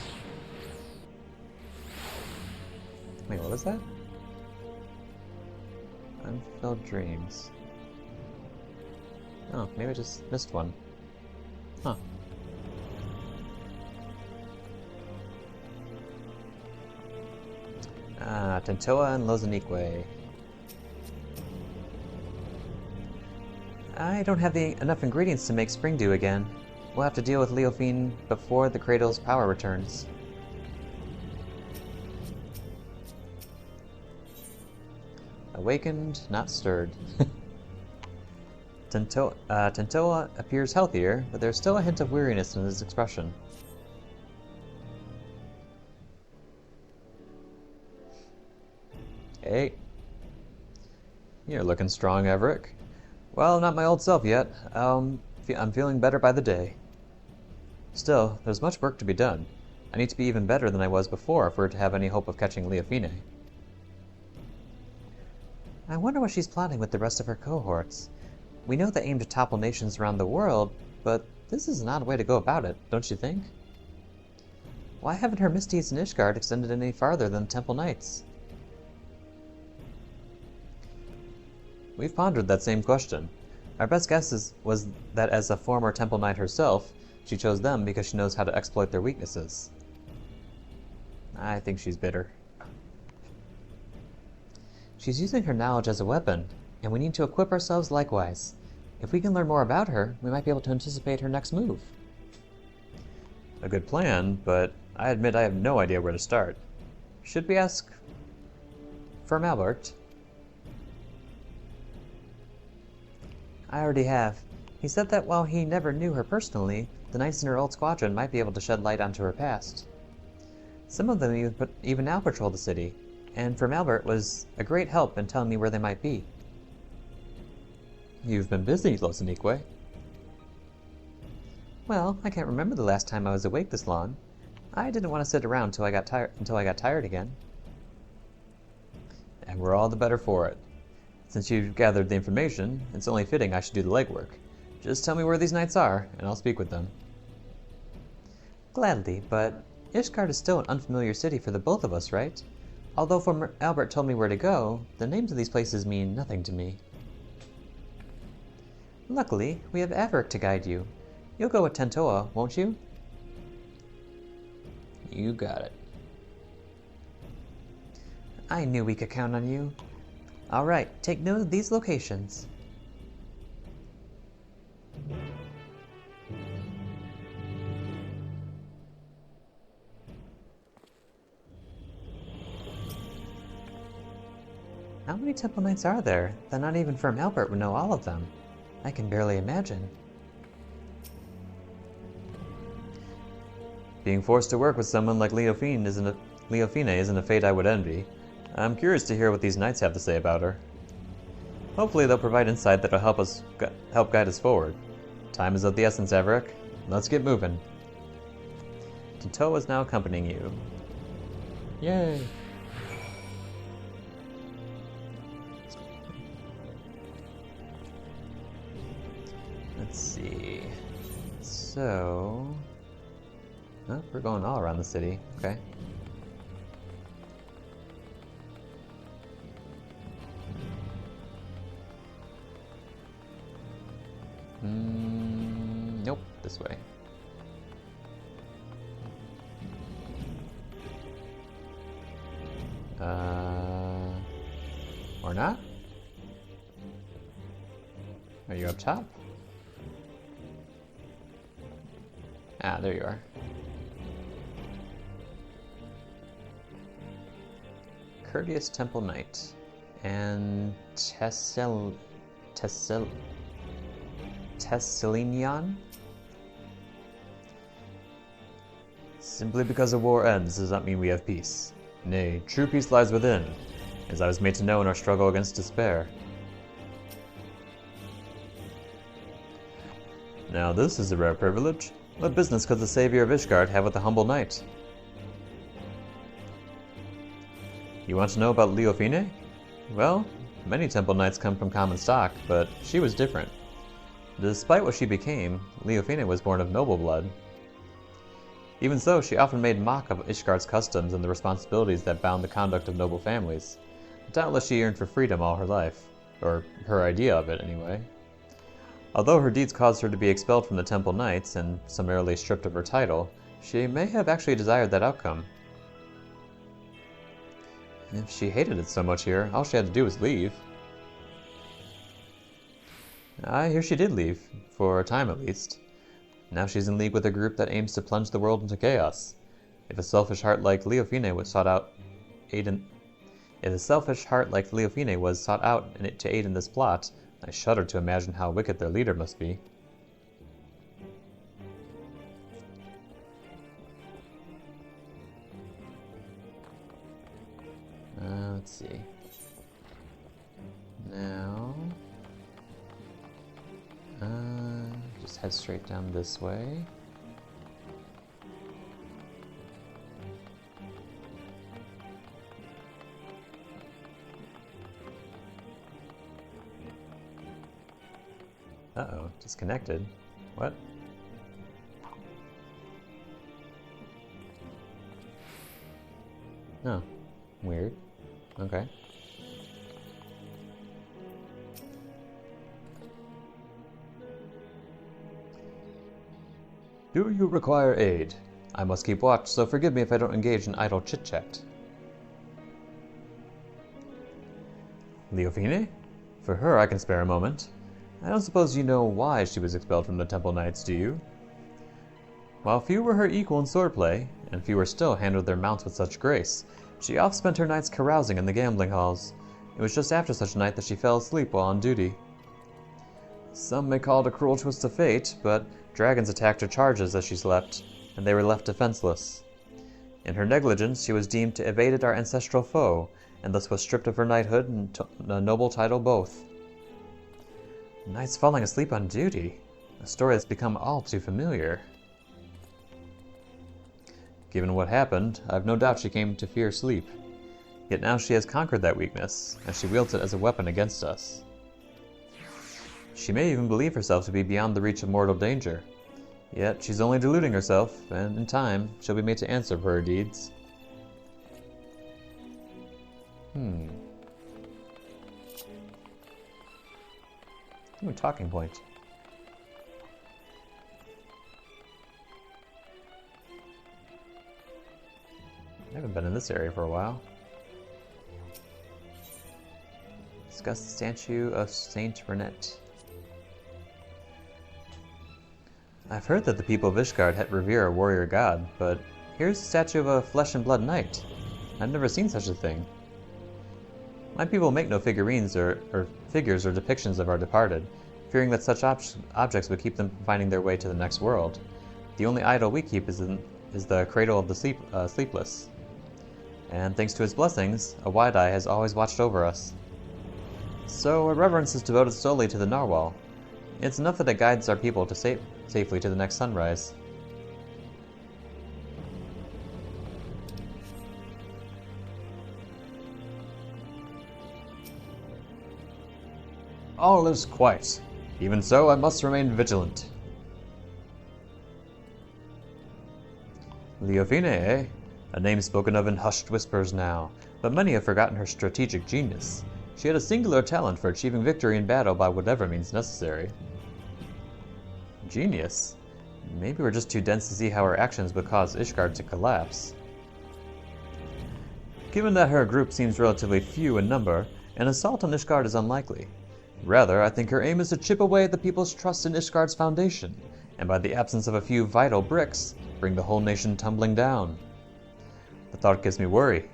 Wait, what was that? Unfulfilled dreams. Oh, maybe I just missed one. Huh. Tentoa and Lozanique. I don't have enough ingredients to make spring dew again. We'll have to deal with Leofine before the cradle's power returns. Awakened, not stirred. Tentoa appears healthier, but there's still a hint of weariness in his expression. Hey. You're looking strong, Everick. Well, not my old self yet. I'm feeling better by the day. Still, there's much work to be done. I need to be even better than I was before if we're to have any hope of catching Leofine. I wonder what she's plotting with the rest of her cohorts. We know they aim to topple nations around the world, but this is an odd way to go about it, don't you think? Why haven't her misdeeds in Ishgard extended any farther than the Temple Knights? We've pondered that same question. Our best guess was that as a former Temple Knight herself, she chose them because she knows how to exploit their weaknesses. I think she's bitter. She's using her knowledge as a weapon, and we need to equip ourselves likewise. If we can learn more about her, we might be able to anticipate her next move. A good plan, but I admit I have no idea where to start. Should we ask Firm Albert? I already have. He said that while he never knew her personally, the knights in her old squadron might be able to shed light onto her past. Some of them even now patrol the city, and Firm Albert was a great help in telling me where they might be. You've been busy, Lozanique. Well, I can't remember the last time I was awake this long. I didn't want to sit around until I got tired again. And we're all the better for it. Since you've gathered the information, it's only fitting I should do the legwork. Just tell me where these knights are, and I'll speak with them. Gladly, but Ishgard is still an unfamiliar city for the both of us, right? Although Firm Albert told me where to go, the names of these places mean nothing to me. Luckily, we have Everick to guide you. You'll go with Tentoa, won't you? You got it. I knew we could count on you. Alright, take note of these locations. How many Temple Knights are there that not even Firm Albert would know all of them? I can barely imagine. Being forced to work with someone like Leofine isn't a fate I would envy. I'm curious to hear what these knights have to say about her. Hopefully they'll provide insight that'll help guide us forward. Time is of the essence, Averick. Let's get moving. Tinto is now accompanying you. Yay! Let's see. So... oh, we're going all around the city. Okay. Nope, this way. Or not? Are you up top? Ah, there you are. Courteous Temple Knight. And Tesselinian? Simply because a war ends does not mean we have peace. Nay, true peace lies within, as I was made to know in our struggle against despair. Now this is a rare privilege. What business could the savior of Ishgard have with a humble knight? You want to know about Leofine? Well, many Temple Knights come from common stock, but she was different. Despite what she became, Leofine was born of noble blood. Even so, she often made mock of Ishgard's customs and the responsibilities that bound the conduct of noble families. Doubtless she yearned for freedom all her life, or her idea of it anyway. Although her deeds caused her to be expelled from the Temple Knights and summarily stripped of her title, she may have actually desired that outcome. If she hated it so much here, all she had to do was leave. I hear she did leave, for a time at least. Now she's in league with a group that aims to plunge the world into chaos. If a selfish heart like Leofine was sought out to aid in this plot, I shudder to imagine how wicked their leader must be. Let's see. Now... just head straight down this way. Uh-oh, disconnected. What? Oh, weird. Okay. Do you require aid? I must keep watch, so forgive me if I don't engage in idle chit-chat. Leofine? For her I can spare a moment. I don't suppose you know why she was expelled from the Temple Knights, do you? While few were her equal in swordplay, and fewer still handled their mounts with such grace, she oft spent her nights carousing in the gambling halls. It was just after such a night that she fell asleep while on duty. Some may call it a cruel twist of fate, but dragons attacked her charges as she slept, and they were left defenseless. In her negligence, she was deemed to have aided our ancestral foe, and thus was stripped of her knighthood and a noble title both. Knights falling asleep on duty, a story that's become all too familiar. Given what happened, I've no doubt she came to fear sleep. Yet now she has conquered that weakness, and she wields it as a weapon against us. She may even believe herself to be beyond the reach of mortal danger. Yet she's only deluding herself, and in time, she'll be made to answer for her deeds. Ooh, talking point. I haven't been in this area for a while. Discuss the statue of Saint Renette. I've heard that the people of Ishgard revere a warrior god, but here's a statue of a flesh and blood knight. I've never seen such a thing. My people make no figurines or figures or depictions of our departed, fearing that such objects would keep them from finding their way to the next world. The only idol we keep is the cradle of the sleepless. And thanks to his blessings, a wide eye has always watched over us. So our reverence is devoted solely to the narwhal. It's enough that it guides our people to safely to the next sunrise. All is quiet. Even so, I must remain vigilant. Leofine, eh? A name spoken of in hushed whispers now, but many have forgotten her strategic genius. She had a singular talent for achieving victory in battle by whatever means necessary. Genius? Maybe we're just too dense to see how her actions would cause Ishgard to collapse. Given that her group seems relatively few in number, an assault on Ishgard is unlikely. Rather, I think her aim is to chip away at the people's trust in Ishgard's foundation, and by the absence of a few vital bricks, bring the whole nation tumbling down. The thought gives me worry.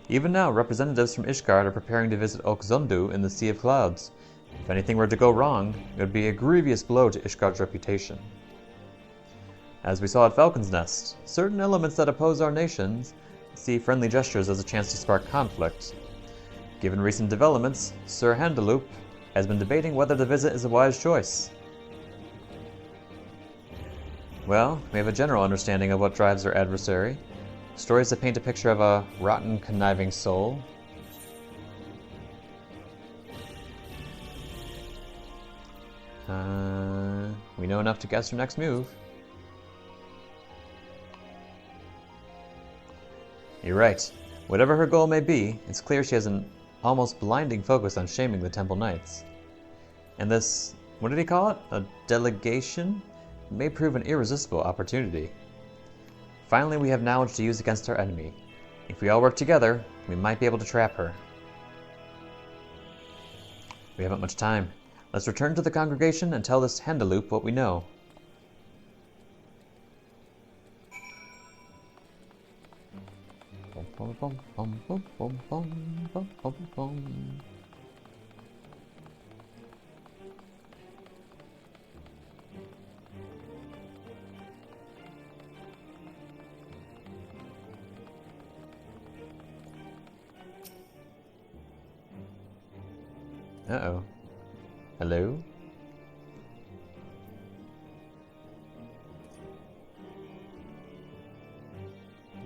Even now, representatives from Ishgard are preparing to visit Okzundu in the Sea of Clouds. If anything were to go wrong, it would be a grievous blow to Ishgard's reputation. As we saw at Falcon's Nest, certain elements that oppose our nations see friendly gestures as a chance to spark conflict. Given recent developments, Sir Handaloop has been debating whether the visit is a wise choice. Well, we have a general understanding of what drives our adversary. Stories that paint a picture of a rotten, conniving soul. We know enough to guess her next move. You're right. Whatever her goal may be, it's clear she has an almost blinding focus on shaming the Temple Knights. And this, what did he call it? A delegation? May prove an irresistible opportunity. Finally, we have knowledge to use against our enemy. If we all work together, we might be able to trap her. We haven't much time. Let's return to the congregation and tell this Handaloop what we know. Uh-oh. Hello?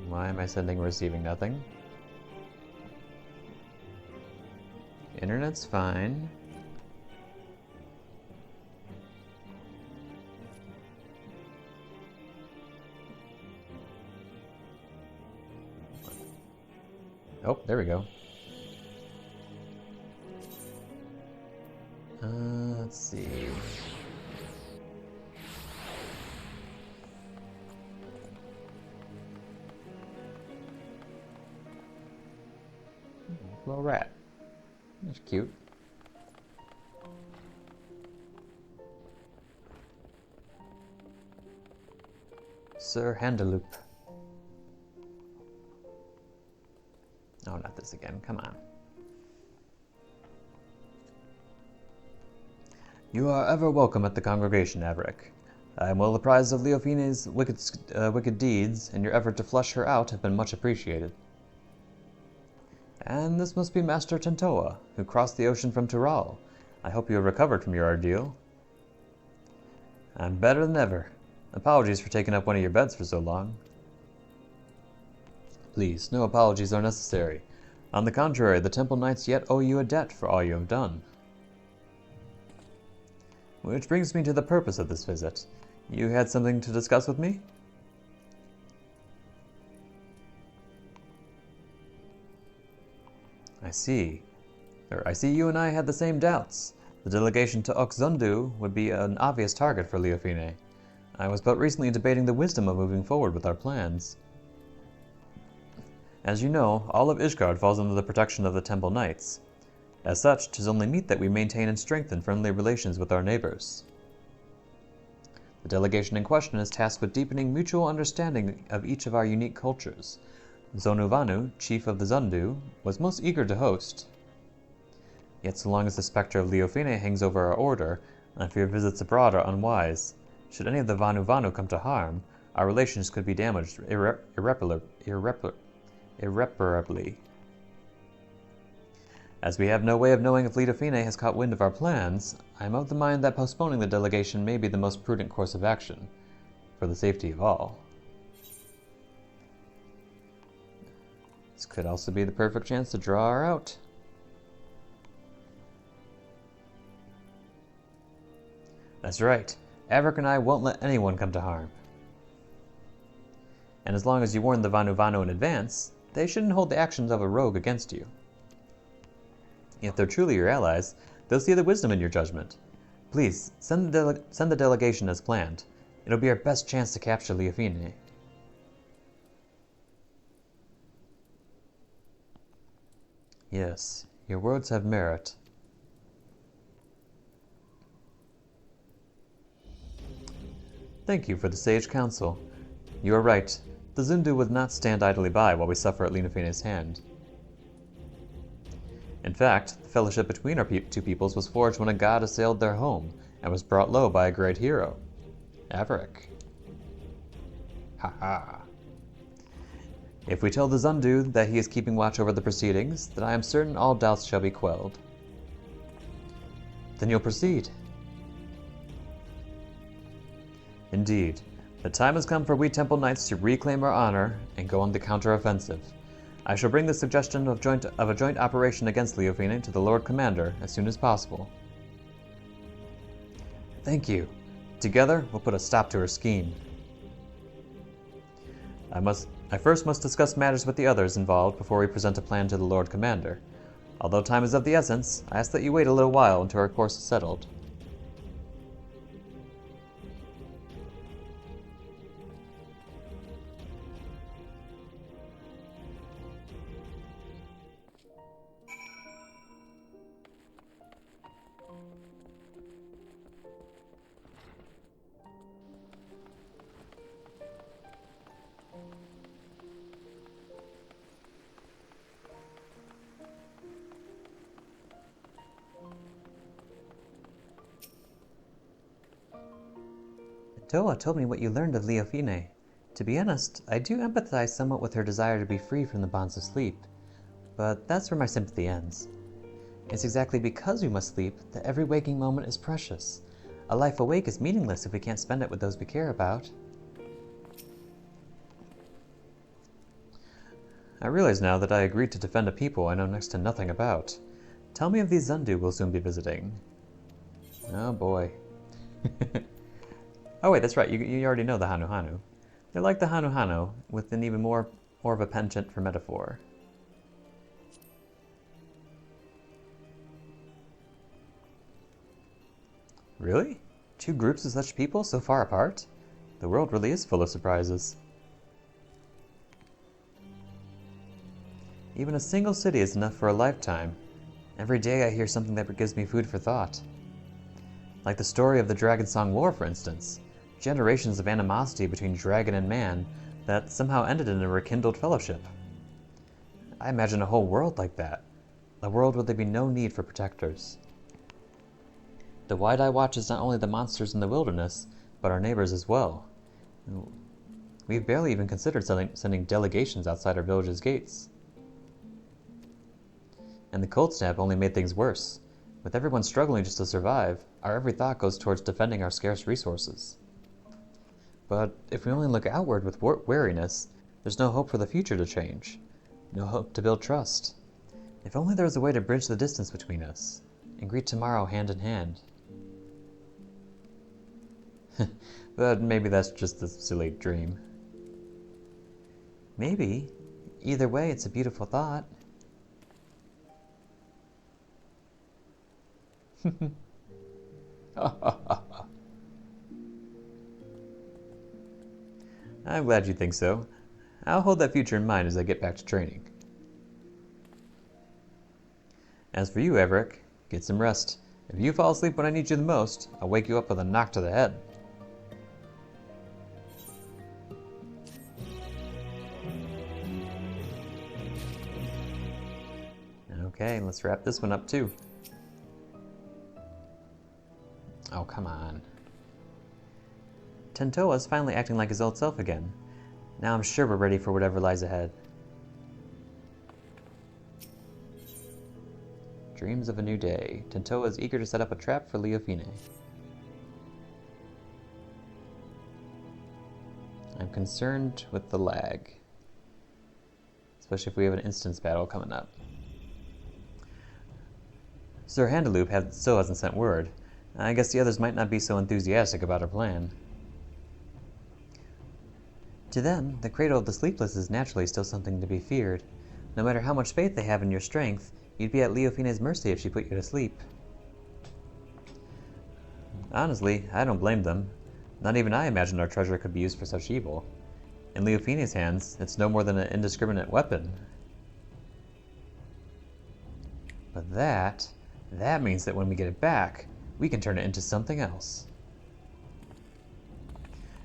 Why am I sending and receiving nothing? Internet's fine. Oh, there we go. Let's see. Little rat. That's cute. Sir Handaloop. Oh, not this again. Come on. You are ever welcome at the congregation, Averick. I am well apprised of Leofine's wicked deeds, and your effort to flush her out have been much appreciated. And this must be Master Tentoa, who crossed the ocean from Tural. I hope you have recovered from your ordeal. I'm better than ever. Apologies for taking up one of your beds for so long. Please, no apologies are necessary. On the contrary, the Temple Knights yet owe you a debt for all you have done. Which brings me to the purpose of this visit. You had something to discuss with me? I see you and I had the same doubts. The delegation to Okzundu would be an obvious target for Leofine. I was but recently debating the wisdom of moving forward with our plans. As you know, all of Ishgard falls under the protection of the Temple Knights. As such, 'tis only meet that we maintain and strengthen friendly relations with our neighbors. The delegation in question is tasked with deepening mutual understanding of each of our unique cultures. Zonuvanu, chief of the Zundu, was most eager to host. Yet so long as the specter of Leofine hangs over our order, I fear visits abroad are unwise. Should any of the Vanu come to harm, our relations could be damaged irreparably. As we have no way of knowing if Leofine has caught wind of our plans, I am of the mind that postponing the delegation may be the most prudent course of action, for the safety of all. This could also be the perfect chance to draw her out. That's right. Averick and I won't let anyone come to harm. And as long as you warn the Vanu in advance, they shouldn't hold the actions of a rogue against you. If they're truly your allies, they'll see the wisdom in your judgment. Please, send the delegation as planned. It'll be our best chance to capture Leofine. Yes, your words have merit. Thank you for the sage counsel. You are right. The Zundu would not stand idly by while we suffer at Leofine's hand. In fact, the fellowship between our two peoples was forged when a god assailed their home and was brought low by a great hero, Averick. Ha ha. If we tell the Zundu that he is keeping watch over the proceedings, then I am certain all doubts shall be quelled. Then you'll proceed. Indeed, the time has come for we Temple Knights to reclaim our honor and go on the counter-offensive. I shall bring the suggestion of a joint operation against Leofine to the Lord Commander as soon as possible. Thank you. Together, we'll put a stop to her scheme. I first must discuss matters with the others involved before we present a plan to the Lord Commander. Although time is of the essence, I ask that you wait a little while until our course is settled. Toa told me what you learned of Leofine. To be honest, I do empathize somewhat with her desire to be free from the bonds of sleep, but that's where my sympathy ends. It's exactly because we must sleep that every waking moment is precious. A life awake is meaningless if we can't spend it with those we care about. I realize now that I agreed to defend a people I know next to nothing about. Tell me of these Zundu we'll soon be visiting. Oh boy. Oh wait, that's right, you already know the Hanu. They're like the Hanu, with an even more of a penchant for metaphor. Really? Two groups of such people so far apart? The world really is full of surprises. Even a single city is enough for a lifetime. Every day I hear something that gives me food for thought. Like the story of the Dragon Song War, for instance. Generations of animosity between dragon and man that somehow ended in a rekindled fellowship. I imagine a whole world like that. A world where there'd be no need for protectors. The Wide Eye watches not only the monsters in the wilderness, but our neighbors as well. We've barely even considered sending delegations outside our village's gates. And the cold snap only made things worse. With everyone struggling just to survive, our every thought goes towards defending our scarce resources. But if we only look outward with wariness, there's no hope for the future to change. No hope to build trust. If only there was a way to bridge the distance between us, and greet tomorrow hand in hand. But maybe that's just a silly dream. Maybe. Either way, it's a beautiful thought. I'm glad you think so. I'll hold that future in mind as I get back to training. As for you, Everett, get some rest. If you fall asleep when I need you the most, I'll wake you up with a knock to the head. Okay, let's wrap this one up too. Oh, come on. Tentoa's finally acting like his old self again. Now I'm sure we're ready for whatever lies ahead. Dreams of a new day. Tentoa is eager to set up a trap for Leofine. I'm concerned with the lag. Especially if we have an instance battle coming up. Sir Handaloop still hasn't sent word. I guess the others might not be so enthusiastic about our plan. To them, the cradle of the sleepless is naturally still something to be feared. No matter how much faith they have in your strength, you'd be at Leofine's mercy if she put you to sleep. Honestly, I don't blame them. Not even I imagined our treasure could be used for such evil. In Leofine's hands, it's no more than an indiscriminate weapon. But that means that when we get it back, we can turn it into something else.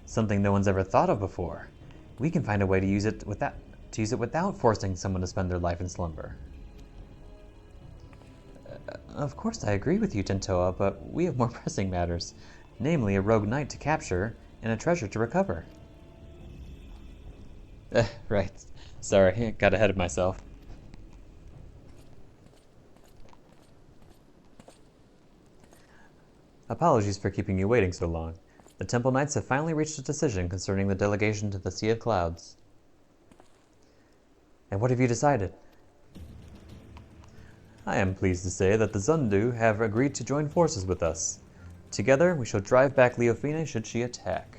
Something no one's ever thought of before. We can find a way to use it without forcing someone to spend their life in slumber. Of course I agree with you, Tentoa, but we have more pressing matters, namely a rogue knight to capture and a treasure to recover. Right. Sorry, got ahead of myself. Apologies for keeping you waiting so long. The Temple Knights have finally reached a decision concerning the delegation to the Sea of Clouds. And what have you decided? I am pleased to say that the Zundu have agreed to join forces with us. Together, we shall drive back Leofine should she attack.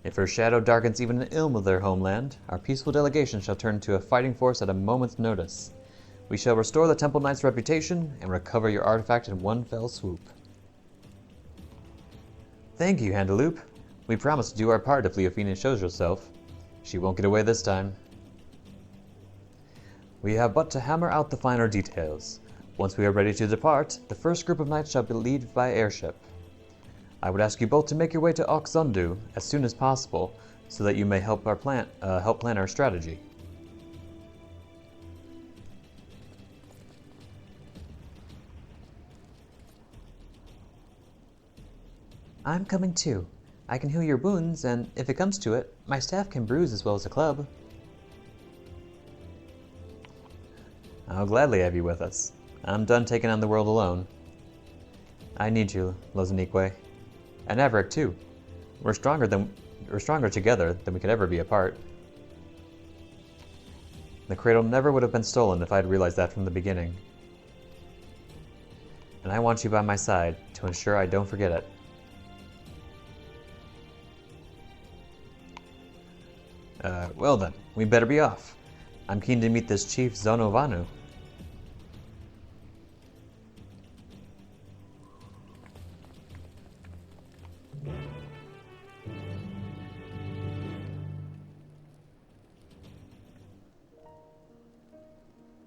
If her shadow darkens even an ilm of their homeland, our peaceful delegation shall turn to a fighting force at a moment's notice. We shall restore the Temple Knight's reputation and recover your artifact in one fell swoop. Thank you, Handaloop. We promise to do our part if Leofine shows herself. She won't get away this time. We have but to hammer out the finer details. Once we are ready to depart, the first group of knights shall be led by airship. I would ask you both to make your way to Oxzundu as soon as possible, so that you may help plan our strategy. I'm coming too. I can heal your wounds, and if it comes to it, my staff can bruise as well as a club. I'll gladly have you with us. I'm done taking on the world alone. I need you, Lozanique. And Averick too. We're stronger together than we could ever be apart. The cradle never would have been stolen if I'd realized that from the beginning. And I want you by my side to ensure I don't forget it. Well then, we better be off. I'm keen to meet this Chief Zonovanu.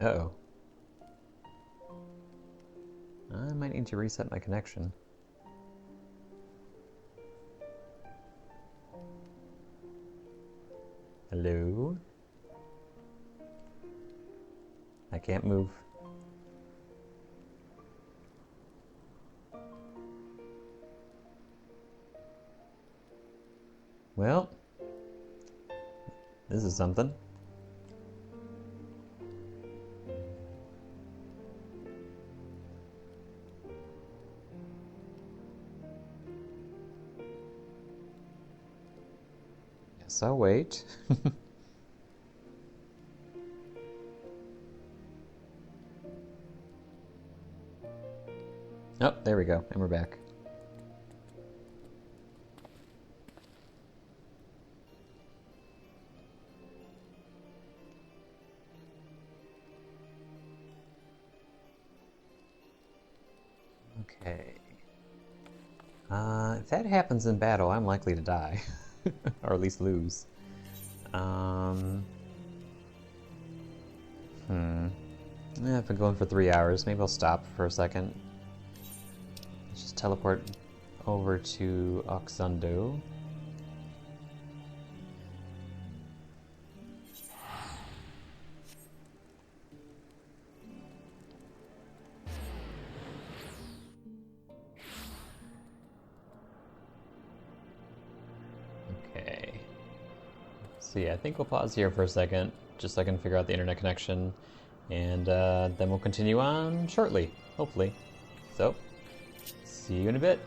Uh-oh. I might need to reset my connection. Hello? I can't move. Well, this is something. Yes, I'll wait. Oh, there we go, and we're back. Okay. If that happens in battle, I'm likely to die. Or at least lose. I've been going for 3 hours. Maybe I'll stop for a second. Let's just teleport over to Oxundo. Okay. So yeah, I think we'll pause here for a second, just so I can figure out the internet connection, and then we'll continue on shortly, hopefully. So, see you in a bit.